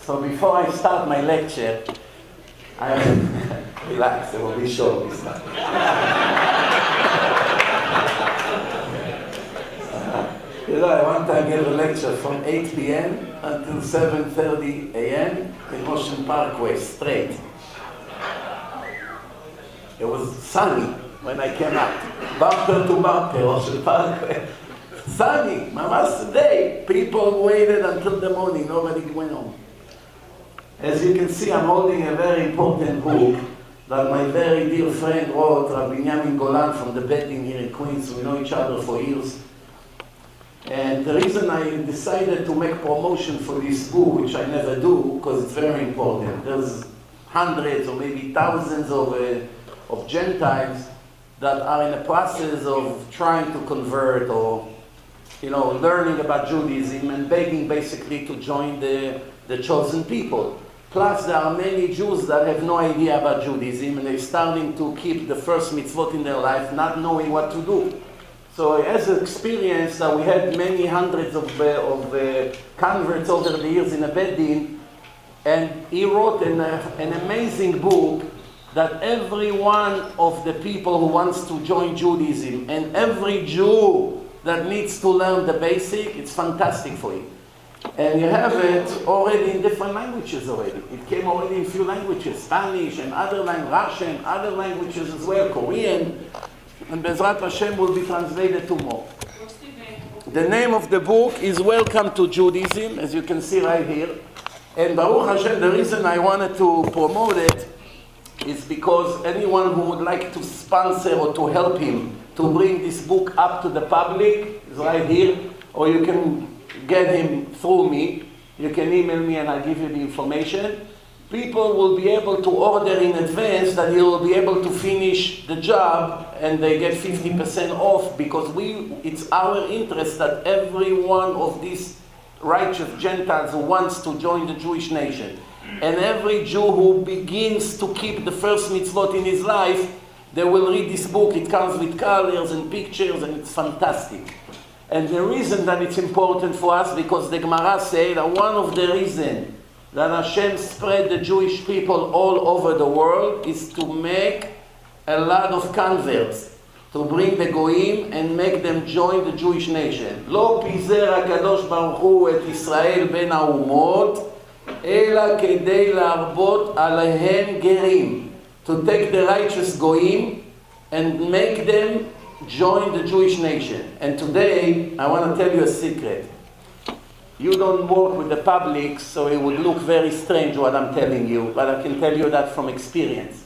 So before I start my lecture, relax, it will be short this time. You know, I one time gave a lecture from 8 p.m. until 7:30 a.m. in Ocean Parkway, straight. It was sunny when I came out. Bumper to bumper, Ocean Parkway. Sunny, mama's day. People waited until the morning, nobody went home. As you can see, I'm holding a very important book that my very dear friend wrote, Rabbi Golan from the Bedding here in Queens. We know each other for years. And the reason I decided to make promotion for this book, which I never do, because it's very important. There's hundreds or maybe thousands of Gentiles that are in the process of trying to convert or, learning about Judaism and begging basically to join the chosen people. Plus, there are many Jews that have no idea about Judaism and they're starting to keep the first mitzvot in their life, not knowing what to do. So as an experience that we had many hundreds of converts over the years in a bedding, and he wrote an amazing book that every one of the people who wants to join Judaism and every Jew that needs to learn the basic, it's fantastic for you. And you have it already in different languages already. It came already in few languages, Spanish and other languages, Russian, other languages as well, Korean, and Bezrat Hashem will be translated to more. What's the name? The name of the book is Welcome to Judaism, as you can see right here. And Baruch Hashem, the reason I wanted to promote it is because anyone who would like to sponsor or to help him to bring this book up to the public is right here, or you can get him through me. You can email me and I'll give you the information. People will be able to order in advance that he will be able to finish the job and they get 50% off because it's our interest that every one of these righteous Gentiles who wants to join the Jewish nation and every Jew who begins to keep the first mitzvot in his life, they will read this book. It comes with colors and pictures and it's fantastic. And the reason that it's important for us, because the Gemara says that one of the reasons that Hashem spread the Jewish people all over the world is to make a lot of converts, to bring the Goyim and make them join the Jewish nation. לא פיזר הקדוש ברוך הוא את ישראל בין האומות, אלא כדי להרבות עליהם גרים. To take the righteous Goyim and make them join the Jewish nation. And today, I want to tell you a secret. You don't work with the public, so it would look very strange what I'm telling you, but I can tell you that from experience.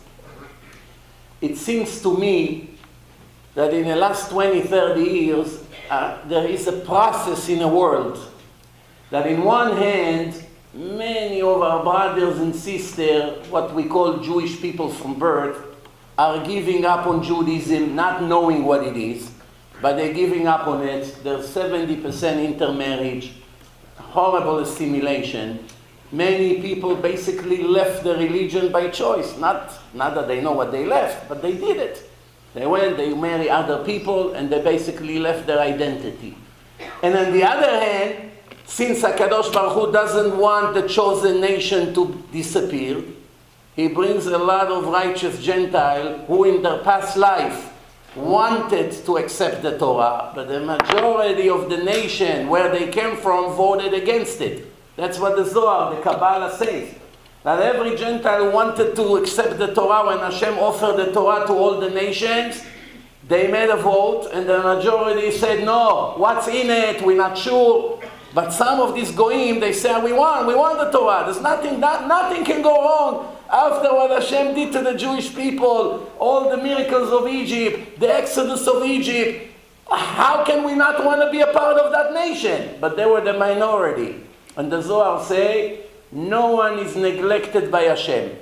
It seems to me that in the last 20, 30 years, there is a process in the world that in one hand, many of our brothers and sisters, what we call Jewish people from birth, are giving up on Judaism, not knowing what it is, but they're giving up on it. There's 70% intermarriage, horrible assimilation. Many people basically left the religion by choice. Not that they know what they left, but they did it. They went, they marry other people, and they basically left their identity. And on the other hand, since HaKadosh Baruch Hu doesn't want the chosen nation to disappear, he brings a lot of righteous Gentiles who in their past life wanted to accept the Torah, but the majority of the nation where they came from voted against it. That's what the Zohar, the Kabbalah says. That every Gentile wanted to accept the Torah. When Hashem offered the Torah to all the nations, they made a vote, and the majority said, no, what's in it? We're not sure. But some of these goyim, they say, we want the Torah. There's nothing can go wrong. After what Hashem did to the Jewish people, all the miracles of Egypt, the exodus of Egypt, how can we not want to be a part of that nation? But they were the minority. And the Zohar say, no one is neglected by Hashem.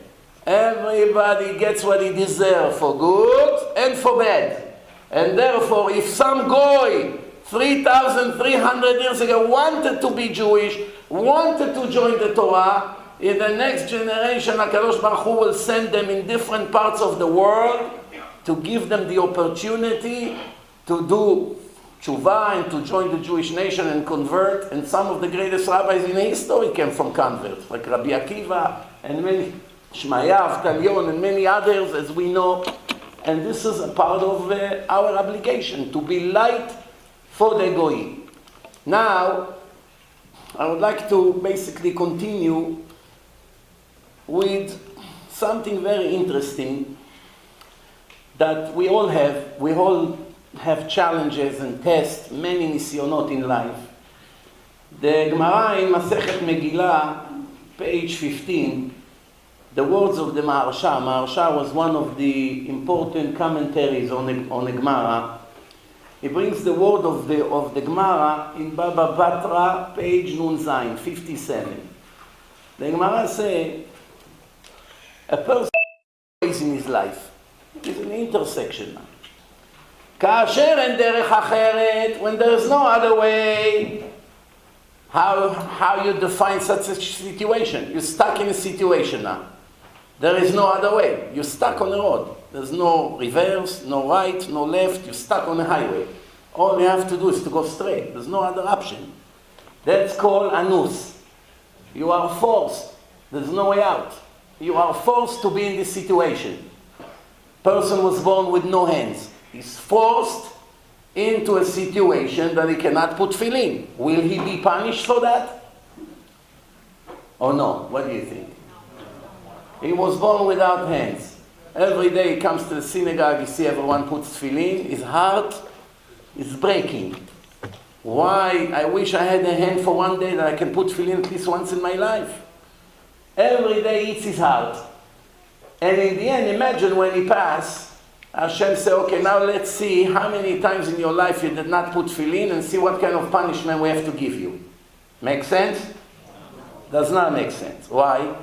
Everybody gets what he deserves for good and for bad. And therefore, if some goy 3,300 years ago wanted to be Jewish, wanted to join the Torah, in the next generation, HaKadosh Baruch Hu will send them in different parts of the world to give them the opportunity to do tshuva and to join the Jewish nation and convert. And some of the greatest rabbis in history came from converts, like Rabbi Akiva and many, Shmayav, Talyon, and many others, as we know. And this is a part of our obligation, to be light for the goyim. Now, I would like to basically continue with something very interesting that we all have. We all have challenges and tests, many nisyonot in life. The Gemara in Masechet Megillah, page 15, the words of the Maharsha. Maharsha was one of the important commentaries on the Gemara. He brings the word of the Gemara in Baba Batra, page Nun Zayin, 57. The Gemara says, a person is in his life. It's an intersection. Kasher and derech acheret, when there is no other way, how you define such a situation? You're stuck in a situation now. There is no other way. You're stuck on the road. There's no reverse, no right, no left. You're stuck on the highway. All you have to do is to go straight. There's no other option. That's called anus. You are forced. There's no way out. You are forced to be in this situation. Person was born with no hands. He's forced into a situation that he cannot put tefillin. Will he be punished for that? Or no? What do you think? He was born without hands. Every day he comes to the synagogue, you see everyone puts tefillin. His heart is breaking. Why? I wish I had a hand for one day that I can put tefillin at least once in my life. Every day eats his heart. And in the end, imagine when he passed, Hashem said, okay, now let's see how many times in your life you did not put tefillin and see what kind of punishment we have to give you. Make sense? Does not make sense. Why?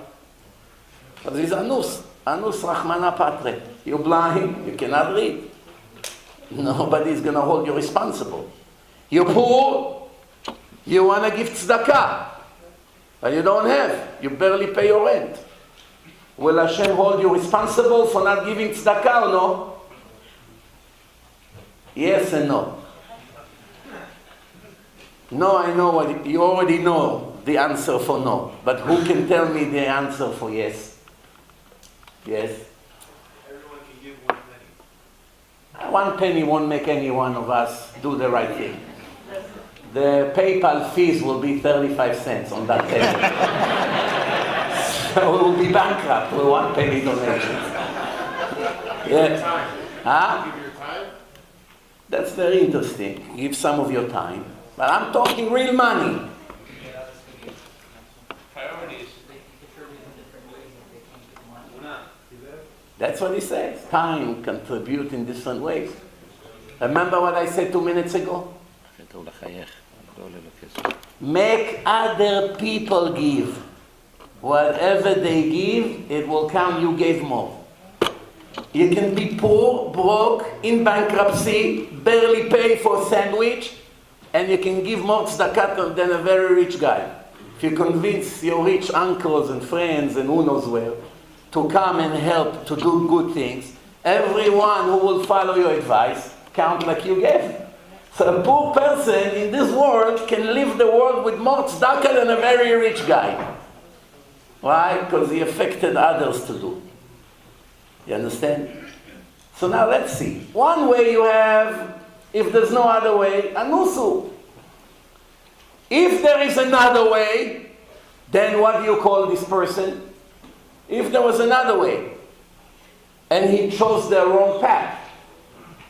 Because he's anus. Anus Rahmana Patre. You're blind, you cannot read. Nobody's going to hold you responsible. You're poor, you want to give tzedakah. But you don't have. You barely pay your rent. Will Hashem hold you responsible for not giving tzedakah or no? Yes and no. No, I know what you already know the answer for no. But who can tell me the answer for yes? Yes? Everyone can give 1 penny. 1 penny won't make any one of us do the right thing. The PayPal fees will be 35 cents on that table. So we will be bankrupt with 1 penny donations. Yeah. Huh? Give your time? That's very interesting. Give some of your time. But I'm talking real money. Priorities. That's what he says. Time contribute in different ways. Remember what I said 2 minutes ago? Make other people give. Whatever they give, it will count you gave more. You can be poor, broke, in bankruptcy, barely pay for a sandwich, and you can give more tzedakah than a very rich guy. If you convince your rich uncles and friends and who knows where to come and help to do good things, everyone who will follow your advice count like you gave. So a poor person in this world can live the world with more tzedakah than a very rich guy. Why? Because he affected others to do. You understand? So now let's see. One way you have, if there's no other way, anusu. If there is another way, then what do you call this person? If there was another way, and he chose the wrong path,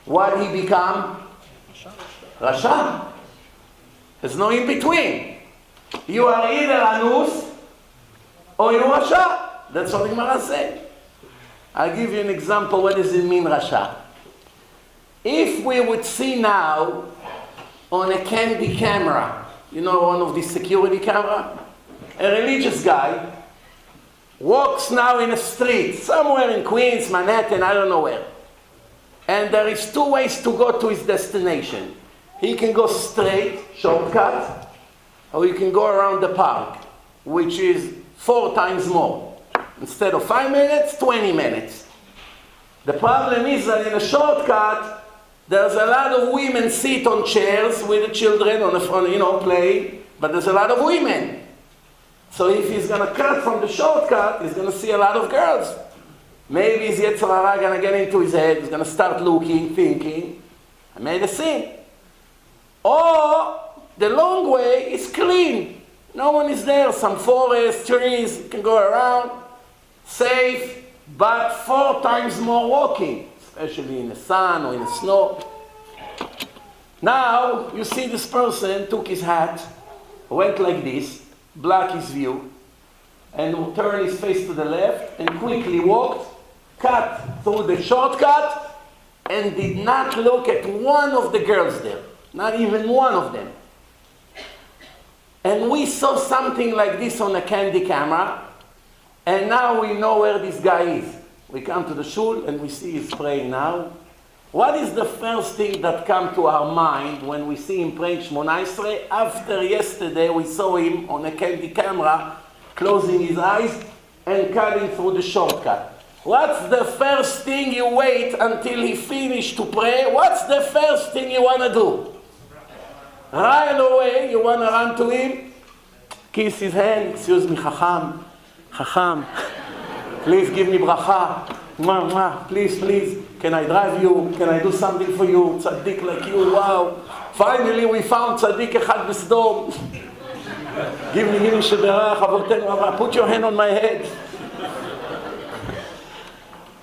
what he become? Rasha. There's no in between. You are either anus or you Rasha. That's what the Gemara said. I'll give you an example. What does it mean, Rasha? If we would see now on a candy camera, you know, one of these security camera, a religious guy walks now in a street, somewhere in Queens, Manhattan, I don't know where. And there is two ways to go to his destination. He can go straight, shortcut, or he can go around the park, which is 4 times more. Instead of 5 minutes, 20 minutes. The problem is that in a shortcut, there's a lot of women sit on chairs with the children on the front, you know, play, but there's a lot of women. So if he's going to cut from the shortcut, he's going to see a lot of girls. Maybe his Yetzer Hara going to get into his head, he's going to start looking, thinking, I made a sin. Or the long way is clean. No one is there, some forest, trees, you can go around, safe, but 4 times more walking, especially in the sun or in the snow. Now, you see this person took his hat, went like this, blocked his view, and turned his face to the left, and quickly walked, cut through the shortcut, and did not look at one of the girls there. Not even one of them. And we saw something like this on a candy camera, and now we know where this guy is. We come to the shul and we see he's praying now. What is the first thing that comes to our mind when we see him praying Shmona Esrei? After yesterday we saw him on a candy camera closing his eyes and cutting through the shortcut. What's the first thing you wait until he finished to pray? What's the first thing you want to do? Right away, you want to run to him, kiss his hand, excuse me, Chacham, please give me bracha, mwah, mwah, please, can I drive you, can I do something for you, tzaddik like you, wow, finally we found tzaddik echad b'Sdom, give me him sheberach, avotenu avra, put your hand on my head.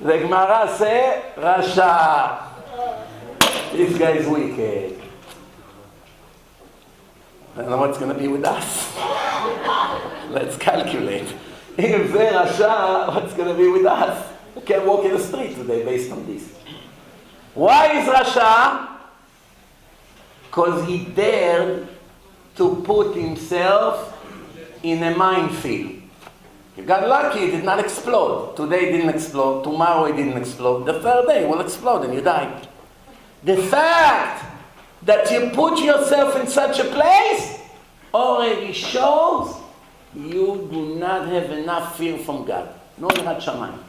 The Gemara say, Rasha, this guy is wicked. I don't know what's going to be with us. Let's calculate. If they're Rasha, what's going to be with us? We can't walk in the street today based on this. Why is Rasha? Because he dared to put himself in a minefield. He got lucky, it did not explode. Today it didn't explode, tomorrow it didn't explode. The third day it will explode and you die. The fact that you put yourself in such a place already shows you do not have enough fear from God. No Yirat Shamayim.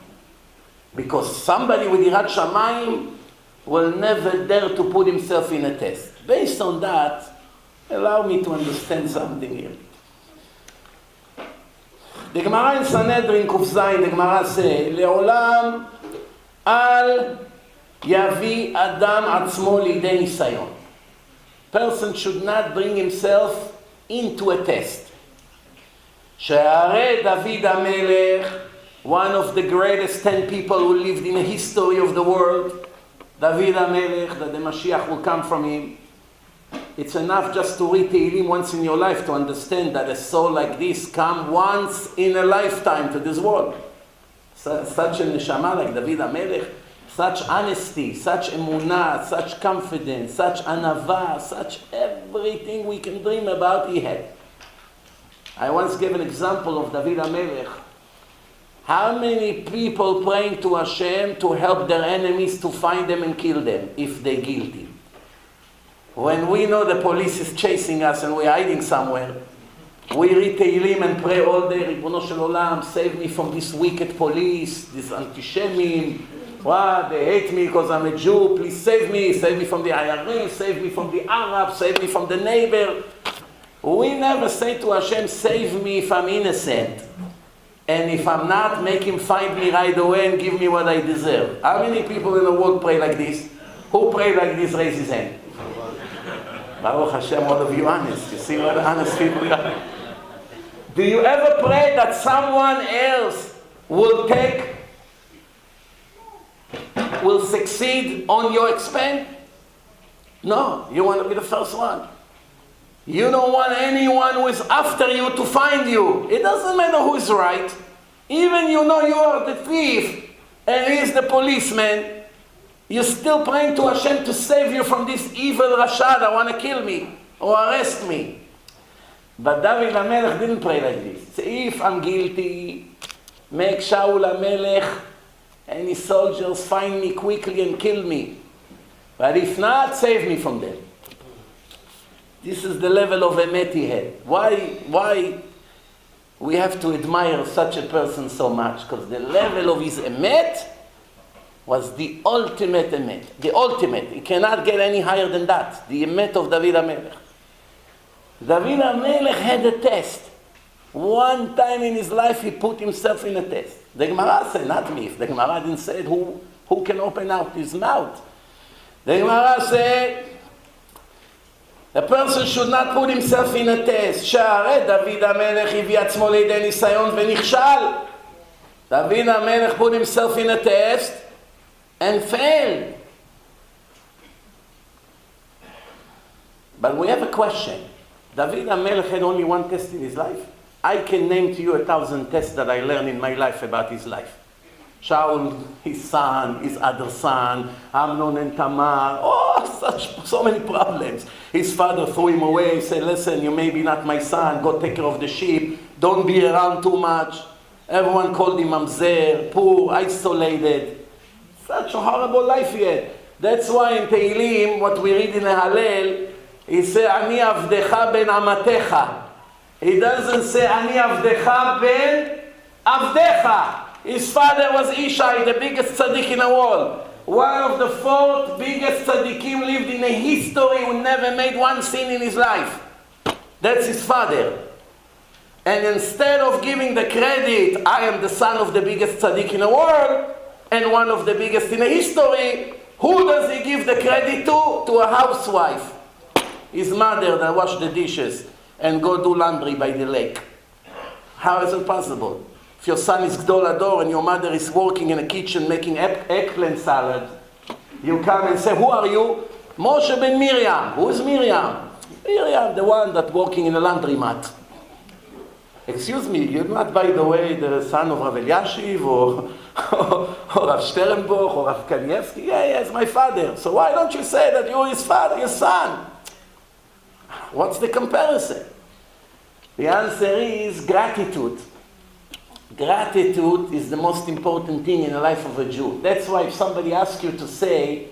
Because somebody with Yirat Shamayim will never dare to put himself in a test. Based on that, allow me to understand something here. The Gemara in Sanhedrin Kuf Zayin, the Gemara says, Le'olam al yavi adam atzmo lidei nisayon. Person should not bring himself into a test. She'arei David HaMelech, one of the greatest 10 people who lived in the history of the world, David HaMelech, that the Mashiach will come from him. It's enough just to read Tehillim once in your life to understand that a soul like this comes once in a lifetime to this world. Such a neshama like David HaMelech, such honesty, such emunah, such confidence, such anava, such everything we can dream about he had. I once gave an example of David HaMelech. How many people praying to Hashem to help their enemies to find them and kill them if they're guilty? When we know the police is chasing us and we're hiding somewhere, we read Tehillim and pray all day, Ribono Shel Olam, save me from this wicked police, this antishemin. What? They hate me because I'm a Jew. Please save me from the Yaron, save me from the Arab, save me from the neighbor. We never say to Hashem, save me if I'm innocent. And if I'm not, make him find me right away and give me what I deserve. How many people in the world pray like this? Who pray like this? Raise his hand. Baruch Hashem, all of you honest. You see what honest people are? Do you ever pray that someone else will succeed on your expense? No, you want to be the first one. You don't want anyone who is after you to find you. It doesn't matter who is right. Even you know you are the thief and he is the policeman. You're still praying to Hashem to save you from this evil Rasha that want to kill me or arrest me. But David HaMelech didn't pray like this. Say, if I'm guilty, make Shaul HaMelech and his soldiers find me quickly and kill me. But if not, save me from them. This is the level of emet he had. Why we have to admire such a person so much? Because the level of his emet was the ultimate emet. The ultimate. It cannot get any higher than that. The emet of David HaMelech. David HaMelech had a test. One time in his life he put himself in a test. The Gemara said, not me. If the Gemara didn't say it, who can open out his mouth? The Gemara said, the person should not put himself in a test. שהרי דוד המלך הביא עצמו לידי ניסיון ונכשל. David HaMelech put himself in a test and failed. But we have a question. David HaMelech had only one test in his life. I can name to you 1,000 tests that I learned in my life about his life. Shaul, his son, his other son, Amnon and Tamar, so many problems. His father threw him away, said, listen, you may be not my son, go take care of the sheep, don't be around too much. Everyone called him Mamzer, poor, isolated. Such a horrible life he had. That's why in Tehillim, what we read in the Hallel, he said, Ani avdecha ben amatecha. He doesn't say, Ani avdecha ben avdecha. His father was Ishai, the biggest tzaddik in the world. One of the 4 biggest tzaddikim lived in a history who never made one sin in his life. That's his father. And instead of giving the credit, I am the son of the biggest tzaddik in the world, and one of the biggest in the history, who does he give the credit to? To a housewife. His mother that washed the dishes and go do laundry by the lake. How is it possible? If your son is Gdol Ador and your mother is working in a kitchen making eggplant salad, you come and say, who are you? Moshe ben Miriam. Who is Miriam? Miriam, the one that's working in a laundromat. Excuse me, you're not, by the way, the son of Rav Eliashiv or Rav Sternbuch or Rav Kanievsky? Yeah, it's my father. So why don't you say that you're his father, your son? What's the comparison? The answer is gratitude. Gratitude is the most important thing in the life of a Jew. That's why if somebody asks you to say,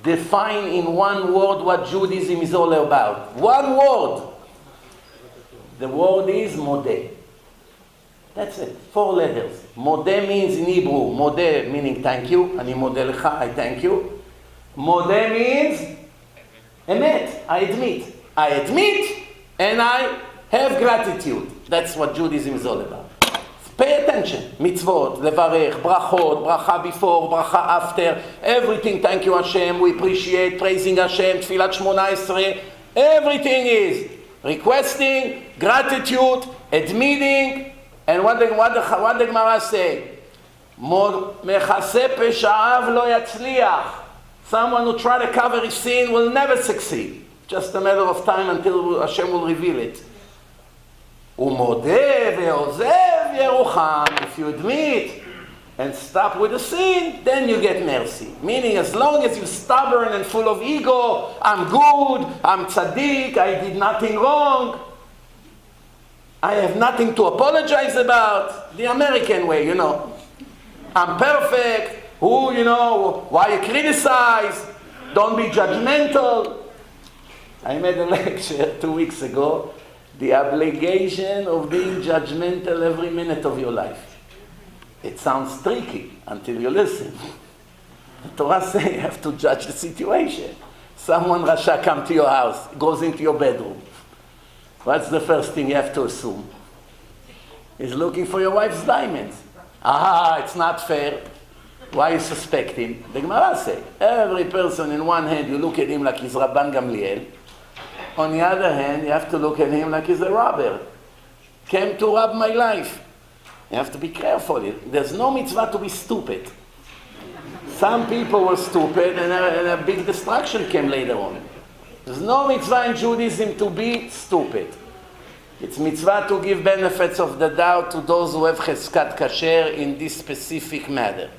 define in one word what Judaism is all about. One word. The word is modeh. That's it. 4 letters. Modeh means in Hebrew, modeh meaning thank you. Ani modeh lecha, I thank you. Modeh means emet, I admit. I admit and I have gratitude. That's what Judaism is all about. Pay attention. Mitzvot, levarech, brachot, bracha before, bracha after, everything. Thank you Hashem. We appreciate praising Hashem. Tfilat 18. Everything is requesting, gratitude, admitting, and what the Gemara say? Mechaseh pesha'av lo yatzliach. Someone who try to cover his sin will never succeed. Just a matter of time until Hashem will reveal it. Umodeh ve'ozev yerucham. If you admit and stop with the sin, then you get mercy. Meaning, as long as you're stubborn and full of ego, I'm good, I'm tzaddik, I did nothing wrong, I have nothing to apologize about. The American way, you know. I'm perfect. Who, you know, why you criticize? Don't be judgmental. I made a lecture 2 weeks ago. The obligation of being judgmental every minute of your life. It sounds tricky until you listen. The Torah says you have to judge the situation. Someone Rasha comes to your house, goes into your bedroom. What's the first thing you have to assume? He's looking for your wife's diamonds. It's not fair. Why you suspect him? The Gemara says, every person in one hand, you look at him like he's Rabban Gamliel. On the other hand, you have to look at him like he's a robber. Came to rob my life. You have to be careful. There's no mitzvah to be stupid. Some people were stupid and a big destruction came later on. There's no mitzvah in Judaism to be stupid. It's mitzvah to give benefits of the doubt to those who have cheskat kasher in this specific matter.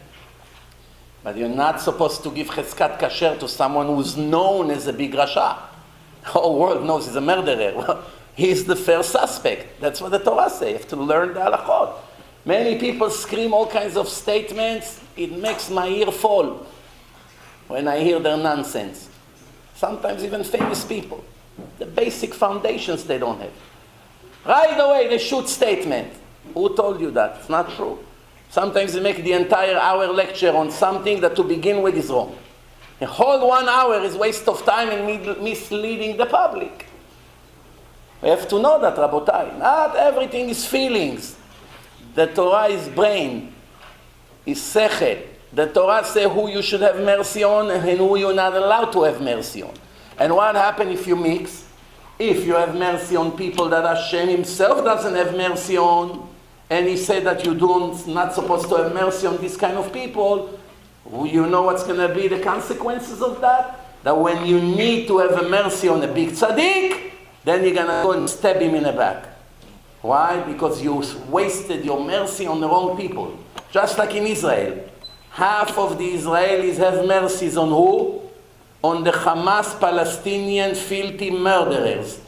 But you're not supposed to give cheskat kasher to someone who's known as a big rasha. The whole world knows he's a murderer. Well, he's the first suspect. That's what the Torah says. You have to learn the halachot. Many people scream all kinds of statements. It makes my ear fall when I hear their nonsense. Sometimes even famous people. The basic foundations they don't have. Right away they shoot statement. Who told you that? It's not true. Sometimes they make the entire hour lecture on something that to begin with is wrong. A whole 1 hour is waste of time and misleading the public. We have to know that, Rabotai. Not everything is feelings. The Torah is brain, is sechel. The Torah says who you should have mercy on and who you're not allowed to have mercy on. And what happens if you mix? If you have mercy on people that Hashem himself doesn't have mercy on, and he said that you're not supposed to have mercy on this kind of people, you know what's going to be the consequences of that? That when you need to have a mercy on a big tzaddik, then you're going to go and stab him in the back. Why? Because you wasted your mercy on the wrong people. Just like in Israel. Half of the Israelis have mercies on who? On the Hamas Palestinian filthy murderers.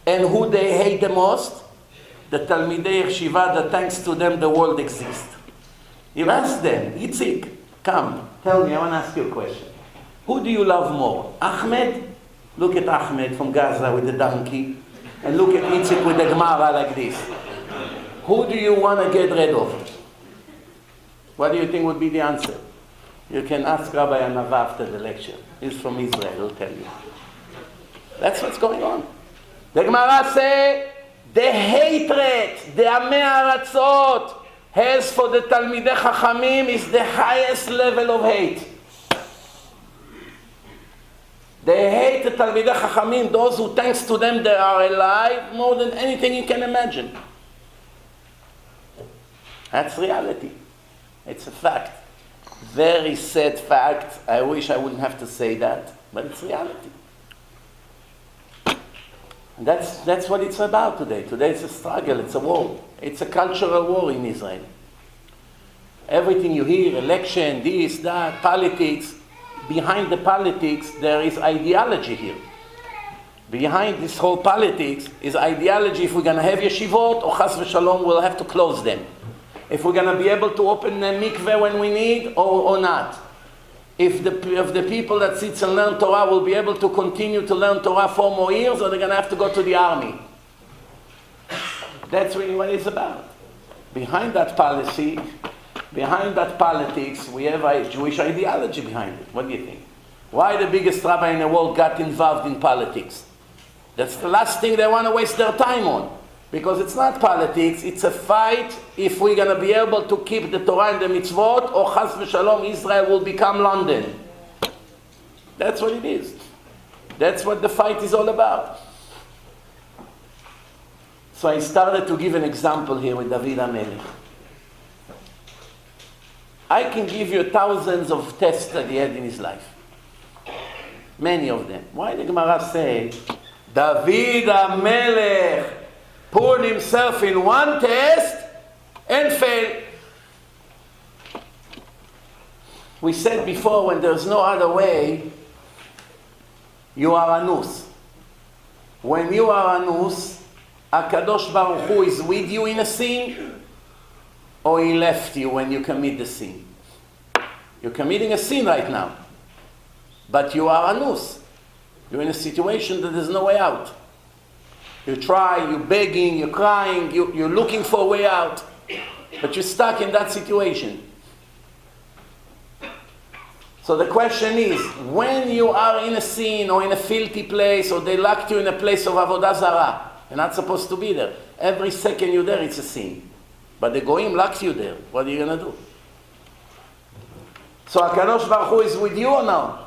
And who they hate the most? The Talmidei Yeshiva, that thanks to them the world exists. You ask them, Itzik, come, tell me, I want to ask you a question. Who do you love more? Ahmed? Look at Ahmed from Gaza with the donkey. And look at Itzik with the Gemara like this. Who do you want to get rid of? What do you think would be the answer? You can ask Rabbi Anava after the lecture. He's from Israel, he'll tell you. That's what's going on. The Gemara says, the hatred, the Amei Aratzot, has for the Talmidei Chachamim is the highest level of hate. They hate the Talmidei Chachamim, those who thanks to them they are alive, more than anything you can imagine. That's reality. It's a fact. Very sad fact. I wish I wouldn't have to say that, but it's reality. And that's what it's about today. Today it's a struggle, it's a war. It's a cultural war in Israel. Everything you hear, election, this, that, politics, behind the politics there is ideology here. Behind this whole politics is ideology if we're going to have yeshivot or chas v'shalom we'll have to close them. If we're going to be able to open a mikveh when we need or not. If the people that sit and learn Torah will be able to continue to learn Torah 4 more years or they're going to have to go to the army. That's really what it's about. Behind that policy, behind that politics, we have a Jewish ideology behind it. What do you think? Why the biggest rabbi in the world got involved in politics? That's the last thing they want to waste their time on. Because it's not politics, it's a fight if we're going to be able to keep the Torah and the mitzvot, or chas v'shalom, Israel will become London. That's what it is. That's what the fight is all about. So I started to give an example here with David HaMelech. I can give you thousands of tests that he had in his life. Many of them. Why the Gemara say, David HaMelech put himself in one test and failed. We said before, when there's no other way, you are anus. When you are anus, HaKadosh Baruch Hu is with you in a sin, or he left you when you commit the sin? You're committing a sin right now, but you are anus. You're in a situation that there's no way out. You try, you're begging, you're crying, you're looking for a way out, but you're stuck in that situation. So the question is, when you are in a sin or in a filthy place, or they locked you in a place of avodah zarah, you're not supposed to be there. Every second you're there, it's a sin. But the goyim locks you there. What are you going to do? So HaKadosh Baruch Hu is with you or no?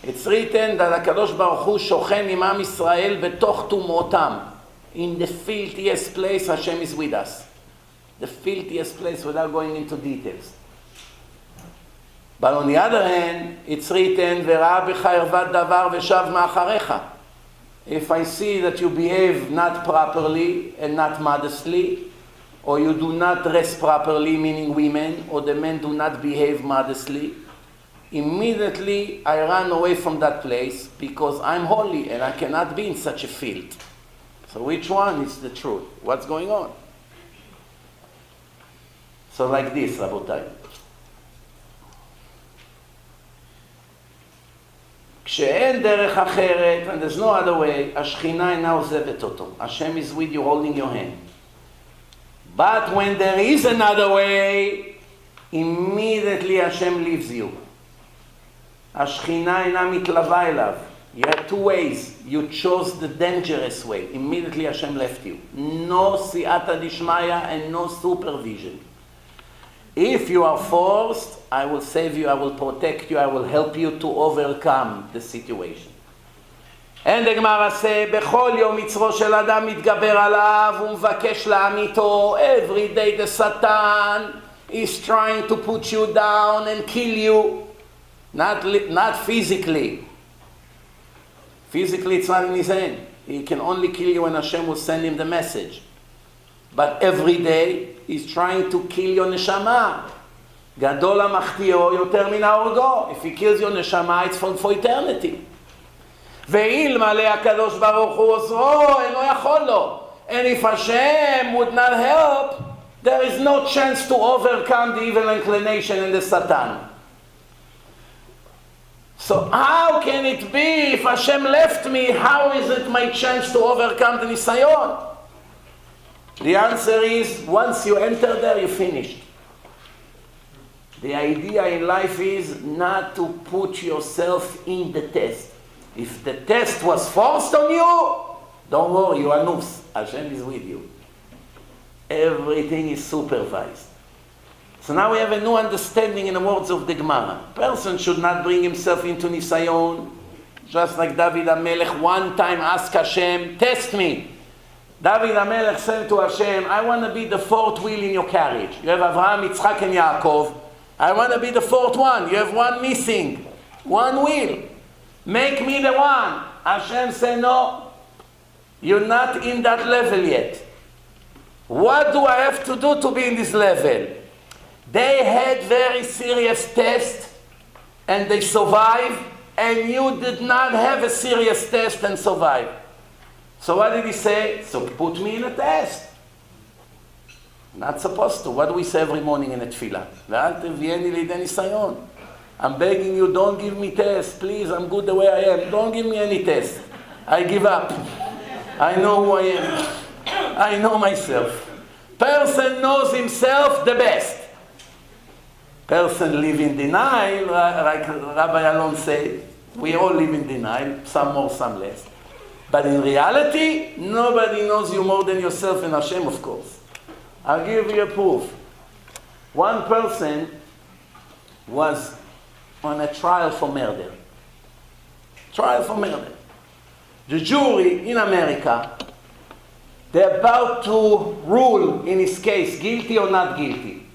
It's written that HaKadosh Baruch Hu shochen im Am Yisrael betoch tumotam. In the filthiest place, Hashem is with us. The filthiest place, without going into details. But on the other hand, it's written, וראה בך ערוות דבר ושב מאחריך. If I see that you behave not properly and not modestly, or you do not dress properly, meaning women, or the men do not behave modestly, immediately I run away from that place because I'm holy and I cannot be in such a field. So which one is the truth? What's going on? So like this, Rabotai. כשאין דרך אחרת, and there's no other way, השכינה אינה עוזבת אותו. Hashem is with you holding your hand. But when there is another way, immediately Hashem leaves you. השכינה אינה מתלווה אליו. You had two ways. You chose the dangerous way. Immediately Hashem left you. No siyata dishmaya and no supervision. If you are forced, I will save you, I will protect you, I will help you to overcome the situation. אין דגמר עשה, בכל יום יצרו של אדם מתגבר עליו ומבקש להמיתו. Every day the Satan is trying to put you down and kill you. Not physically. Physically it's not in his hand. He can only kill you when Hashem will send him the message. But every day he's trying to kill your neshama. גדול המחטיאו יותר מן ההורגו. If he kills your neshama, it's for eternity. ואילמלא הקדוש ברוך הוא עוזרו, אינו יכול לו. And if Hashem would not help, there is no chance to overcome the evil inclination and the Satan. So how can it be if Hashem left me, how is it my chance to overcome the nisayon? The answer is, once you enter there, you're finished. The idea in life is not to put yourself in the test. If the test was forced on you, don't worry, you are nus. Hashem is with you. Everything is supervised. So now we have a new understanding in the words of the Gemara. A person should not bring himself into nisayon. Just like David HaMelech one time asked Hashem, test me. David HaMelech said to Hashem, I want to be the fourth wheel in your carriage. You have Avraham, Yitzchak, and Yaakov. I want to be the fourth one. You have one missing. One wheel. Make me the one. Hashem said, no. You're not in that level yet. What do I have to do to be in this level? They had very serious tests and they survived, and you did not have a serious test and survive. So what did he say? So put me in a test. Not supposed to. What do we say every morning in a tefillah? I'm begging you, don't give me test. Please, I'm good the way I am. Don't give me any test. I give up. I know who I am. I know myself. Person knows himself the best. Person live in denial, like Rabbi Yaron said. We all live in denial, some more, some less. But in reality, nobody knows you more than yourself and Hashem, of course. I'll give you a proof. One person was on a trial for murder. Trial for murder. The jury in America, they're about to rule in his case, guilty or not guilty.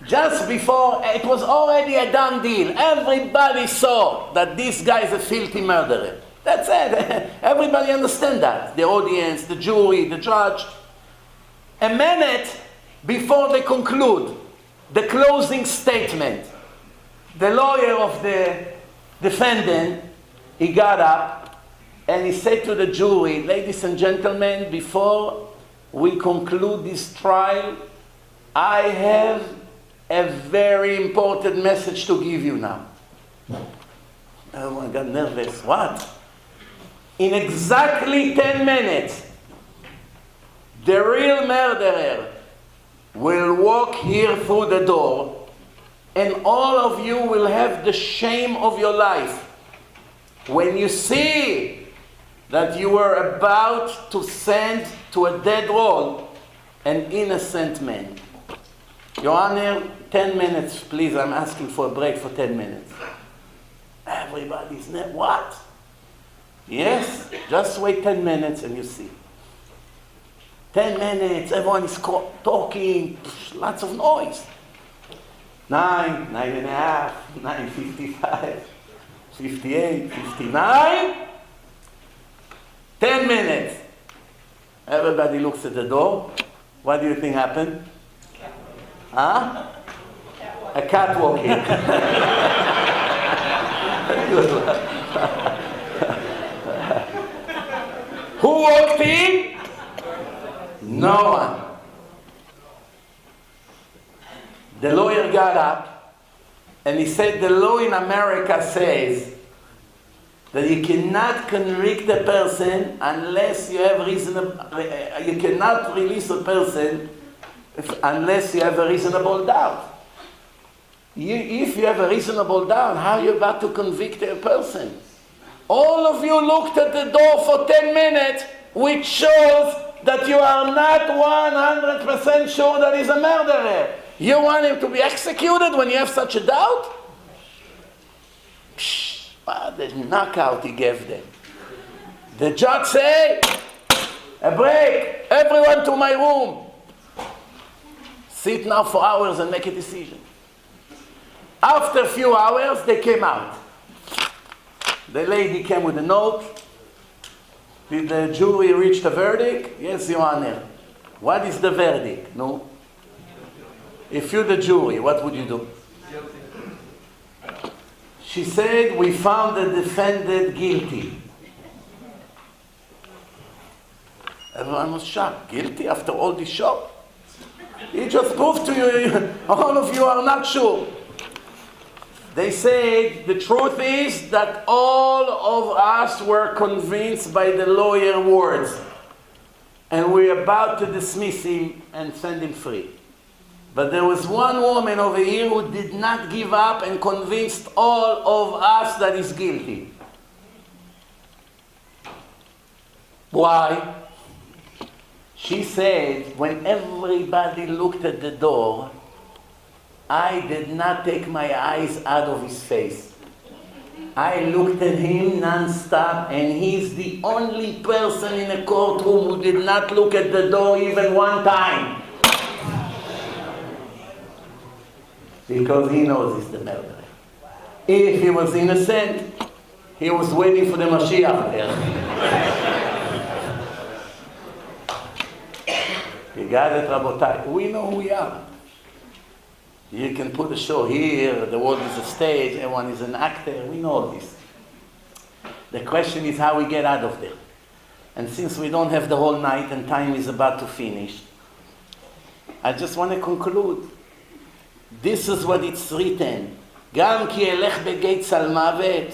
Just before, it was already a done deal. Everybody saw that this guy is a filthy murderer. That's it. Everybody understands that. The audience, the jury, the judge. A minute before they conclude the closing statement, the lawyer of the defendant, he got up And he said to the jury, ladies and gentlemen, before we conclude this trial, I have a very important message to give you now. Oh, I got nervous. What? In exactly 10 minutes, the real murderer will walk here through the door, and all of you will have the shame of your life when you see that you were about to send to a dead wall an innocent man. Your Honor, 10 minutes, please. I'm asking for a break for 10 minutes. Everybody's what? Yes, just wait 10 minutes and you see. 10 minutes, everyone is talking, lots of noise. 9, 9.5, 9:55, 58, 59. 10 minutes. Everybody looks at the door. What do you think happened? Huh? A cat walking. Who walked in? No one. The lawyer got up and he said the law in America says that you cannot convict a person unless you have you cannot release a person unless you have a reasonable doubt. If you have a reasonable doubt, how are you about to convict a person? All of you looked at the door for 10 minutes, which shows that you are not 100% sure that he's a murderer. You want him to be executed when you have such a doubt? What the knockout he gave them. The judge said, a break, everyone to my room. Sit now for hours and make a decision. After a few hours, they came out. The lady came with a note. Did the jury reach the verdict? Yes, Your Honor. What is the verdict? No. If you're the jury, what would you do? She said, we found the defendant guilty. Everyone was shocked. Guilty after all this shock? He just proved to you, all of you are not sure. They said, the truth is that all of us were convinced by the lawyer's words. And we're about to dismiss him and send him free. But there was one woman over here who did not give up and convinced all of us that he's guilty. Why? She said, when everybody looked at the door, I did not take my eyes out of his face. I looked at him non-stop, and he's the only person in the courtroom who did not look at the door even one time. Because he knows he's the murderer. If he was innocent, he was waiting for the Mashiach there. You got it, Rabotai. We know who we are. You can put a show here, the world is a stage, everyone is an actor, we know all this. The question is how we get out of there. And since we don't have the whole night and time is about to finish, I just want to conclude. This is what it's written. גם כי אלך בגיא צל מוות,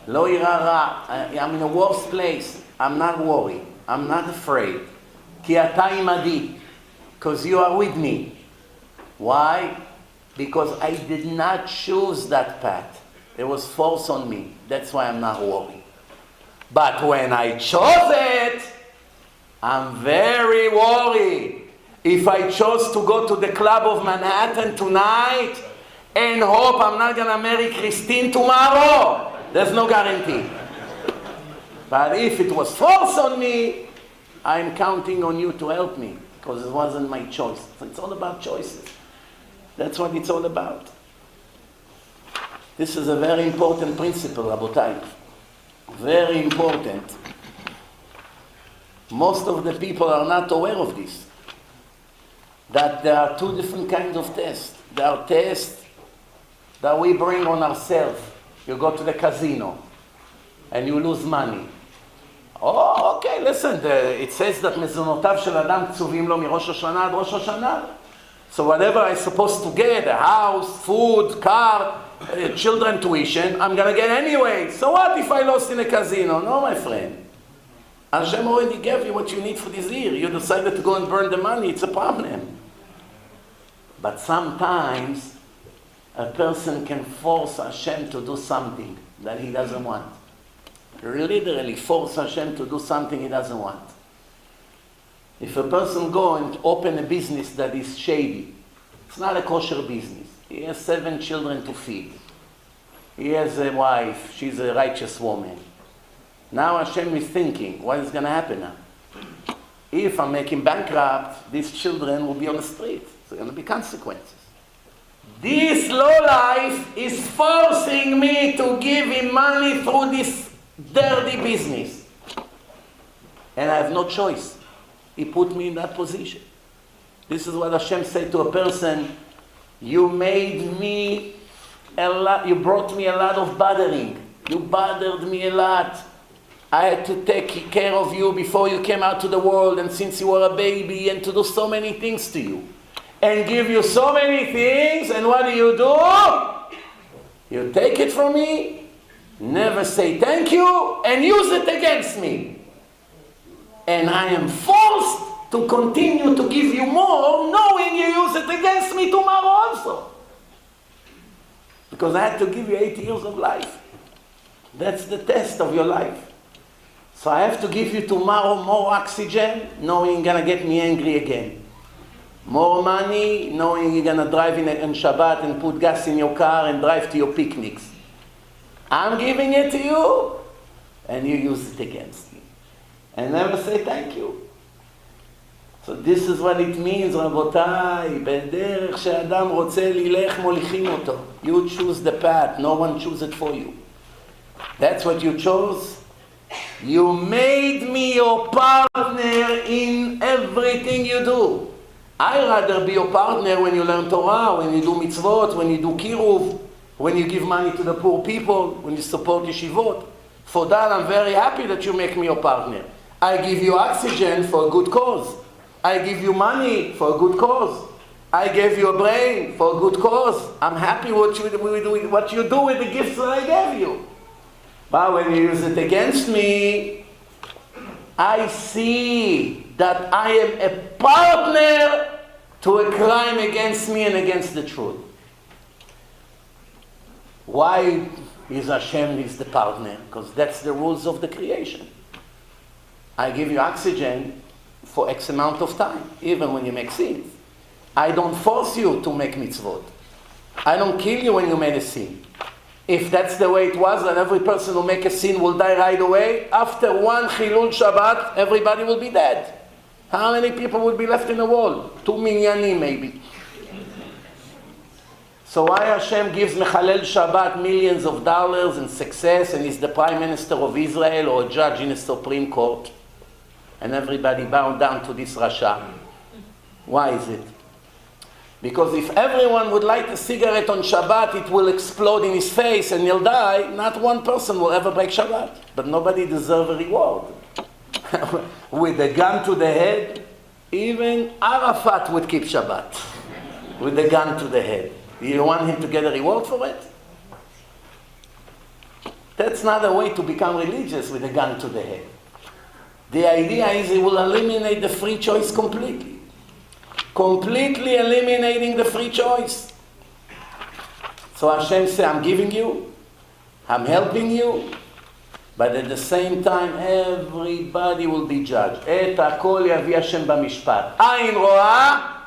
לא ירא רע. I'm in a worse place. I'm not worried. I'm not afraid. כי אתה עמדי. Because you are with me. Why? Because I did not choose that path. There was force on me. That's why I'm not worried. But when I chose it, I'm very worried. If I chose to go to the club of Manhattan tonight and hope I'm not going to marry Christine tomorrow, there's no guarantee. But if it was forced on me, I'm counting on you to help me because it wasn't my choice. So it's all about choices. That's what it's all about. This is a very important principle, Rabotai. Very important. Most of the people are not aware of this. That there are two different kinds of tests. There are tests that we bring on ourselves. You go to the casino and you lose money. Oh, okay, listen, it says that מזונותיו של אדם קצובים לו מראש השנה עד ראש השנה. So whatever I'm supposed to get, a house, food, car, children tuition, I'm going to get anyway. So what if I lost in a casino? No, my friend. Hashem already gave you what you need for this year. You decided to go and burn the money, it's a problem. But sometimes a person can force Hashem to do something that he doesn't want. Literally force Hashem to do something he doesn't want. If a person go and open a business that is shady, it's not a kosher business. He has 7 children to feed. He has a wife, she's a righteous woman. Now Hashem is thinking, what is going to happen now? If I make him bankrupt, these children will be on the street. There are going to be consequences. This low life is forcing me to give him money through this dirty business. And I have no choice. He put me in that position. This is what Hashem said to a person, you made me a lot, you brought me a lot of bothering. You bothered me a lot. I had to take care of you before you came out to the world and since you were a baby and to do so many things to you. And give you so many things, and what do? You take it from me, never say thank you, and use it against me. And I am forced to continue to give you more, knowing you use it against me tomorrow also. Because I had to give you 80 years of life. That's the test of your life. So I have to give you tomorrow more oxygen, knowing you're going to get me angry again. More money, knowing you're going to drive in Shabbat and put gas in your car and drive to your picnics. I'm giving it to you, and you use it against me. And never say thank you. So this is what it means, רבותיי, בדרך שאדם רוצה ללך מוליכים אותו. You choose the path, no one chooses it for you. That's what you chose. You made me your partner in everything you do. I'd rather be your partner when you learn Torah, when you do mitzvot, when you do kiruv, when you give money to the poor people, when you support yeshivot. For that, I'm very happy that you make me your partner. I give you oxygen for a good cause. I give you money for a good cause. I gave you a brain for a good cause. I'm happy what you do with the gifts that I gave you. But when you use it against me, I see that I am a partner to a crime against me and against the truth. Why is Hashem the partner? Because that's the rules of the creation. I give you oxygen for X amount of time, even when you make sins. I don't force you to make mitzvot. I don't kill you when you made a sin. If that's the way it was, that every person who make a sin will die right away, after one Chilul Shabbat, everybody will be dead. How many people will be left in the world? 2 minyanim maybe. So why Hashem gives Mechalel Shabbat millions of dollars and success and is the Prime Minister of Israel or a judge in a Supreme Court? And everybody bowed down to this Rasha. Why is it? Because if everyone would light a cigarette on Shabbat, it will explode in his face and he'll die. Not one person will ever break Shabbat. But nobody deserves a reward. With a gun to the head, even Arafat would keep Shabbat. With a gun to the head. You want him to get a reward for it? That's not a way to become religious with a gun to the head. The idea is it will eliminate the free choice completely. Completely eliminating the free choice. So Hashem says, I'm giving you, I'm helping you, but at the same time, everybody will be judged. Et hakol yavi Hashem b'mishpat. Ayin ro'a,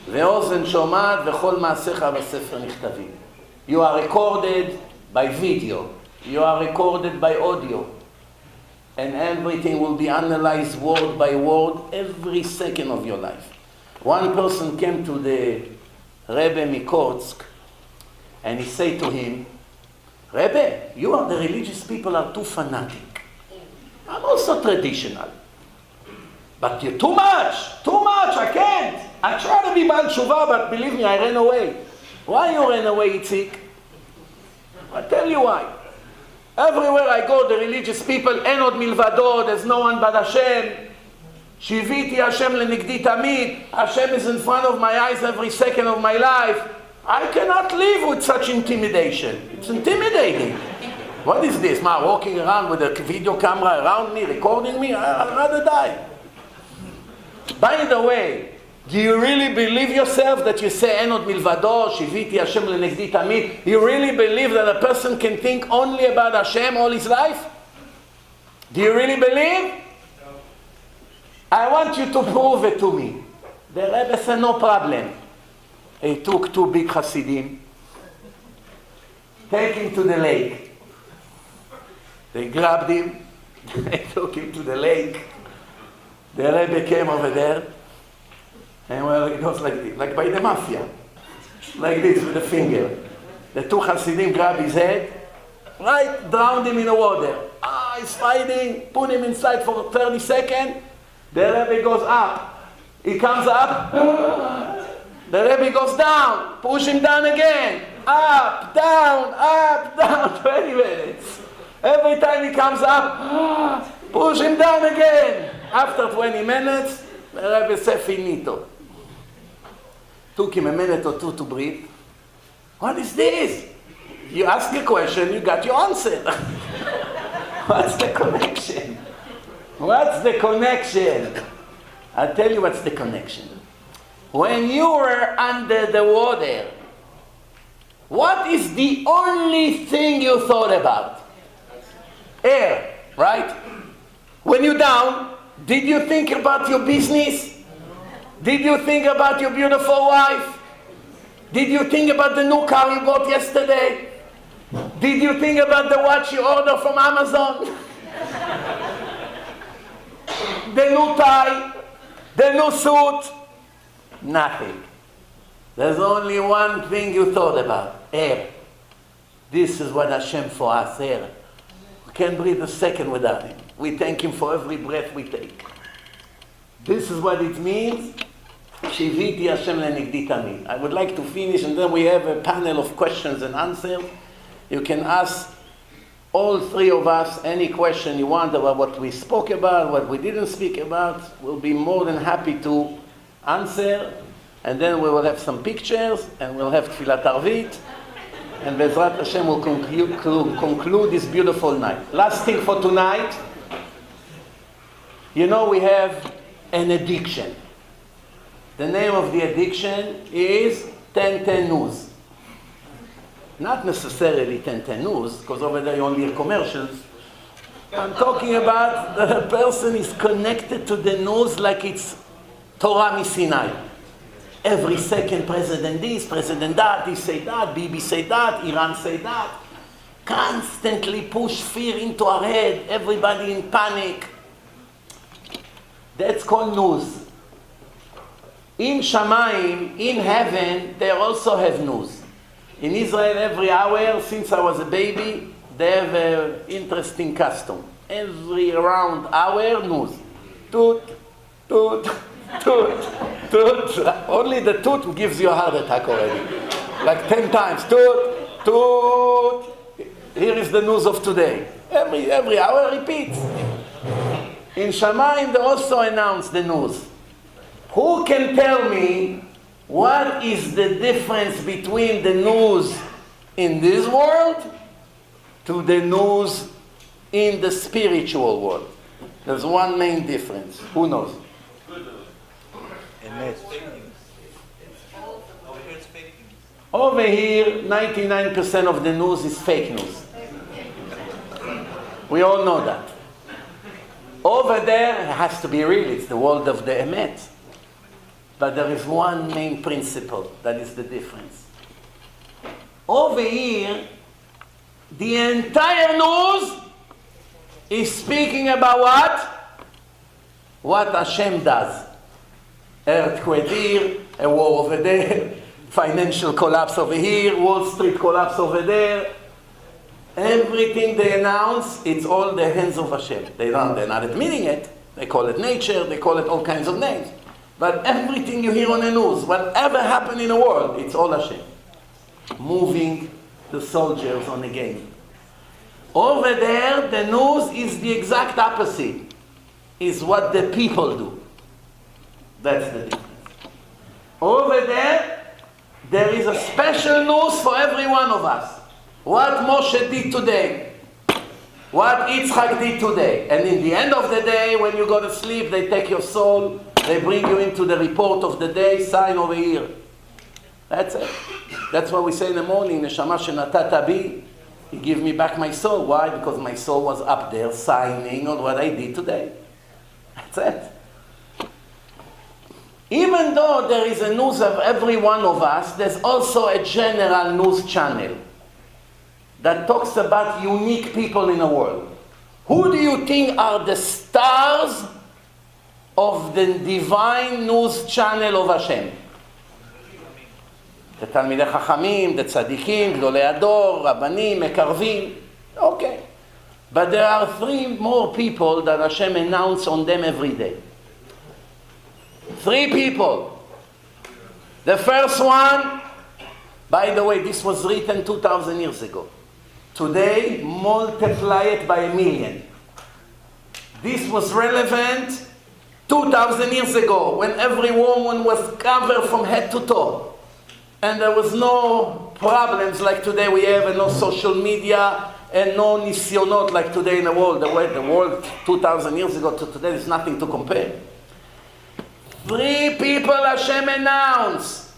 ve'ozen shomat, ve'chol ma'asecha b'sefer nichtavim. You are recorded by video. You are recorded by audio. And everything will be analyzed word by word every second of your life. One person came to the Rebbe Mikorsk and he said to him, Rebbe, you are the religious people are too fanatic. I'm also traditional. But you're too much, I can't. I try to be Baal Tshuva, but believe me, I ran away. Why you ran away, Itzik? I'll tell you why. Everywhere I go, the religious people, אין עוד מלבדו, there's no one but Hashem. שיוויתי Hashem לנגדי תמיד. Hashem is in front of my eyes every second of my life. I cannot live with such intimidation. It's intimidating. What is this? Ma, walking around with a video camera around me, recording me? I'd rather die. By the way, do you really believe yourself that you say, אין עוד מלבדו, שיוויתי Hashem לנגדי תמיד? You really believe that a person can think only about Hashem all his life? Do you really believe? I want you to prove it to me. The Rebbe said, no problem. He took two big Hasidim, take him to the lake. They grabbed him, they took him to the lake. The Rebbe came over there, and well, it goes like this, like by the mafia. Like this with the finger. The two Hasidim grabbed his head, right, drowned him in the water. He's fighting, put him inside for 30 seconds. The Rebbe goes up. He comes up. The Rebbe goes down. Push him down again. Up, down, 20 minutes. Every time he comes up, push him down again. After 20 minutes, the Rebbe said, finito. Took him a minute or two to breathe. What is this? You ask a question, you got your answer. What's the connection? What's the connection? I'll tell you what's the connection. When you were under the water, what is the only thing you thought about? Air, right? When you're down, did you think about your business? Did you think about your beautiful wife? Did you think about the new car you bought yesterday? Did you think about the watch you ordered from Amazon? The new tie? The new suit? Nothing. There's only one thing you thought about. Air. This is what Hashem for us, air. We can't breathe a second without Him. We thank Him for every breath we take. This is what it means. Shiviti Hashem lenigdi tamid. I would like to finish, and then we have a panel of questions and answers. You can ask all three of us any question you want about what we spoke about, what we didn't speak about. We'll be more than happy to answer. And then we will have some pictures, and we'll have Tfilat Arvit. And Bezrat Hashem will conclude this beautiful night. Last thing for tonight. You know, we have an addiction. The name of the addiction is 10-10 News. Not necessarily 10-10 News, because over there you only hear commercials. I'm talking about the person is connected to the news like it's Torah Misinai. Every second, President this, President that, he say that, Bibi say that, Iran say that. Constantly push fear into our head, everybody in panic. That's called news. In Shamayim, in heaven, they also have news. In Israel, every hour, since I was a baby, they have an interesting custom. Every around hour, news. Toot, toot, toot, toot. Only the toot gives you a heart attack already. Like 10 times. Toot, toot. Here is the news of today. Every hour repeats. In Shamayim, they also announce the news. Who can tell me what is the difference between the news in this world to the news in the spiritual world? There's one main difference. Who knows? Good news. Fake news. Over here it's fake news. Over here, 99% of the news is fake news. We all know that. Over there, it has to be real. It's the world of the emet. But there is one main principle that is the difference. Over here, the entire news is speaking about what? What Hashem does. Earthquake here, a war over there, financial collapse over here, Wall Street collapse over there. Everything they announce, it's all the hands of Hashem. They're not admitting it. They call it nature, they call it all kinds of names. But everything you hear on the news, whatever happened in the world, it's all Hashem. Moving the soldiers on the game. Over there, the news is the exact opposite. Is what the people do. That's the difference. Over there is a special news for every one of us. What Moshe did today. What Yitzchak did today. And in the end of the day, when you go to sleep, they take your soul, they bring you into the report of the day, sign over here. That's it. That's what we say in the morning, Neshama shenatata bi, He gave me back my soul. Why? Because my soul was up there signing on what I did today. That's it. Even though there is a news of every one of us, there's also a general news channel that talks about unique people in the world. Who do you think are the stars of the divine news channel of Hashem? The Talmidei Chachamim, the Tzadikim, Gdolei Ador, Rabbanim, Mekarvim. Okay. But there are 3 more people that Hashem announces on them every day. 3 people. The first one, by the way, this was written 2,000 years ago. Today, multiply it by 1,000,000. This was relevant 2,000 years ago, when every woman was covered from head to toe. And there was no problems like today we have, and no social media, and no nisyonot like today in the world. The world 2,000 years ago to today is nothing to compare. 3 people Hashem announced.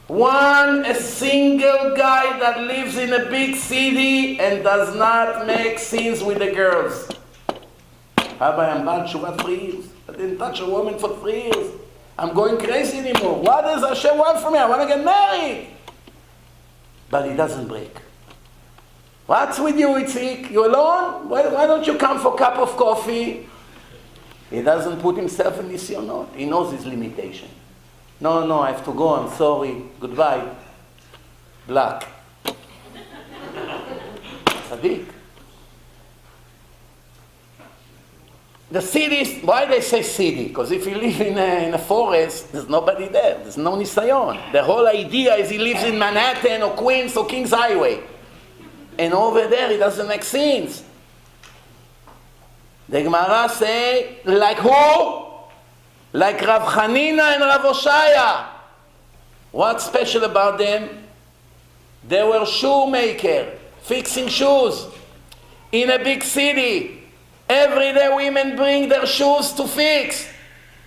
One, a single guy that lives in a big city and does not make scenes with the girls. Rabbi, I'm bad Shuvah 3 years. I didn't touch a woman for 3 years. I'm going crazy anymore. What does Hashem want from me? I want to get married. But he doesn't break. What's with you, Itzik? You alone? Why don't you come for a cup of coffee? He doesn't put himself in nisyonot. He knows his limitation. No, I have to go. I'm sorry. Goodbye. Black. Tzaddik. The cities, why they say city? Because if you live in a forest, there's nobody there. There's no nisayon. The whole idea is he lives in Manhattan or Queens or Kings Highway. And over there he doesn't make sense. The Gemara say, like who? Like Rav Chanina and Rav Oshaya. What's special about them? They were shoemaker, fixing shoes in a big city. Every day women bring their shoes to fix.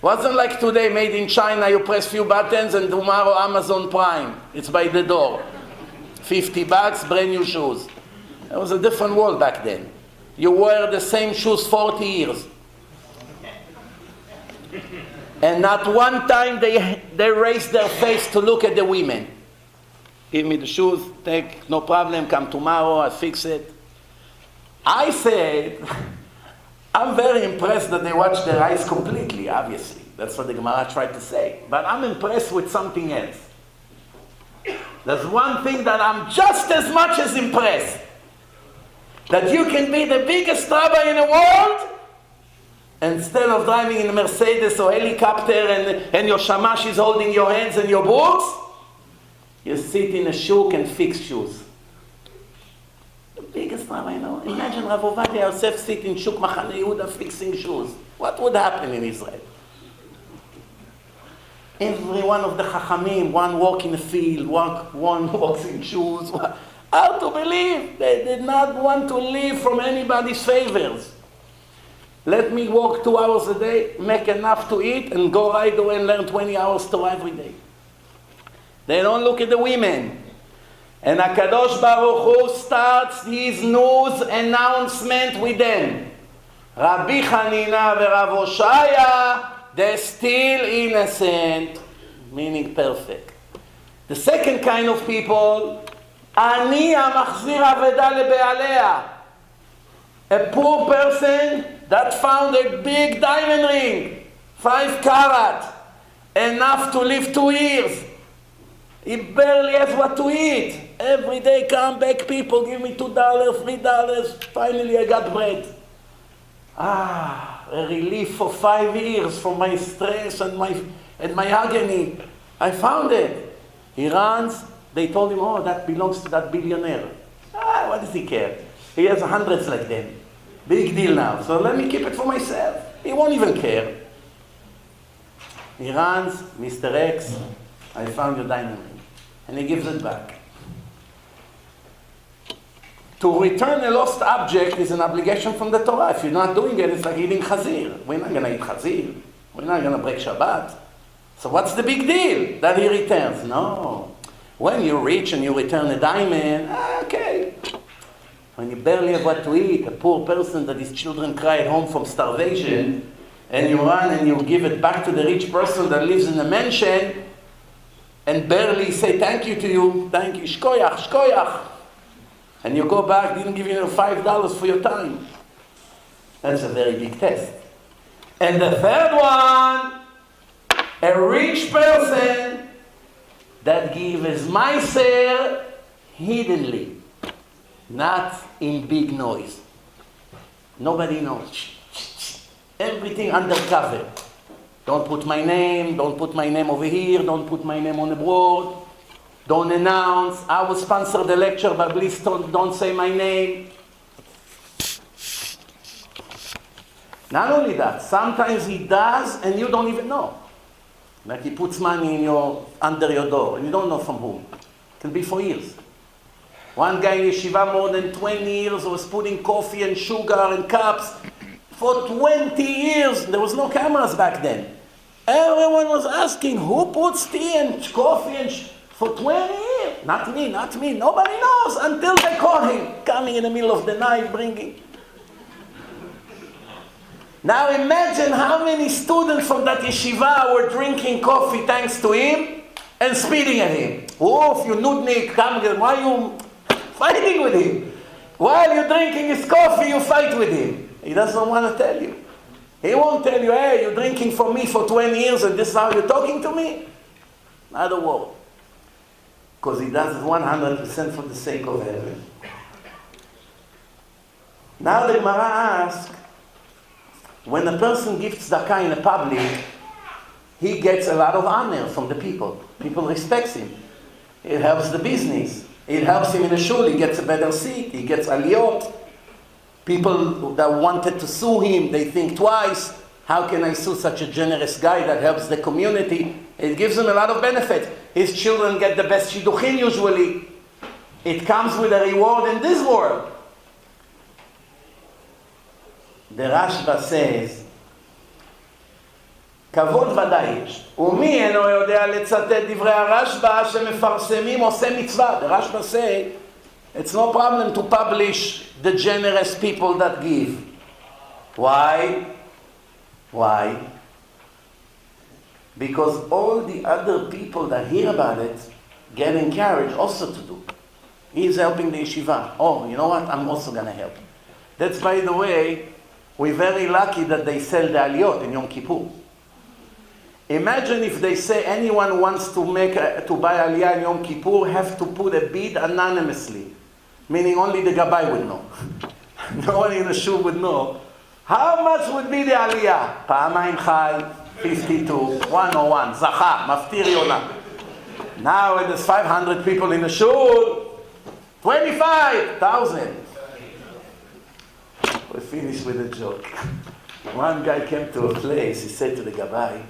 Wasn't like today, made in China, you press few buttons and tomorrow Amazon Prime. It's by the door. $50, brand new shoes. It was a different world back then. You wear the same shoes 40 years. And not one time they raised their face to look at the women. Give me the shoes, take, no problem, come tomorrow, I fix it. I said, I'm very impressed that they watch their eyes completely, obviously. That's what the Gemara tried to say. But I'm impressed with something else. There's one thing that I'm just as much as impressed. That you can be the biggest rabbi in the world, instead of driving in a Mercedes or helicopter and your shamash is holding your hands and your books, you sit in a shuk and fix shoes. The biggest rabbi I know. Imagine Rav Ovadia Yosef sit in shuk Machane Yehuda fixing shoes. What would happen in Israel? Every one of the Chachamim, one walk in the field, one walks in shoes. How to believe? They did not want to live from anybody's favors. Let me work 2 hours a day, make enough to eat, and go right away and learn 20 hours Torah every day. They don't look at the women. And HaKadosh Baruch Hu starts his news announcement with them. Rabbi Chanina and Rav Oshaya, they're still innocent, meaning perfect. The second kind of people, Ani המחזיר אבדה לבעליה. A poor person that found a big diamond ring, 5 carat, enough to live 2 years. He barely has what to eat. Every day come back people, give me $2, $3. Finally I got bread. A relief for 5 years from my stress and my agony. I found it. He runs. They told him, oh, that belongs to that billionaire. What does he care? He has hundreds like them. Big deal now. So let me keep it for myself. He won't even care. He runs, Mr. X, I found your diamond ring. And he gives it back. To return a lost object is an obligation from the Torah. If you're not doing it, it's like eating chazir. We're not going to eat chazir. We're not going to break Shabbat. So what's the big deal that he returns? No. When you're rich and you return a diamond, okay. When you barely have what to eat, a poor person that his children cry at home from starvation, and you run and you give it back to the rich person that lives in a mansion, and barely say thank you to you, thank you, shkoyach, shkoyach. And you go back, didn't give you $5 for your time. That's a very big test. And the third one, a rich person that gives meiser hiddenly, not in big noise. Nobody knows. Everything undercover. Don't put my name over here, don't put my name on the board. Don't announce, I will sponsor the lecture, but please don't say my name. Not only that, sometimes he does and you don't even know. Like he puts money under your door and you don't know from whom. It can be for years. One guy in yeshiva more than 20 years was putting coffee and sugar and cups. For 20 years, there was no cameras back then. Everyone was asking, who puts tea and coffee and for 20 years? Not me. Nobody knows until they caught him coming in the middle of the night bringing. Now imagine how many students from that yeshiva were drinking coffee thanks to him and spitting at him. Oh, you nudnik, come here. Why are you fighting with him? While you're drinking his coffee, you fight with him. He doesn't want to tell you. He won't tell you, hey, you're drinking for me for 20 years and this is how you're talking to me? Not a word. Because he does it 100% for the sake of heaven. Now the Gemara asks, when a person gives tzedakah in the public, he gets a lot of honor from the people. People respect him. It helps the business. It helps him in the shul. He gets a better seat. He gets aliyot. People that wanted to sue him, they think twice. How can I sue such a generous guy that helps the community? It gives him a lot of benefit. His children get the best shidduchim usually. It comes with a reward in this world. The Rashba says, כבוד ודאי יש. ומי אינו יודע לצטט דברי הרשב"א שמפרסמים עושה מצווה. The Rashba say, it's no problem to publish the generous people that give. Why? Why? Because all the other people that hear about it get encouraged also to do. He's helping the yeshiva. Oh, you know what? I'm also going to help. That's, by the way, we're very lucky that they sell the aliyot in Yom Kippur. Imagine if they say anyone wants to buy aliyah in Yom Kippur, have to put a bid anonymously. Meaning only the Rabbi would know. No one in the shul would know. How much would be the aliyah? פעמיים חי, 52, 101, זכה, מפטיר יונה. Now when there's 500 people in the shul, 25,000. We finish with a joke. One guy came to a place, he said to the Rabbi,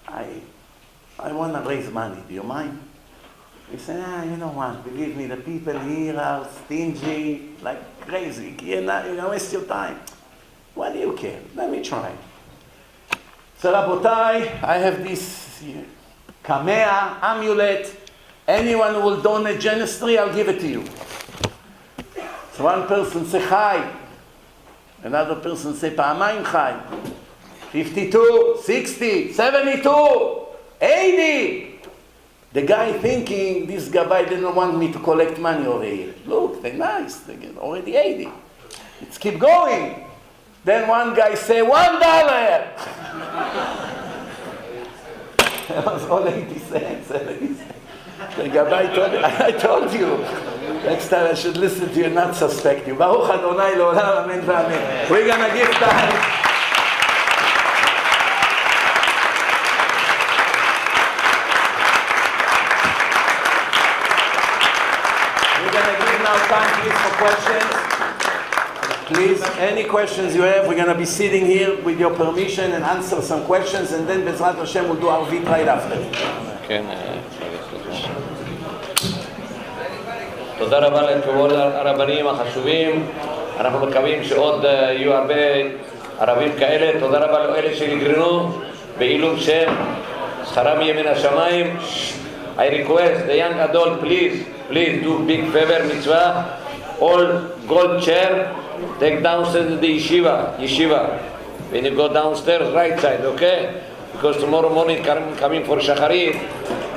I want to raise money, do you mind? He said, you know what, believe me, the people here are stingy, like crazy. You're going to waste your time. What do you care? Let me try. So, Rabotai, I have this kamea, amulet. Anyone who will donate generously, I'll give it to you. So one person say, Chai. Another person say, פעמיים חי. 52, 60, 72, 80. The guy thinking, this Rabbi didn't want me to collect money over here. Look, they're nice. They get already 80. Let's keep going. Then one guy say, $1. That was all 80 cents, 70 cents. The Rabbi told me, I told you. Next time I should listen to you, not suspect you. Baruch Adonai Leolam, Amen v'Amen. We're going to give time. We're going to give now time, please, for questions. Please, any questions you have, we're going to be sitting here with your permission and answer some questions, and then Bezrat Hashem will do Arvit right after. כן, תודה רבה לכבוד הרבנים החשובים. אנחנו מקווים שעוד יהיו הרבה ערבים כאלה. תודה רבה לאלה שנגרנו בעילום שם, שכרם יהיה מן השמיים. I request the young adult, please do big favor mitzvah. All gold chair, take downstairs to the yeshiva. When you go downstairs, right side, okay? Because tomorrow morning coming for shacharit,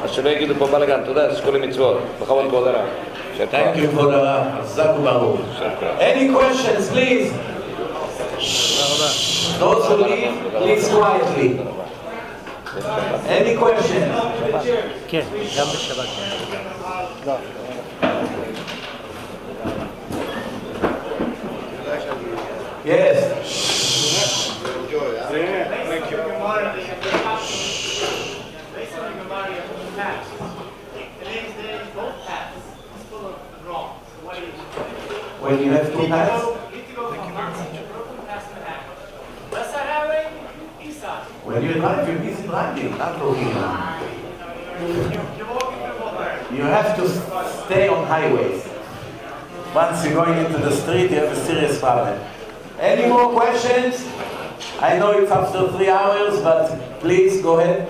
אז שלא יגידו פה בלגן. תודה, שכל מצוות. בכבוד כבוד הרב. Thank you, כבוד הרב. חזק וברוך. Any questions, please? Those who leave, please quietly. Any questions? כן, גם בשבת. Yes. Thank you. When you have two hats? When you drive, you're busy driving, not looking around. You have to stay on highways. Once you're going into the street, you have a serious problem. Any more questions? I know it's after 3 hours, but please go ahead. I've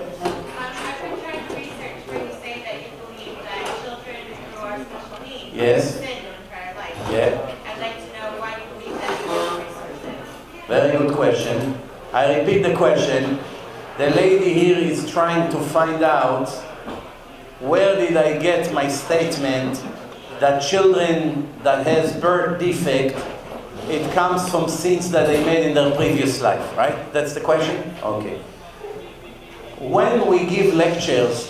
been trying to research where you say that you believe that children who are special needs Yes. sin in entire life. Yeah. I'd like to know why you believe that resources. Very good question. I repeat the question. The lady here is trying to find out where did I get my statement that children that has birth defect, it comes from sins that they made in their previous life, right? That's the question? Okay. When we give lectures,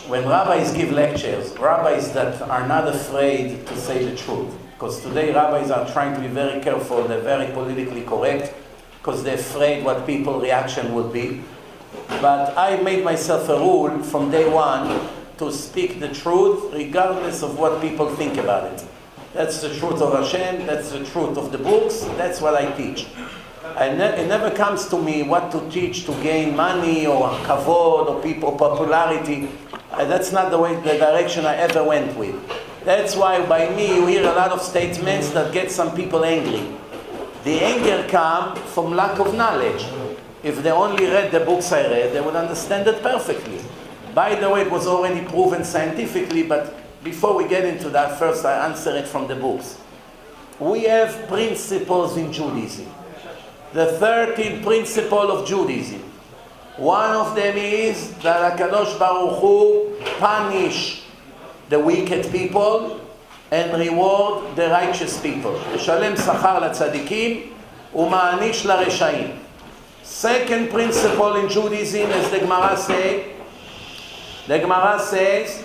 when rabbis give lectures, rabbis that are not afraid to say the truth, because today rabbis are trying to be very careful, they're very politically correct, because they're afraid what people's reaction would be. But I made myself a rule from day one to speak the truth regardless of what people think about it. That's the truth of Hashem, that's the truth of the books, that's what I teach. It never comes to me what to teach to gain money or kavod or people popularity. That's not the direction I ever went with. That's why by me you hear a lot of statements that get some people angry. The anger comes from lack of knowledge. If they only read the books I read, they would understand it perfectly. By the way, it was already proven scientifically, but before we get into that, first I answer it from the books. We have principles in Judaism. The 13th principle of Judaism. One of them is that HaKadosh Baruch Hu punish the wicked people and reward the righteous people. Shalem sachar latzadikim u'ma'anish lareshaim. Second principle in Judaism, as the Gemara says,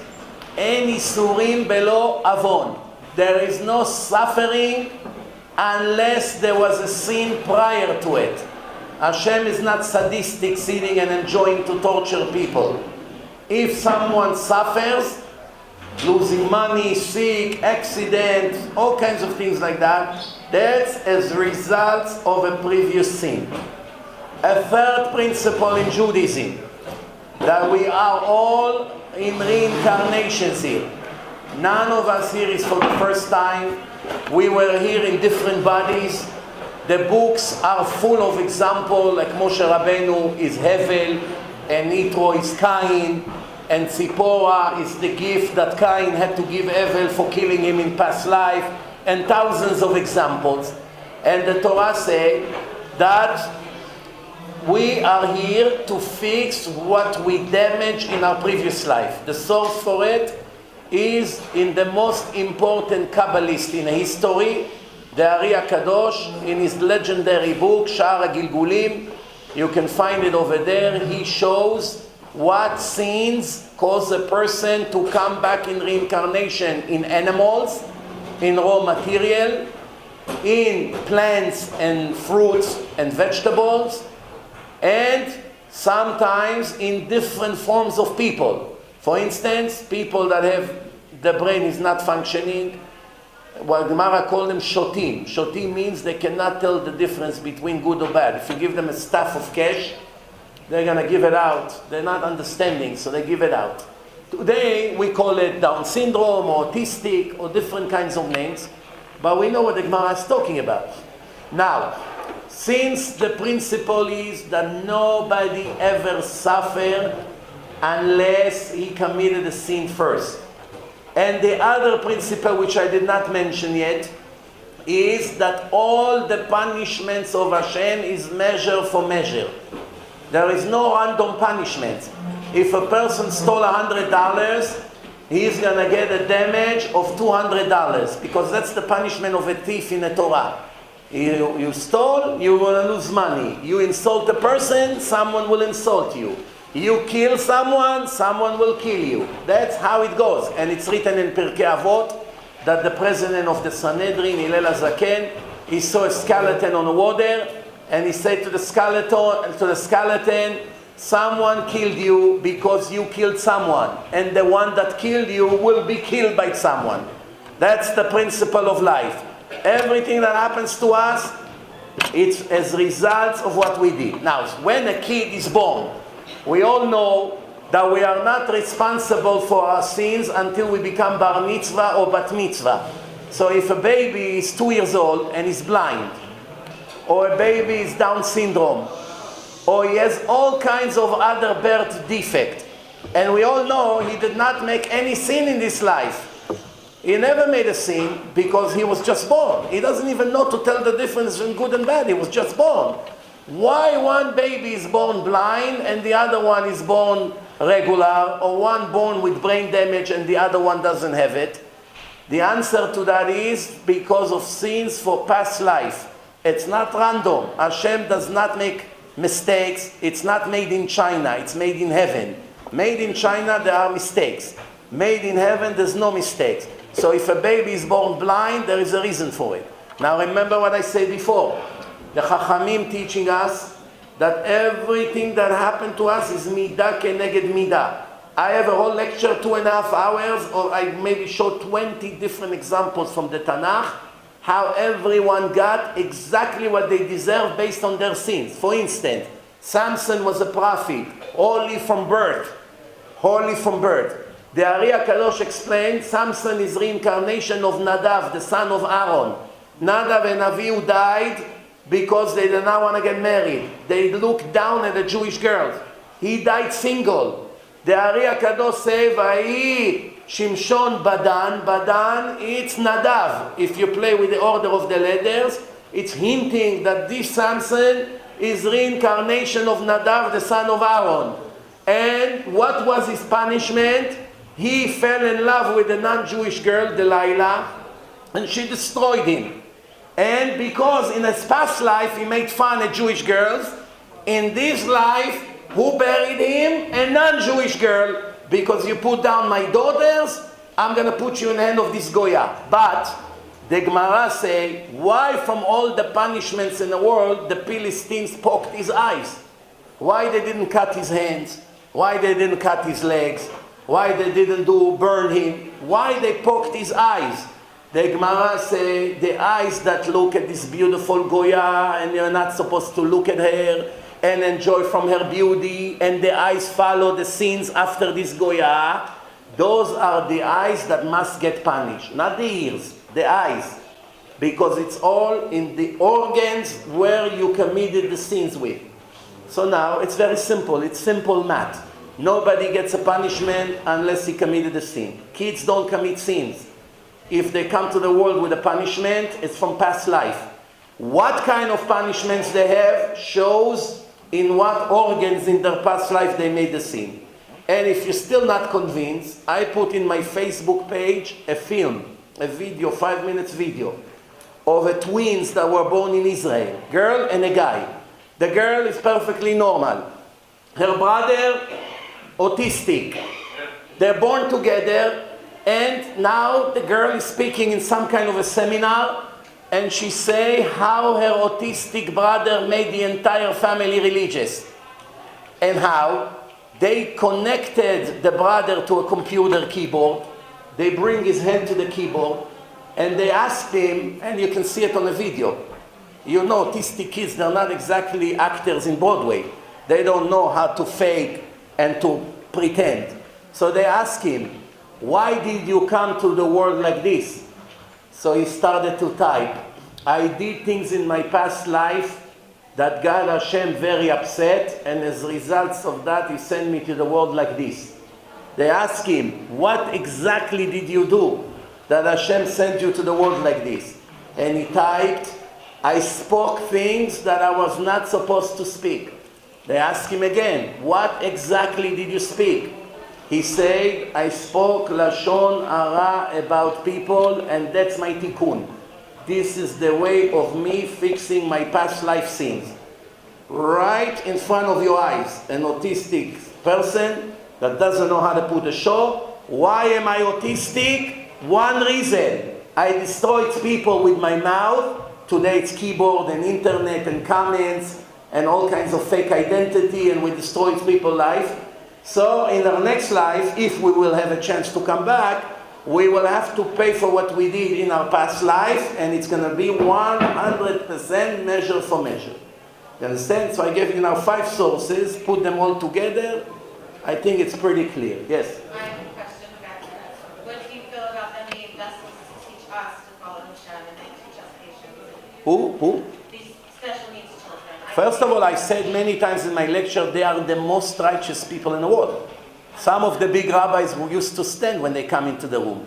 En isurim belo avon. There is no suffering unless there was a sin prior to it. Hashem is not sadistic, sitting and enjoying to torture people. If someone suffers, losing money, sick, accident, all kinds of things like that, that's as a result of a previous sin. A third principle in Judaism, that we are all in reincarnations here. None of us here is for the first time. We were here in different bodies. The books are full of examples, like Moshe Rabbeinu is Hevel, and Yitro is Cain, and Tzipora is the gift that Cain had to give Hevel for killing him in past life, and thousands of examples. And the Torah says that we are here to fix what we damaged in our previous life. The source for it is in the most important Kabbalist in history, the Ari HaKadosh, in his legendary book, Sha'ar HaGilgulim. You can find it over there. He shows what sins cause a person to come back in reincarnation in animals, in raw material, in plants and fruits and vegetables, and sometimes in different forms of people. For instance, people that have the brain is not functioning, Well, Gemara called them shotim. Shotim means they cannot tell the difference between good or bad. If you give them a staff of cash, they're going to give it out. They're not understanding, so they give it out. Today, we call it Down syndrome, or autistic, or different kinds of names. But we know what the Gemara is talking about. Now, since the principle is that nobody ever suffered unless he committed a sin first. And the other principle, which I did not mention yet, is that all the punishments of Hashem is measure for measure. There is no random punishment. If a person stole $100, he's going to get a damage of $200, because that's the punishment of a thief in the Torah. You stole, you're going to lose money. You insult a person, someone will insult you. You kill someone, someone will kill you. That's how it goes. And it's written in Pirkei Avot that the president of the Sanhedrin, Hillel HaZaken, he saw a skeleton on the water, and he said to the skeleton, someone killed you because you killed someone, and the one that killed you will be killed by someone. That's the principle of life. Everything that happens to us, it's as results of what we did. Now, when a kid is born, we all know that we are not responsible for our sins until we become bar mitzvah or bat mitzvah. So if a baby is 2 years old and is blind, or a baby is Down syndrome, or he has all kinds of other birth defect, and we all know he did not make any sin in this life. He never made a sin because he was just born. He doesn't even know to tell the difference between good and bad. He was just born. Why one baby is born blind and the other one is born regular, or one born with brain damage and the other one doesn't have it? The answer to that is because of sins for past life. It's not random. Hashem does not make mistakes. It's not made in China. It's made in heaven. Made in China, there are mistakes. Made in heaven, there's no mistakes. So if a baby is born blind, there is a reason for it. Now remember what I said before. The Chachamim teaching us that everything that happened to us is midah keneged midah. I have a whole lecture, 2.5 hours, or I maybe show 20 different examples from the Tanakh, how everyone got exactly what they deserve based on their sins. For instance, Samson was a prophet, holy from birth. Holy from birth. The Ari HaKadosh explained, Samson is reincarnation of Nadav, the son of Aaron. Nadav and Avihu died because they did not want to get married. They looked down at the Jewish girls. He died single. The Ari HaKadosh said, Vahi Shimshon Badan. Badan, it's Nadav. If you play with the order of the letters, it's hinting that this Samson is reincarnation of Nadav, the son of Aaron. And what was his punishment? He fell in love with a non-Jewish girl, Delilah, and she destroyed him. And because in his past life he made fun of Jewish girls, in this life, who buried him? A non-Jewish girl. Because you put down my daughters, I'm going to put you in the hand of this Goya. But the Gemara say, why from all the punishments in the world, the Philistines poked his eyes? Why they didn't cut his hands? Why they didn't cut his legs? Why they didn't burn him? Why they poked his eyes? The Gemara say, the eyes that look at this beautiful Goya, and you're not supposed to look at her and enjoy from her beauty, and the eyes follow the sins after this Goya, those are the eyes that must get punished. Not the ears, the eyes. Because it's all in the organs where you committed the sins with. So now, it's very simple. It's simple math. Nobody gets a punishment unless he committed a sin. Kids don't commit sins. If they come to the world with a punishment, it's from past life. What kind of punishments they have shows in what organs in their past life they made the sin. And if you're still not convinced, I put in my Facebook page a film, a video, 5 minutes video, of a twins that were born in Israel, girl and a guy. The girl is perfectly normal. Her brother, autistic. They're born together, and now the girl is speaking in some kind of a seminar, and she say how her autistic brother made the entire family religious. And how they connected the brother to a computer keyboard. They bring his hand to the keyboard, And they asked him, and you can see it on the video. You know, autistic kids, they're not exactly actors in Broadway. They don't know how to fake and to pretend. So they asked him, why did you come to the world like this? So he started to type, I did things in my past life that got Hashem very upset, and as results of that, he sent me to the world like this. They asked him, what exactly did you do that Hashem sent you to the world like this? And he typed, I spoke things that I was not supposed to speak. They asked him again, what exactly did you speak? He said, I spoke Lashon Hara about people, and that's my tikkun. This is the way of me fixing my past life sins. Right in front of your eyes, an autistic person that doesn't know how to put a show. Why am I autistic? One reason. I destroyed people with my mouth. Today it's keyboard and internet and comments and all kinds of fake identity, and we destroyed people's life. So in our next life, if we will have a chance to come back, we will have to pay for what we did in our past life, and it's going to be 100% measure for measure. You understand? So I gave you now 5 sources, put them all together. I think it's pretty clear. Yes? I have a question about that. What do you feel about any vessels to teach us to follow Hashem and they teach us patience? Who? These special needs children. First of all, I said many times in my lecture, they are the most righteous people in the world. Some of the big rabbis who used to stand when they come into the room.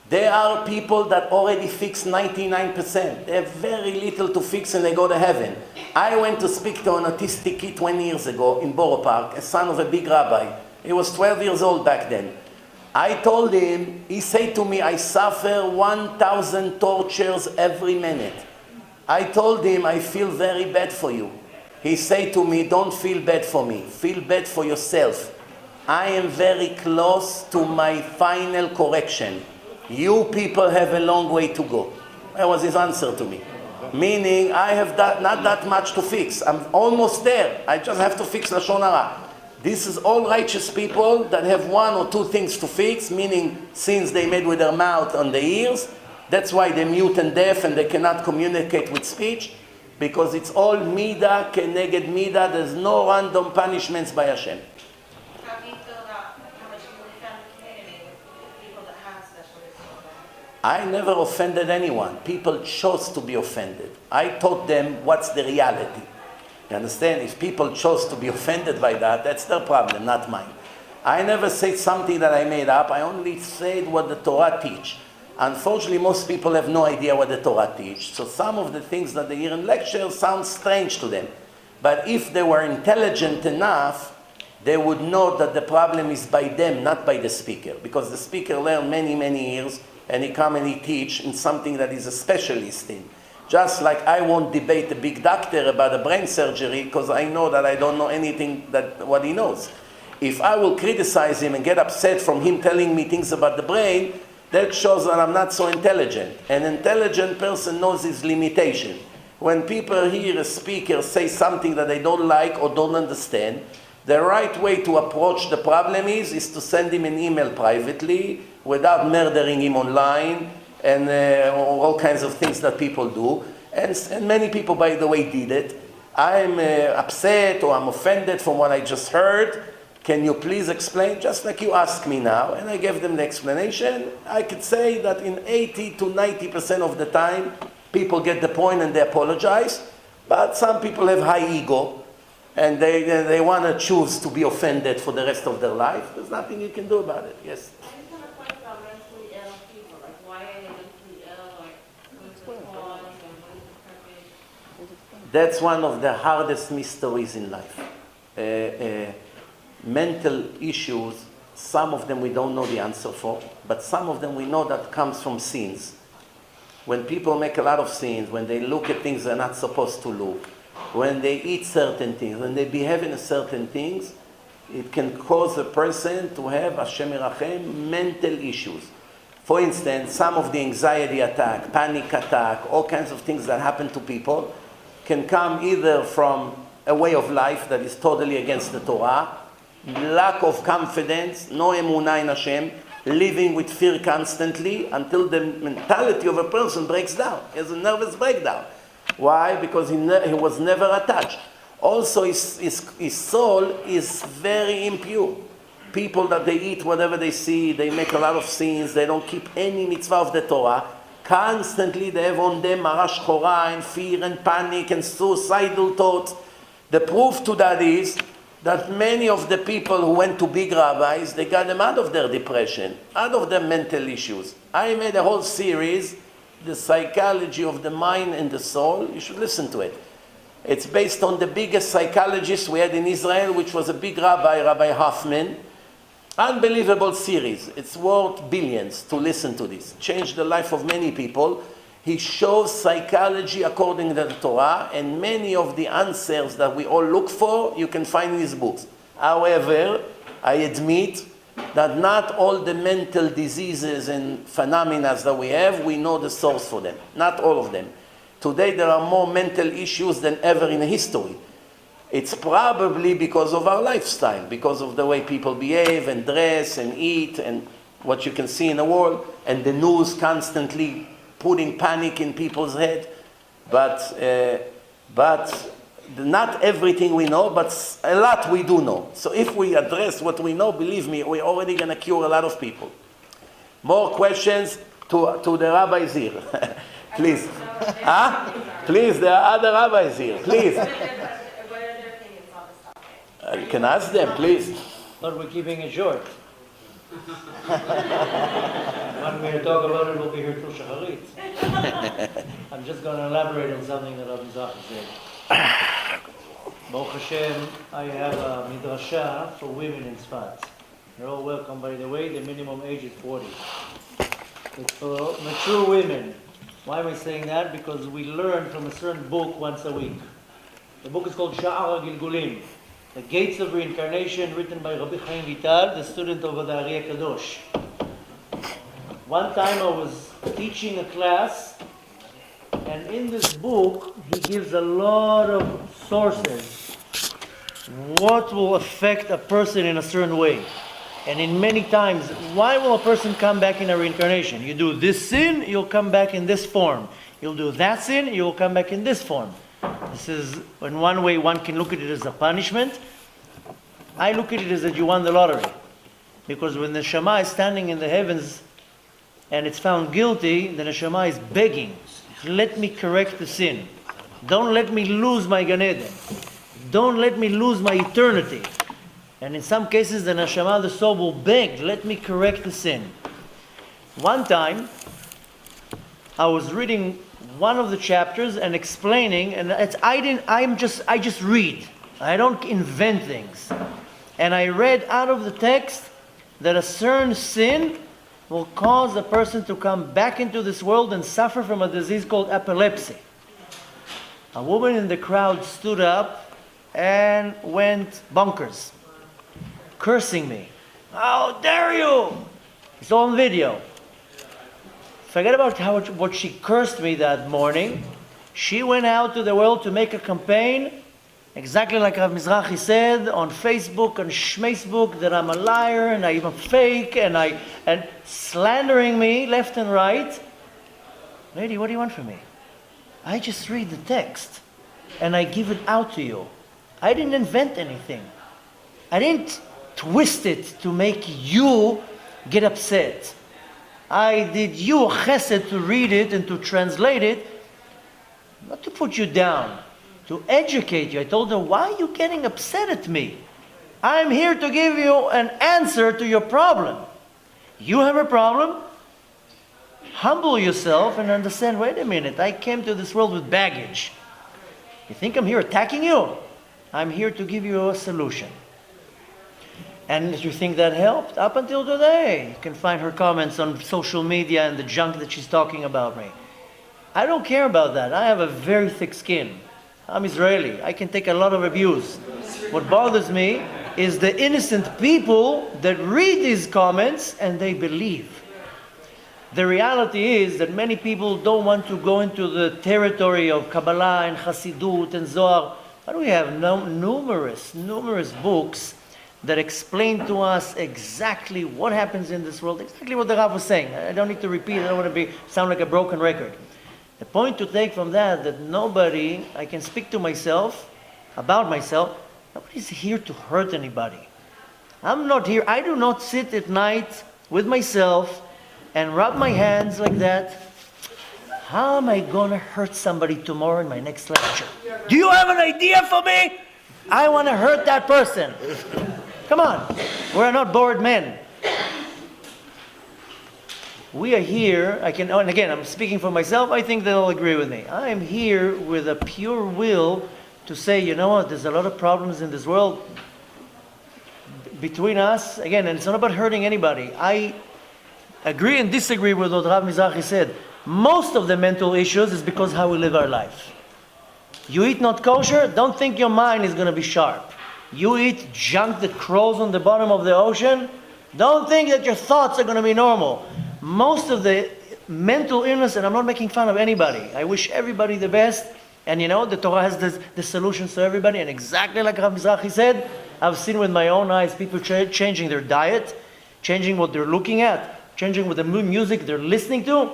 They are people that already fix 99%. They have very little to fix and they go to heaven. I went to speak to an autistic kid 20 years ago in Borough Park, a son of a big rabbi. He was 12 years old back then. I told him, he said to me, I suffer 1,000 tortures every minute. I told him, I feel very bad for you. He said to me, don't feel bad for me, feel bad for yourself. I am very close to my final correction. You people have a long way to go. That was his answer to me. Meaning, I have not that much to fix. I'm almost there. I just have to fix Lashon Hara. This is all righteous people that have 1 or 2 things to fix, meaning sins they made with their mouth on the ears. That's why they're mute and deaf and they cannot communicate with speech, because it's all midah keneged midah. There's no random punishments by Hashem. How do you feel about how much you defend the community with people that have special needs children? I never offended anyone. People chose to be offended. I taught them what's the reality. You understand? If people chose to be offended by that, that's their problem, not mine. I never said something that I made up. I only said what the Torah teach. Unfortunately, most people have no idea what the Torah teach. So some of the things that they hear in lectures sound strange to them. But if they were intelligent enough, they would know that the problem is by them, not by the speaker. Because the speaker learned many, many years, and he come and he teach in something that he's a specialist in. Just like I won't debate a big doctor about a brain surgery because I know that I don't know anything that what he knows. If I will criticize him and get upset from him telling me things about the brain, that shows that I'm not so intelligent. An intelligent person knows his limitation. When people hear a speaker say something that they don't like or don't understand, the right way to approach the problem is to send him an email privately without murdering him online and all kinds of things that people do. And many people, by the way, did it. I'm upset or I'm offended from what I just heard. Can you please explain? Just like you asked me now. And I gave them the explanation. I could say that in 80 to 90% of the time, people get the point and they apologize. But some people have high ego. And they want to choose to be offended for the rest of their life. There's nothing you can do about it. Yes? I just have a point about mentally ill people. Like, why are they mentally ill? Like, what's the cause and what is the purpose? That's one of the hardest mysteries in life. Mental issues, some of them we don't know the answer for, but some of them we know that comes from sins. When people make a lot of sins, when they look at things they're not supposed to look, when they eat certain things, when they behave in certain things, it can cause a person to have, Hashem Yerachem, mental issues. For instance, some of the anxiety attack, panic attack, all kinds of things that happen to people can come either from a way of life that is totally against the Torah, lack of confidence, no emunah in Hashem, living with fear constantly until the mentality of a person breaks down. He has a nervous breakdown. Why? Because he was never attached. Also, his soul is very impure. People that they eat whatever they see, they make a lot of sins, they don't keep any mitzvah of the Torah. Constantly they have on them mara shchora and fear and panic and suicidal thoughts. The proof to that is that many of the people who went to big rabbis, they got them out of their depression, out of their mental issues. I made a whole series, The Psychology of the Mind and the Soul. You should listen to it. It's based on the biggest psychologist we had in Israel, which was a big rabbi, Rabbi Hoffman. Unbelievable series. It's worth billions to listen to this. Changed the life of many people. He shows psychology according to the Torah, and many of the answers that we all look for, you can find in his books. However, I admit that not all the mental diseases and phenomena that we have, we know the source for them. Not all of them. Today there are more mental issues than ever in history. It's probably because of our lifestyle, because of the way people behave and dress and eat and what you can see in the world, and the news constantly putting panic in people's head. But not everything we know, but a lot we do know. So if we address what we know, believe me, we're already going to cure a lot of people. More questions to the rabbis here. Please. Huh? Please, there are other rabbis here. Please. You can ask them, please. But we're keeping it short. When we talk about it, we'll be here till Shacharit. I'm just going to elaborate on something that Rabbi Mizrachi said. Baruch Hashem, I have a midrasha for women in Sfat. You're all welcome, by the way. The minimum age is 40. It's for mature women. Why am I saying that? Because we learn from a certain book once a week. The book is called Sha'ar HaGilgulim, The Gates of Reincarnation, written by Rabbi Chaim Vital, the student of the Ari Kadosh. One time I was teaching a class, and in this book he gives a lot of sources. What will affect a person in a certain way? And in many times, why will a person come back in a reincarnation? You do this sin, you'll come back in this form. You'll do that sin, you'll come back in this form. This is, in one way, one can look at it as a punishment. I look at it as that you won the lottery. Because when the Neshama is standing in the heavens and it's found guilty, the Neshama is begging, let me correct the sin. Don't let me lose my Gan Eden. Don't let me lose my eternity. And in some cases, the Neshama, the soul, will beg, let me correct the sin. One time, I was reading one of the chapters and explaining, and I just read. I don't invent things. And I read out of the text that a certain sin will cause a person to come back into this world and suffer from a disease called epilepsy. A woman in the crowd stood up and went bonkers, cursing me. How dare you! It's all on video. Forget about what she cursed me that morning. She went out to the world to make a campaign, exactly like Rav Mizrachi said, on Facebook and Shmacebook, that I'm a liar and I'm a fake and slandering me left and right. Lady, what do you want from me? I just read the text and I give it out to you. I didn't invent anything. I didn't twist it to make you get upset. I did you a chesed to read it and to translate it, not to put you down, to educate you. I told her, why are you getting upset at me? I'm here to give you an answer to your problem. You have a problem? Humble yourself and understand, wait a minute, I came to this world with baggage. You think I'm here attacking you? I'm here to give you a solution. And if you think that helped, up until today, you can find her comments on social media and the junk that she's talking about me. I don't care about that. I have a very thick skin. I'm Israeli. I can take a lot of abuse. What bothers me is the innocent people that read these comments and they believe. The reality is that many people don't want to go into the territory of Kabbalah and Hasidut and Zohar. But we have numerous books that explain to us exactly what happens in this world, exactly what the Rav was saying. I don't need to repeat, I don't want to sound like a broken record. The point to take from that nobody, I can speak to myself, about myself, nobody's here to hurt anybody. I'm not here, I do not sit at night with myself and rub my hands like that. How am I going to hurt somebody tomorrow in my next lecture? Do you have an idea for me? I want to hurt that person. Come on, we're not bored men. We are here, and again, I'm speaking for myself, I think they'll agree with me. I am here with a pure will to say, you know what, there's a lot of problems in this world between us. Again, and it's not about hurting anybody. I agree and disagree with what Rav Mizrachi said. Most of the mental issues is because how we live our life. You eat not kosher, don't think your mind is going to be sharp. You eat junk that crawls on the bottom of the ocean, don't think that your thoughts are going to be normal. Most of the mental illness, and I'm not making fun of anybody, I wish everybody the best, and you know, the Torah has the solutions to everybody, and exactly like Rav Mizrachi said, I've seen with my own eyes people changing their diet, changing what they're looking at, changing what the music they're listening to.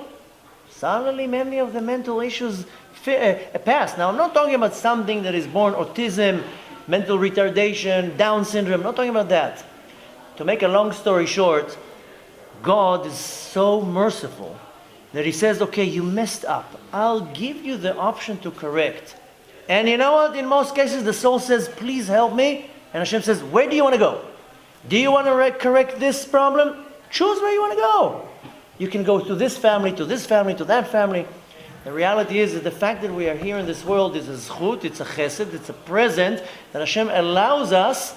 Suddenly many of the mental issues pass. Now I'm not talking about something that is born autism, mental retardation, Down syndrome, I'm not talking about that. To make a long story short, God is so merciful that He says, okay, you messed up. I'll give you the option to correct. And you know what? In most cases, the soul says, please help me. And Hashem says, where do you want to go? Do you want to correct this problem? Choose where you want to go. You can go to this family, to this family, to that family. The reality is that the fact that we are here in this world is a zchut, it's a chesed, it's a present that Hashem allows us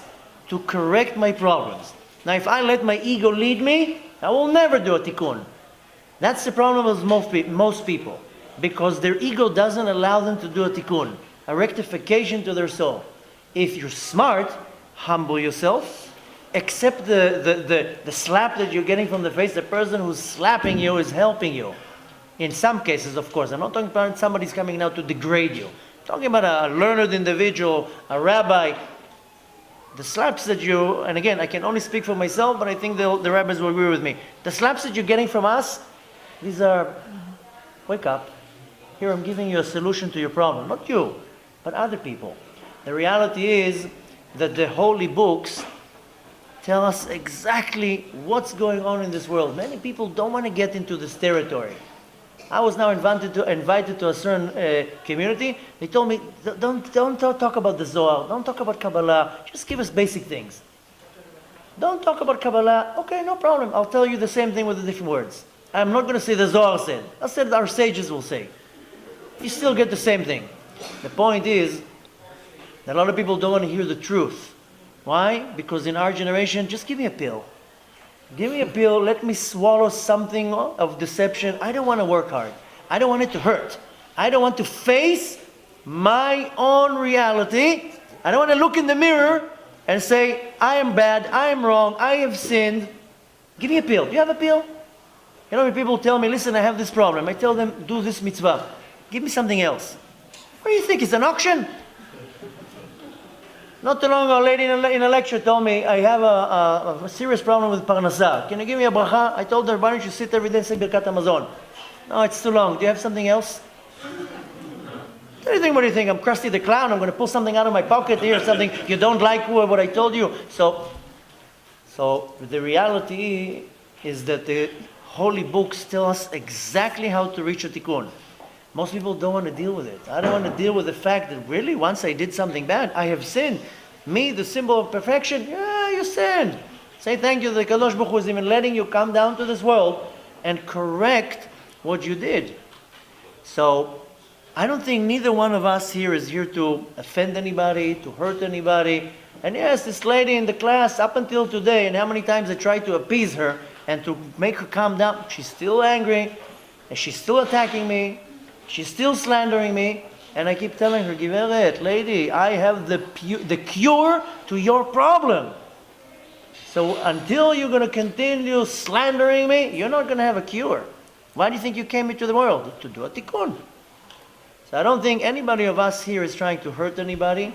to correct my problems. Now, if I let my ego lead me, I will never do a tikkun. That's the problem with most people, because their ego doesn't allow them to do a tikkun, a rectification to their soul. If you're smart, humble yourself, accept the slap that you're getting from the face. The person who's slapping you is helping you. In some cases, of course. I'm not talking about somebody's coming now to degrade you. I'm talking about a learned individual, a rabbi. The slaps that you, and again, I can only speak for myself, but I think the rabbis will agree with me. The slaps that you're getting from us, these are, wake up. Here I'm giving you a solution to your problem. Not you, but other people. The reality is that the holy books tell us exactly what's going on in this world. Many people don't want to get into this territory. I was now invited to a certain community. They told me, don't talk about the Zohar, don't talk about Kabbalah, just give us basic things. Don't talk about Kabbalah, okay, no problem. I'll tell you the same thing with the different words. I'm not going to say the Zohar said. I'll say that our sages will say. You still get the same thing. The point is that a lot of people don't want to hear the truth. Why? Because in our generation, just give me a pill. Give me a pill, let me swallow something of deception. I don't want to work hard. I don't want it to hurt. I don't want to face my own reality. I don't want to look in the mirror and say, I am bad, I am wrong, I have sinned. Give me a pill. Do you have a pill? You know, when people tell me, listen, I have this problem. I tell them, do this mitzvah. Give me something else. What do you think? It's an auction? Not too long ago, a lady in a lecture told me, I have a serious problem with parnasah. Can you give me a bracha? I told her, why don't you sit every day and say Birkat Hamazon? No, it's too long. Do you have something else? What do you think? I'm Krusty the Clown. I'm going to pull something out of my pocket here, something you don't like what I told you. So the reality is that the holy books tell us exactly how to reach a tikkun. Most people don't want to deal with it. I don't want to deal with the fact that really once I did something bad, I have sinned. Me, the symbol of perfection, yeah, you sinned. Say thank you that the Kadosh Baruch Hu is even letting you come down to this world and correct what you did. So I don't think neither one of us here is here to offend anybody, to hurt anybody. And yes, this lady in the class up until today, and how many times I tried to appease her and to make her calm down, she's still angry and she's still attacking me. She's still slandering me, and I keep telling her, Giveret, lady, I have the cure to your problem. So until you're going to continue slandering me, you're not going to have a cure. Why do you think you came into the world? To do a tikkun. So I don't think anybody of us here is trying to hurt anybody.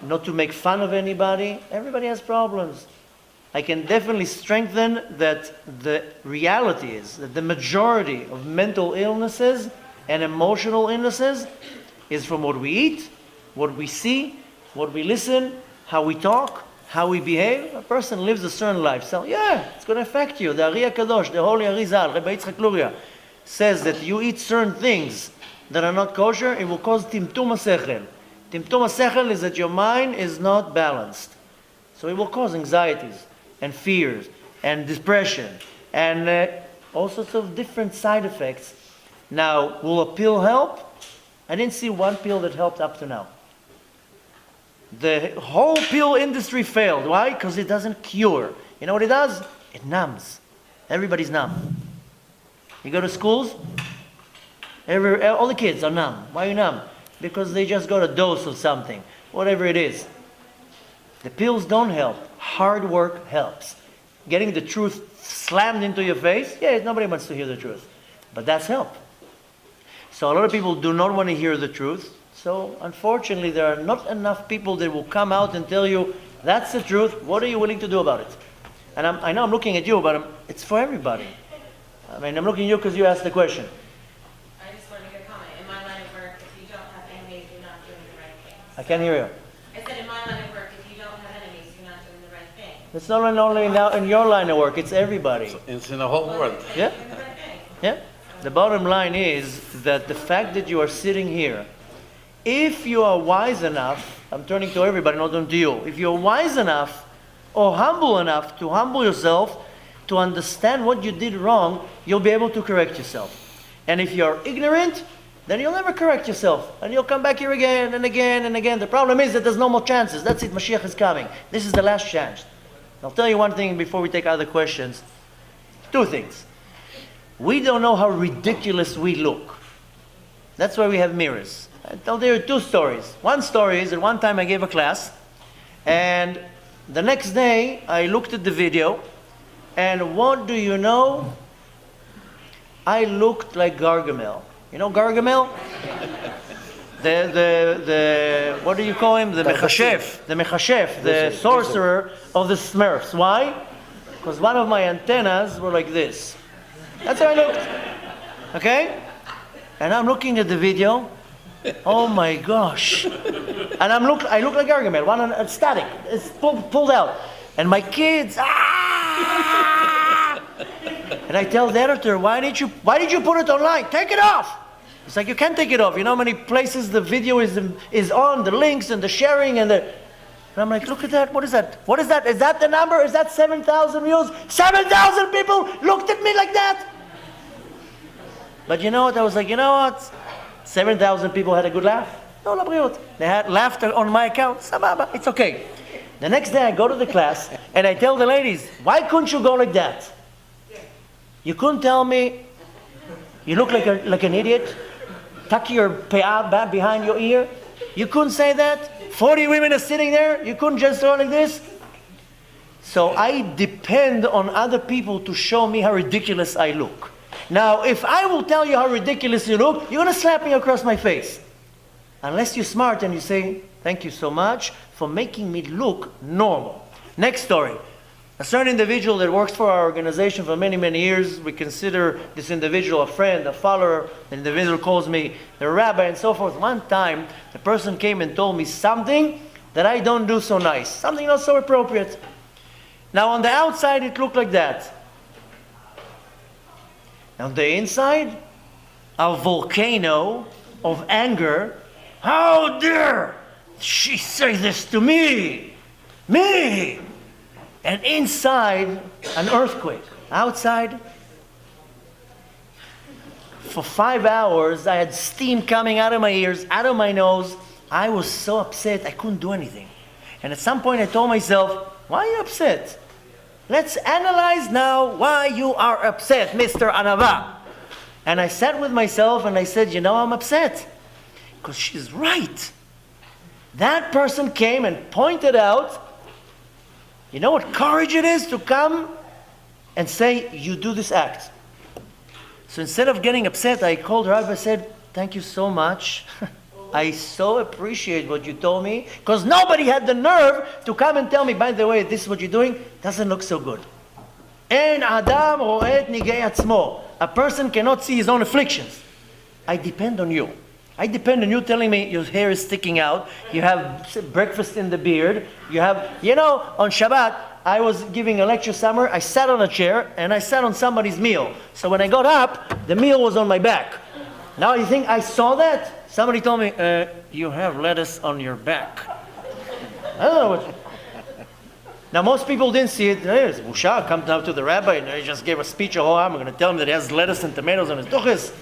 not to make fun of anybody. Everybody has problems. I can definitely strengthen that the reality is that the majority of mental illnesses and emotional illnesses is from what we eat, what we see, what we listen, how we talk, how we behave. A person lives a certain lifestyle. Yeah, it's going to affect you. The Ari HaKadosh, the Holy Arizal, Rabbi Yitzchak Luria, says that you eat certain things that are not kosher, it will cause timtum HaSechel. Timtum HaSechel is that your mind is not balanced. So it will cause anxieties and fears and depression and all sorts of different side effects. Now, will a pill help? I didn't see one pill that helped up to now. The whole pill industry failed. Why? Because it doesn't cure. You know what it does? It numbs. Everybody's numb. You go to schools, all the kids are numb. Why are you numb? Because they just got a dose of something, whatever it is. The pills don't help. Hard work helps. Getting the truth slammed into your face, yeah, nobody wants to hear the truth. But that's help. So a lot of people do not want to hear the truth. So unfortunately, there are not enough people that will come out and tell you, that's the truth, what are you willing to do about it? And I know I'm looking at you, but it's for everybody. I mean, I'm looking at you because you asked the question. I just want to make a comment. In my line of work, if you don't have enemies, you're not doing the right thing. I can't hear you. I said in my line of work, if you don't have enemies, you're not doing the right thing. It's not only now in your line of work, it's everybody. It's in the whole world. Yeah. Yeah. The bottom line is that the fact that you are sitting here, if you are wise enough, I'm turning to everybody, not only to you, if you're wise enough or humble enough to humble yourself to understand what you did wrong, you'll be able to correct yourself. And if you're ignorant, then you'll never correct yourself. And you'll come back here again and again and again. The problem is that there's no more chances. That's it, Mashiach is coming. This is the last chance. I'll tell you one thing before we take other questions. Two things. We don't know how ridiculous we look. That's why we have mirrors. I tell you two stories. One story is that one time I gave a class, and the next day I looked at the video, and what do you know? I looked like Gargamel. You know Gargamel? the what do you call him? The Mechashef, the sorcerer of the Smurfs. Why? Because one of my antennas were like this. That's how I looked. Okay? And I'm looking at the video. Oh my gosh. And I look like Gargamel, one static. It's pulled out. And my kids, And I tell the editor, why did you put it online? Take it off. It's like, you can't take it off. You know how many places the video is on, the links and the sharing and I'm like, look at that. What is that? What is that? Is that the number? Is that 7,000 views? 7,000 people looked at me like that. But you know what? I was like, you know what? 7,000 people had a good laugh. No, labriut. They had laughter on my account. Sababa. It's okay. The next day I go to the class and I tell the ladies, why couldn't you go like that? You couldn't tell me you look like an idiot? Tuck your peah back behind your ear? You couldn't say that? 40 women are sitting there. You couldn't just go like this? So I depend on other people to show me how ridiculous I look. Now, if I will tell you how ridiculous you look, you're going to slap me across my face. Unless you're smart and you say, thank you so much for making me look normal. Next story. A certain individual that works for our organization for many, many years, we consider this individual a friend, a follower. The individual calls me the rabbi and so forth. One time, the person came and told me something that I don't do so nice, something not so appropriate. Now, on the outside, it looked like that. On the inside, a volcano of anger. How dare she say this to me? Me! And inside, an earthquake. Outside, for 5 hours, I had steam coming out of my ears, out of my nose. I was so upset, I couldn't do anything. And at some point, I told myself, why are you upset? Let's analyze now why you are upset, Mr. Anava. And I sat with myself and I said, you know, I'm upset. Because she's right. That person came and pointed out, you know what courage it is to come and say, you do this act. So instead of getting upset, I called her up and said, thank you so much I so appreciate what you told me, because nobody had the nerve to come and tell me, by the way, this is what you're doing, doesn't look so good. En Adam ro'eh et nigei atzmo. A person cannot see his own afflictions. I depend on you. I depend on you telling me your hair is sticking out, you have breakfast in the beard, you have, on Shabbat, I was giving a lecture somewhere, I sat on a chair, and I sat on somebody's meal. So when I got up, the meal was on my back. Now you think I saw that? Somebody told me, you have lettuce on your back. I don't know what. Now most people didn't see it. Hey, Busha, come down to the rabbi, and he just gave a speech. Oh, I'm going to tell him that he has lettuce and tomatoes on his duches.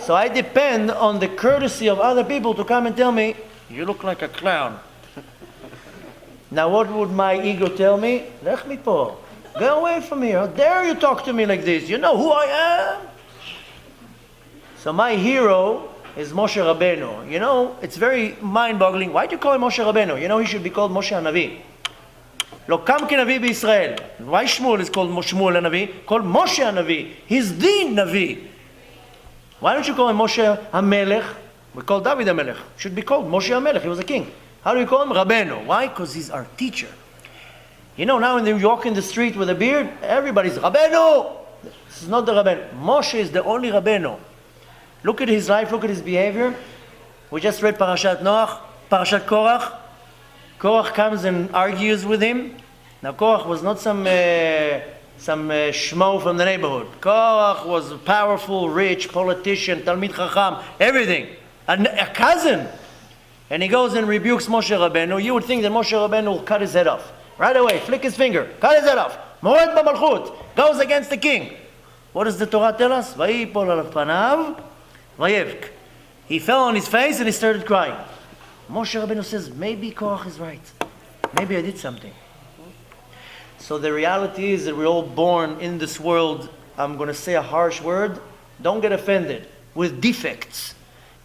So I depend on the courtesy of other people to come and tell me, you look like a clown. Now what would my ego tell me? Lech mipo. Go away from here. How dare you talk to me like this? You know who I am? So my hero is Moshe Rabbeinu. It's very mind-boggling. Why do you call him Moshe Rabbeinu? He should be called Moshe HaNavi. Lo kam ki Navi b'Yisrael. Why Shmuel is called Shmuel HaNavi? Called Moshe HaNavi. He's the Navi. Why don't you call him Moshe HaMelech? We call David HaMelech. Should be called Moshe HaMelech. He was a king. How do we call him? Rabbeinu. Why? Because he's our teacher. Now when you walk in the street with a beard, everybody's Rabbeinu. This is not the Rabbeinu. Moshe is the only Rabbeinu. Look at his life, look at his behavior. We just read Parashat Noach, Parashat Korach. Korach comes and argues with him. Now Korach was not some shmo from the neighborhood. Korach was a powerful, rich politician, Talmid Chacham, everything. A cousin. And he goes and rebukes Moshe Rabbeinu. You would think that Moshe Rabbeinu will cut his head off. Right away, flick his finger, cut his head off. Moed b'malchut, goes against the king. What does the Torah tell us? Vayipol al panav, vayevk. He fell on his face and he started crying. Moshe Rabbeinu says, maybe Korach is right. Maybe I did something. So the reality is that we're all born in this world, I'm going to say a harsh word, don't get offended, with defects.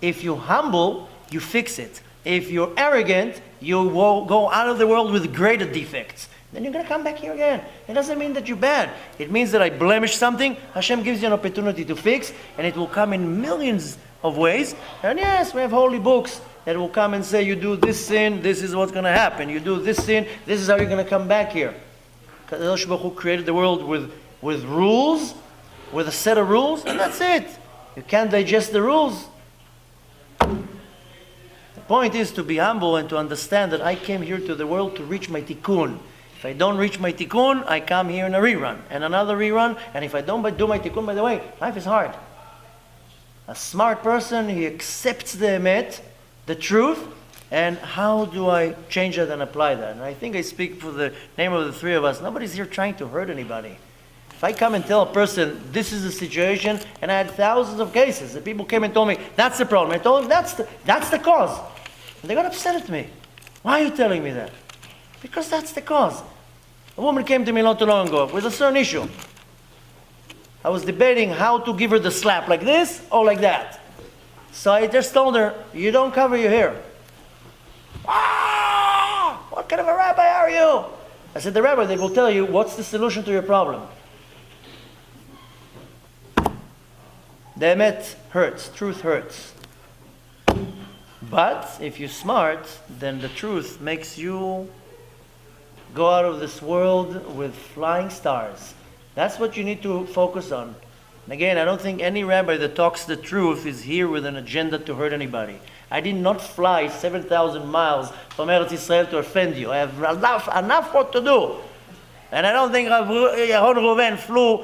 If you're humble, you fix it. If you're arrogant, you will go out of the world with greater defects. Then you're going to come back here again. It doesn't mean that you're bad. It means that I blemish something, Hashem gives you an opportunity to fix, and it will come in millions of ways. And yes, we have holy books that will come and say, you do this sin, this is what's going to happen. You do this sin, this is how you're going to come back here. Kadosh Baruch Hu created the world with rules, with a set of rules, and that's it. You can't digest the rules. The point is to be humble and to understand that I came here to the world to reach my tikkun. If I don't reach my tikkun, I come here in a rerun, and another rerun, and if I don't do my tikkun, by the way, life is hard. A smart person, he accepts the emet, the truth, and how do I change that and apply that? And I think I speak for the name of the three of us. Nobody's here trying to hurt anybody. If I come and tell a person, this is the situation, and I had thousands of cases, that people came and told me, that's the problem. I told them, that's the cause. And they got upset at me. Why are you telling me that? Because that's the cause. A woman came to me not too long ago with a certain issue. I was debating how to give her the slap, like this or like that. So I just told her, you don't cover your hair. Ah! What kind of a rabbi are you? I said, the rabbi, they will tell you what's the solution to your problem. The emet hurts, truth hurts. But if you're smart, then the truth makes you go out of this world with flying stars. That's what you need to focus on. And again, I don't think any rabbi that talks the truth is here with an agenda to hurt anybody. I did not fly 7,000 miles from Eretz Israel to offend you. I have enough work to do. And I don't think Yaron Reuven flew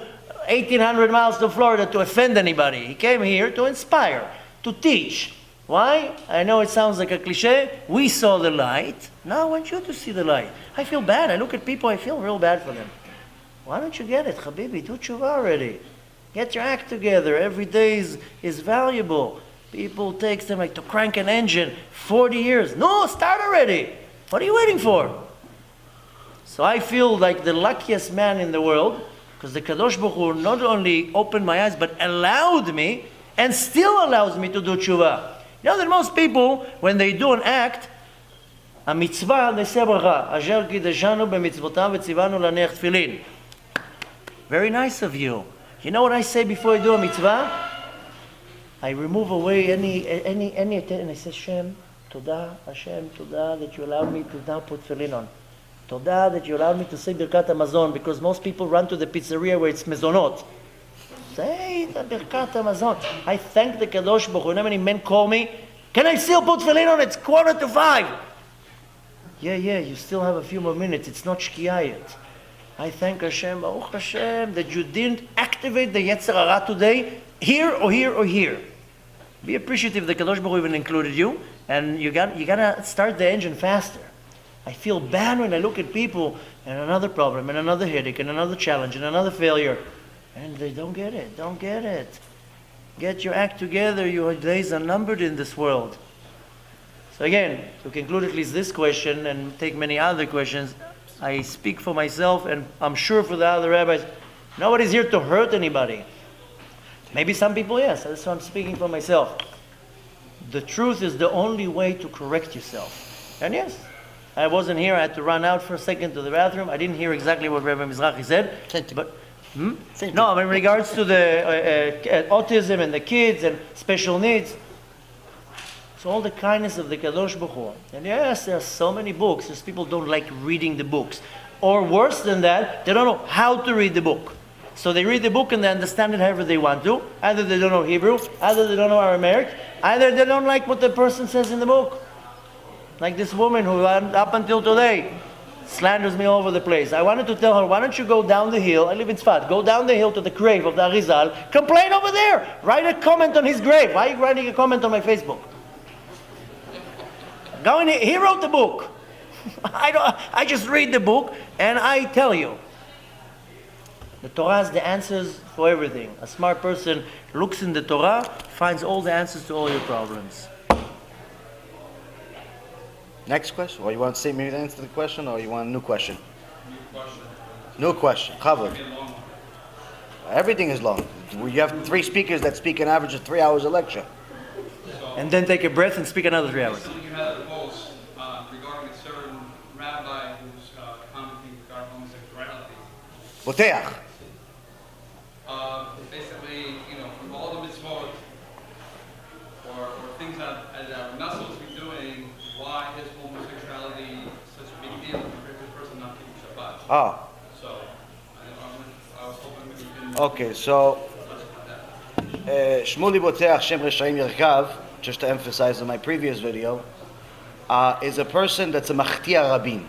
1,800 miles to Florida to offend anybody. He came here to inspire, to teach. Why? I know it sounds like a cliche. We saw the light. Now I want you to see the light. I feel bad. I look at people, I feel real bad for them. Why don't you get it, Habibi? Do tshuva already. Get your act together. Every day is valuable. People takes them like to crank an engine. 40 years. No, start already. What are you waiting for? So I feel like the luckiest man in the world, because the Kadosh Baruch Hu not only opened my eyes, but allowed me, and still allows me to do tshuva. You know that most people, when they do an act, a mitzvah, they say bracha, asher kideshanu b'mitzvotav v'tzivanu laneach tefillin. Very nice of you. You know what I say before I do a mitzvah? I remove away any attention, and I say, Hashem, Todah that you allowed me to now put tefillin on. Todah that you allowed me to say Birkat HaMazon, because most people run to the pizzeria where it's mezonot. Say the Birkat HaMazon. I thank the Kadosh Baruch Hu. You know how many men call me? Can I still put tefillin on? It's 4:45. Yeah, you still have a few more minutes. It's not Shkia yet. I thank Hashem, Baruch Hashem, that you didn't activate the Yetzer Hara today, here or here or here. Be appreciative the Kadosh Baruch Hu even included you, and you gotta start the engine faster. I feel bad when I look at people and another problem and another headache and another challenge and another failure, and they don't get it. Get your act together. Your days are numbered in this world. So again, to conclude at least this question and take many other questions, I speak for myself, and I'm sure for the other rabbis, nobody's here to hurt anybody. Maybe some people, yes. That's why I'm speaking for myself. The truth is the only way to correct yourself. And yes, I wasn't here. I had to run out for a second to the bathroom. I didn't hear exactly what Rabbi Mizrachi said. But no, in regards to the autism and the kids and special needs, it's all the kindness of the Kadosh Baruch Hu. And yes, there are so many books. Just people don't like reading the books. Or worse than that, they don't know how to read the book. So they read the book and they understand it however they want to. Either they don't know Hebrew, either they don't know Aramaic, either they don't like what the person says in the book. Like this woman who up until today slanders me all over the place. I wanted to tell her, why don't you go down the hill, I live in Tzfat, go down the hill to the grave of the Arizal, complain over there, write a comment on his grave. Why are you writing a comment on my Facebook? Go in, he wrote the book. I just read the book and I tell you. The Torah has the answers for everything. A smart person looks in the Torah, finds all the answers to all your problems. Next question? Or you want to say maybe to answer the question, or you want a new question? New question. Chavod. Everything is long. You have 3 speakers that speak an average of 3 hours a lecture. And then take a breath and speak another 3 hours. Something you had a post regarding a certain rabbi who's commenting regarding homosexuality. Boteach. Basically, from all the mitzvot or things that are not supposed to be doing, why is homosexuality such a big deal compared to the person not keeping Shabbat? Ah. So, I was hoping that you can... Okay, so Shmuli Boteach Shem Reshaim Yerkav, just to emphasize on my previous video, is a person that's a Machtia Rabim.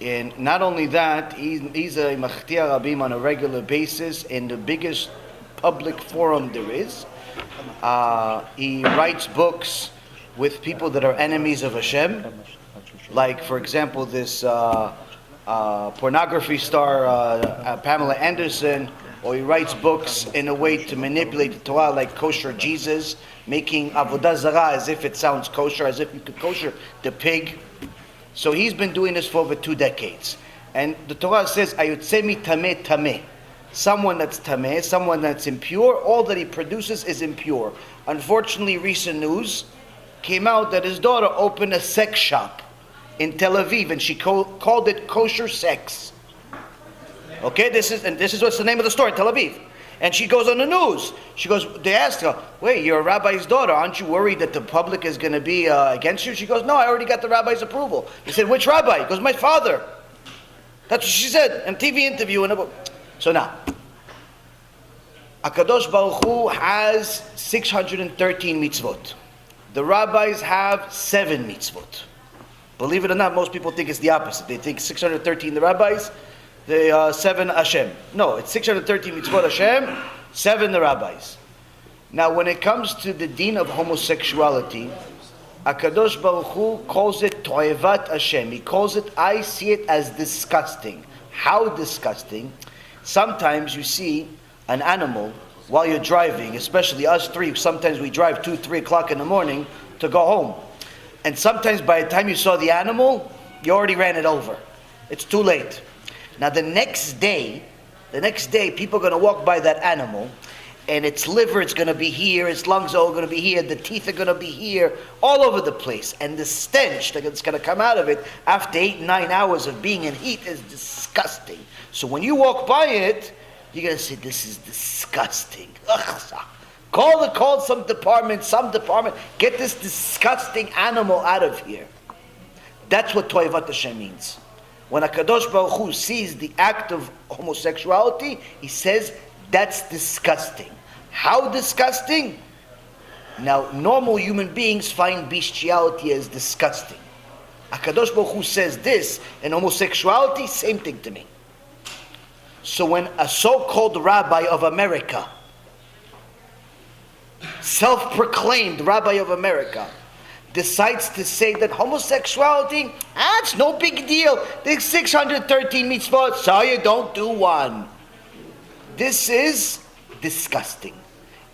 And not only that, he's a Machtia Rabim on a regular basis in the biggest public forum there is. He writes books with people that are enemies of Hashem. Like, for example, this pornography star, Pamela Anderson, or he writes books in a way to manipulate the Torah, like Kosher Jesus, making Avodah Zarah as if it sounds kosher, as if you could kosher the pig. So he's been doing this for over 2 decades. And the Torah says, Ayotzemi tameh tameh. Someone that's tameh, someone that's impure, all that he produces is impure. Unfortunately, recent news came out that his daughter opened a sex shop in Tel Aviv, and she called it kosher sex. Okay, this is what's the name of the store, Tel Aviv. And she goes on the news. They asked her, wait, you're a rabbi's daughter. Aren't you worried that the public is going to be against you? She goes, no, I already got the rabbi's approval. He said, which rabbi? He goes, my father. That's what she said in a TV interview. So now, HaKadosh Baruch Hu has 613 mitzvot. The rabbis have 7 mitzvot. Believe it or not, most people think it's the opposite. They think 613 the rabbis, the 7 Hashem. No, it's 613 mitzvot Hashem, 7 the rabbis. Now, when it comes to the din of homosexuality, HaKadosh Baruch Hu calls it to'evat Hashem. He calls it, I see it as disgusting. How disgusting? Sometimes you see an animal while you're driving, especially us 3, sometimes we drive 2, 3 o'clock in the morning to go home. And sometimes by the time you saw the animal, you already ran it over. It's too late. Now the next day, people are going to walk by that animal, and its liver is going to be here, its lungs are all going to be here, the teeth are going to be here, all over the place. And the stench that's going to come out of it after 8, 9 hours of being in heat is disgusting. So when you walk by it, you're going to say, this is disgusting. Call some department, get this disgusting animal out of here. That's what Toivat Hashem means. When HaKadosh Baruch Hu sees the act of homosexuality, he says, that's disgusting. How disgusting? Now, normal human beings find bestiality as disgusting. HaKadosh Baruch Hu says this, and homosexuality, same thing to me. So when a so-called rabbi of America, self-proclaimed rabbi of America, decides to say that homosexuality, it's no big deal. There's 613 mitzvot, so you don't do one. This is disgusting.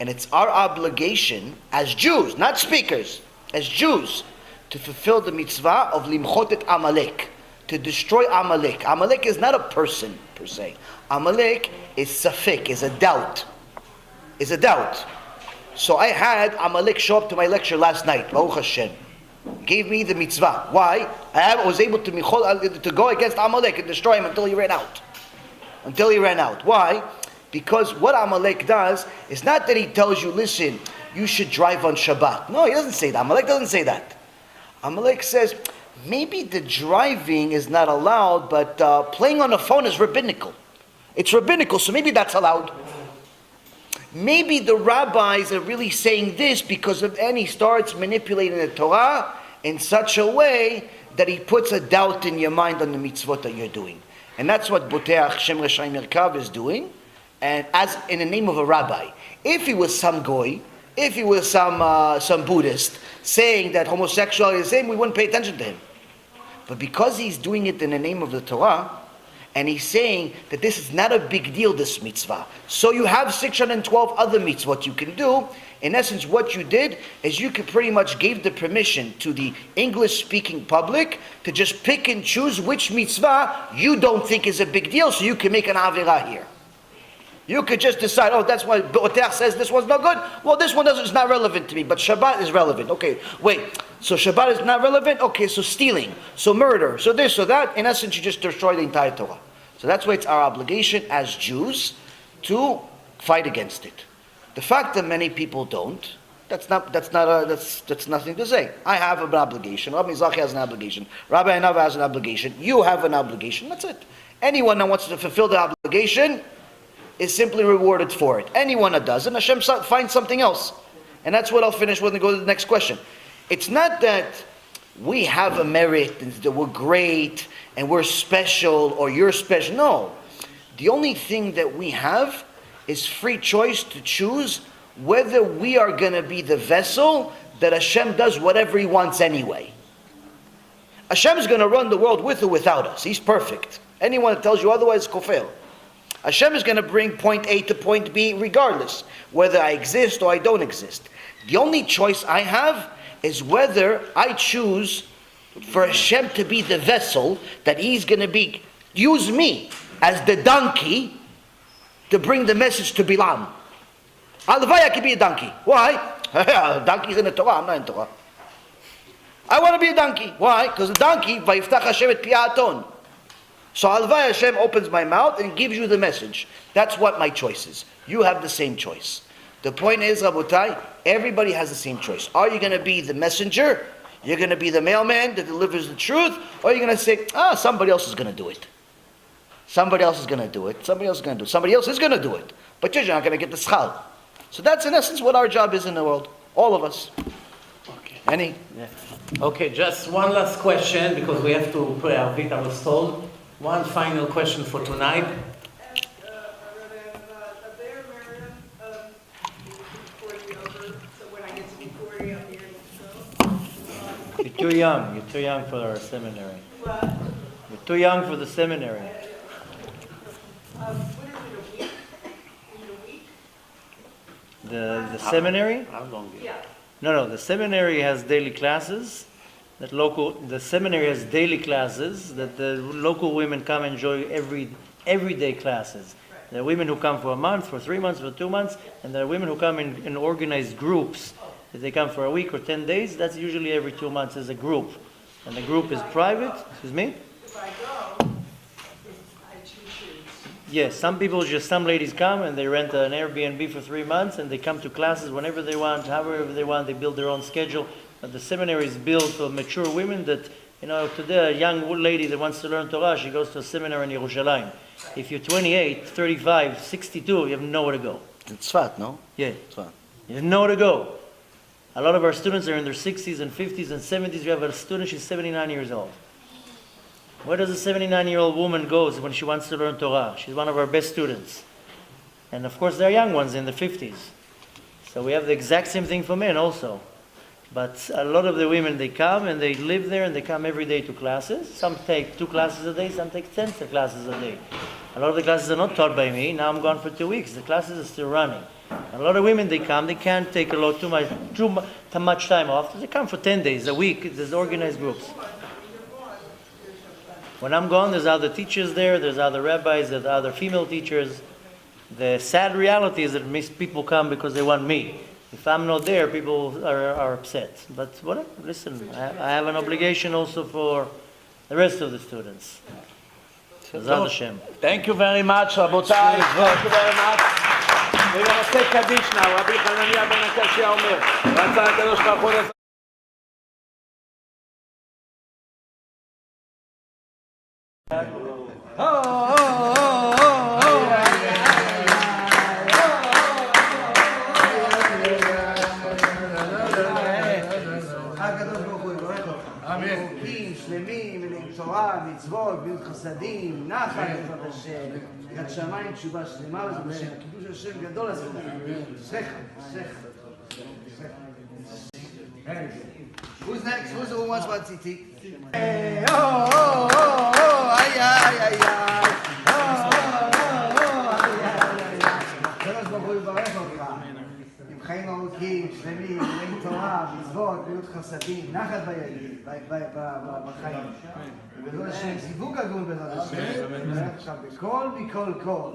And it's our obligation as Jews, not speakers, as Jews, to fulfill the mitzvah of limchot et Amalek, to destroy Amalek. Amalek is not a person per se. Amalek is safek, is a doubt. So I had Amalek show up to my lecture last night, Baruch Hashem. Gave me the mitzvah. Why? I was able to go against Amalek and destroy him until he ran out. Why? Because what Amalek does is not that he tells you, listen, you should drive on Shabbat. No, he doesn't say that. Amalek doesn't say that. Amalek says, maybe the driving is not allowed, but playing on the phone is rabbinical. It's rabbinical, so maybe that's allowed. Maybe the rabbis are really saying this because and he starts manipulating the Torah in such a way that he puts a doubt in your mind on the mitzvot that you're doing. And that's what Boteach Shem Reshaim Merkav is doing, and as in the name of a rabbi. If he was some goy, if he was some Buddhist saying that homosexuality is the same, we wouldn't pay attention to him. But because he's doing it in the name of the Torah, and he's saying that this is not a big deal, this mitzvah. So you have 612 other mitzvot you can do. In essence, what you did is you could pretty much gave the permission to the English-speaking public to just pick and choose which mitzvah you don't think is a big deal, so you can make an avirah here. You could just decide, that's why Boteach says this one's not good. Well, this one is not relevant to me, but Shabbat is relevant. Okay, wait. So Shabbat is not relevant? Okay, so stealing, so murder, so this, so that. In essence, you just destroy the entire Torah. So that's why it's our obligation as Jews to fight against it. The fact that many people don't, that's nothing to say. I have an obligation. Rabbi Mizrachi has an obligation. Rabbi Anava has an obligation. You have an obligation. That's it. Anyone that wants to fulfill the obligation is simply rewarded for it. Anyone that doesn't, Hashem finds something else. And that's what I'll finish with and go to the next question. It's not that we have a merit and that we're great and we're special or you're special. No. The only thing that we have is free choice to choose whether we are going to be the vessel that Hashem does whatever He wants anyway. Hashem is going to run the world with or without us. He's perfect. Anyone that tells you otherwise is kofel. Hashem is going to bring point A to point B regardless, whether I exist or I don't exist. The only choice I have is whether I choose for Hashem to be the vessel that He's going to use me as the donkey to bring the message to Bilam. Alvai, I can be a donkey. Why? Donkey's in the Torah, I'm not in Torah. I want to be a donkey. Why? Because the donkey, Vayiftach Hashem et pi'aton. So Alvai Hashem opens my mouth and gives you the message. That's what my choice is. You have the same choice. The point is, Rabotai, everybody has the same choice. Are you going to be the messenger? You're going to be the mailman that delivers the truth? Or are you going to say, somebody else is going to do it. Somebody else is going to do it. Somebody else is going to do it. Somebody else is going to do it. But you're not going to get the schal. So that's in essence what our job is in the world. All of us. Okay. Any? Yeah. Okay, just one last question because we have to pray our bit, I was told. One final question for tonight. You're too young. You're too young for our seminary. What? You're too young for the seminary. What is it, a week? Is it a week? The seminary? How long? Yeah. No. The seminary has daily classes. The seminary has daily classes that the local women come enjoy everyday classes. Right. There are women who come for a month, for 3 months, for 2 months, and there are women who come in organized groups. If they come for a week or 10 days, that's usually every 2 months as a group. And the group is private. Excuse me? If I go, I choose. Yes, some ladies come and they rent an Airbnb for 3 months and they come to classes whenever they want, however they want. They build their own schedule. But the seminary is built for mature women that, today a young lady that wants to learn Torah, she goes to a seminar in Yerushalayim. If you're 28, 35, 62, you have nowhere to go. It's Tzfat, no? Yeah. Tzfat. You have nowhere to go. A lot of our students are in their 60s and 50s and 70s. We have a student, she's 79 years old. Where does a 79-year-old woman go when she wants to learn Torah? She's one of our best students. And of course, there are young ones in the 50s. So we have the exact same thing for men also. But a lot of the women, they come and they live there and they come every day to classes. Some take 2 classes a day, some take 10 classes a day. A lot of the classes are not taught by me. Now I'm gone for 2 weeks. The classes are still running. A lot of women, they come, they can't take too much time off. They come for 10 days, a week. There's organized groups. When I'm gone, there's other teachers there's other rabbis, there's other female teachers. The sad reality is that people come because they want me. If I'm not there, people are upset. But whatever, listen, I have an obligation also for the rest of the students. Hashem. Thank you very much, Rabotai. Thank you very much. We're going to say Kaddish now. Rabbi Hanania ben Akashia Omer. רצה הקדוש ברוך הוא שלמים, מלאים תורה, מצוות, גמילות חסדים, נחת בעזרת השם, יד שמיים, תשובה שלמה, בעזרת השם, קידוש השם גדול לעשות. Who's next? Who's the one who wants one tziti? Hey, ay, הקדוש ברוך הוא יברך אותך. עם חיים ארוכים, שלמים, מלאים תורה, מצוות, גמילות חסדים, נחת בחיים. ובעזרת השם, זיווג הגון בעזרת השם. עכשיו, בכל מכל כל.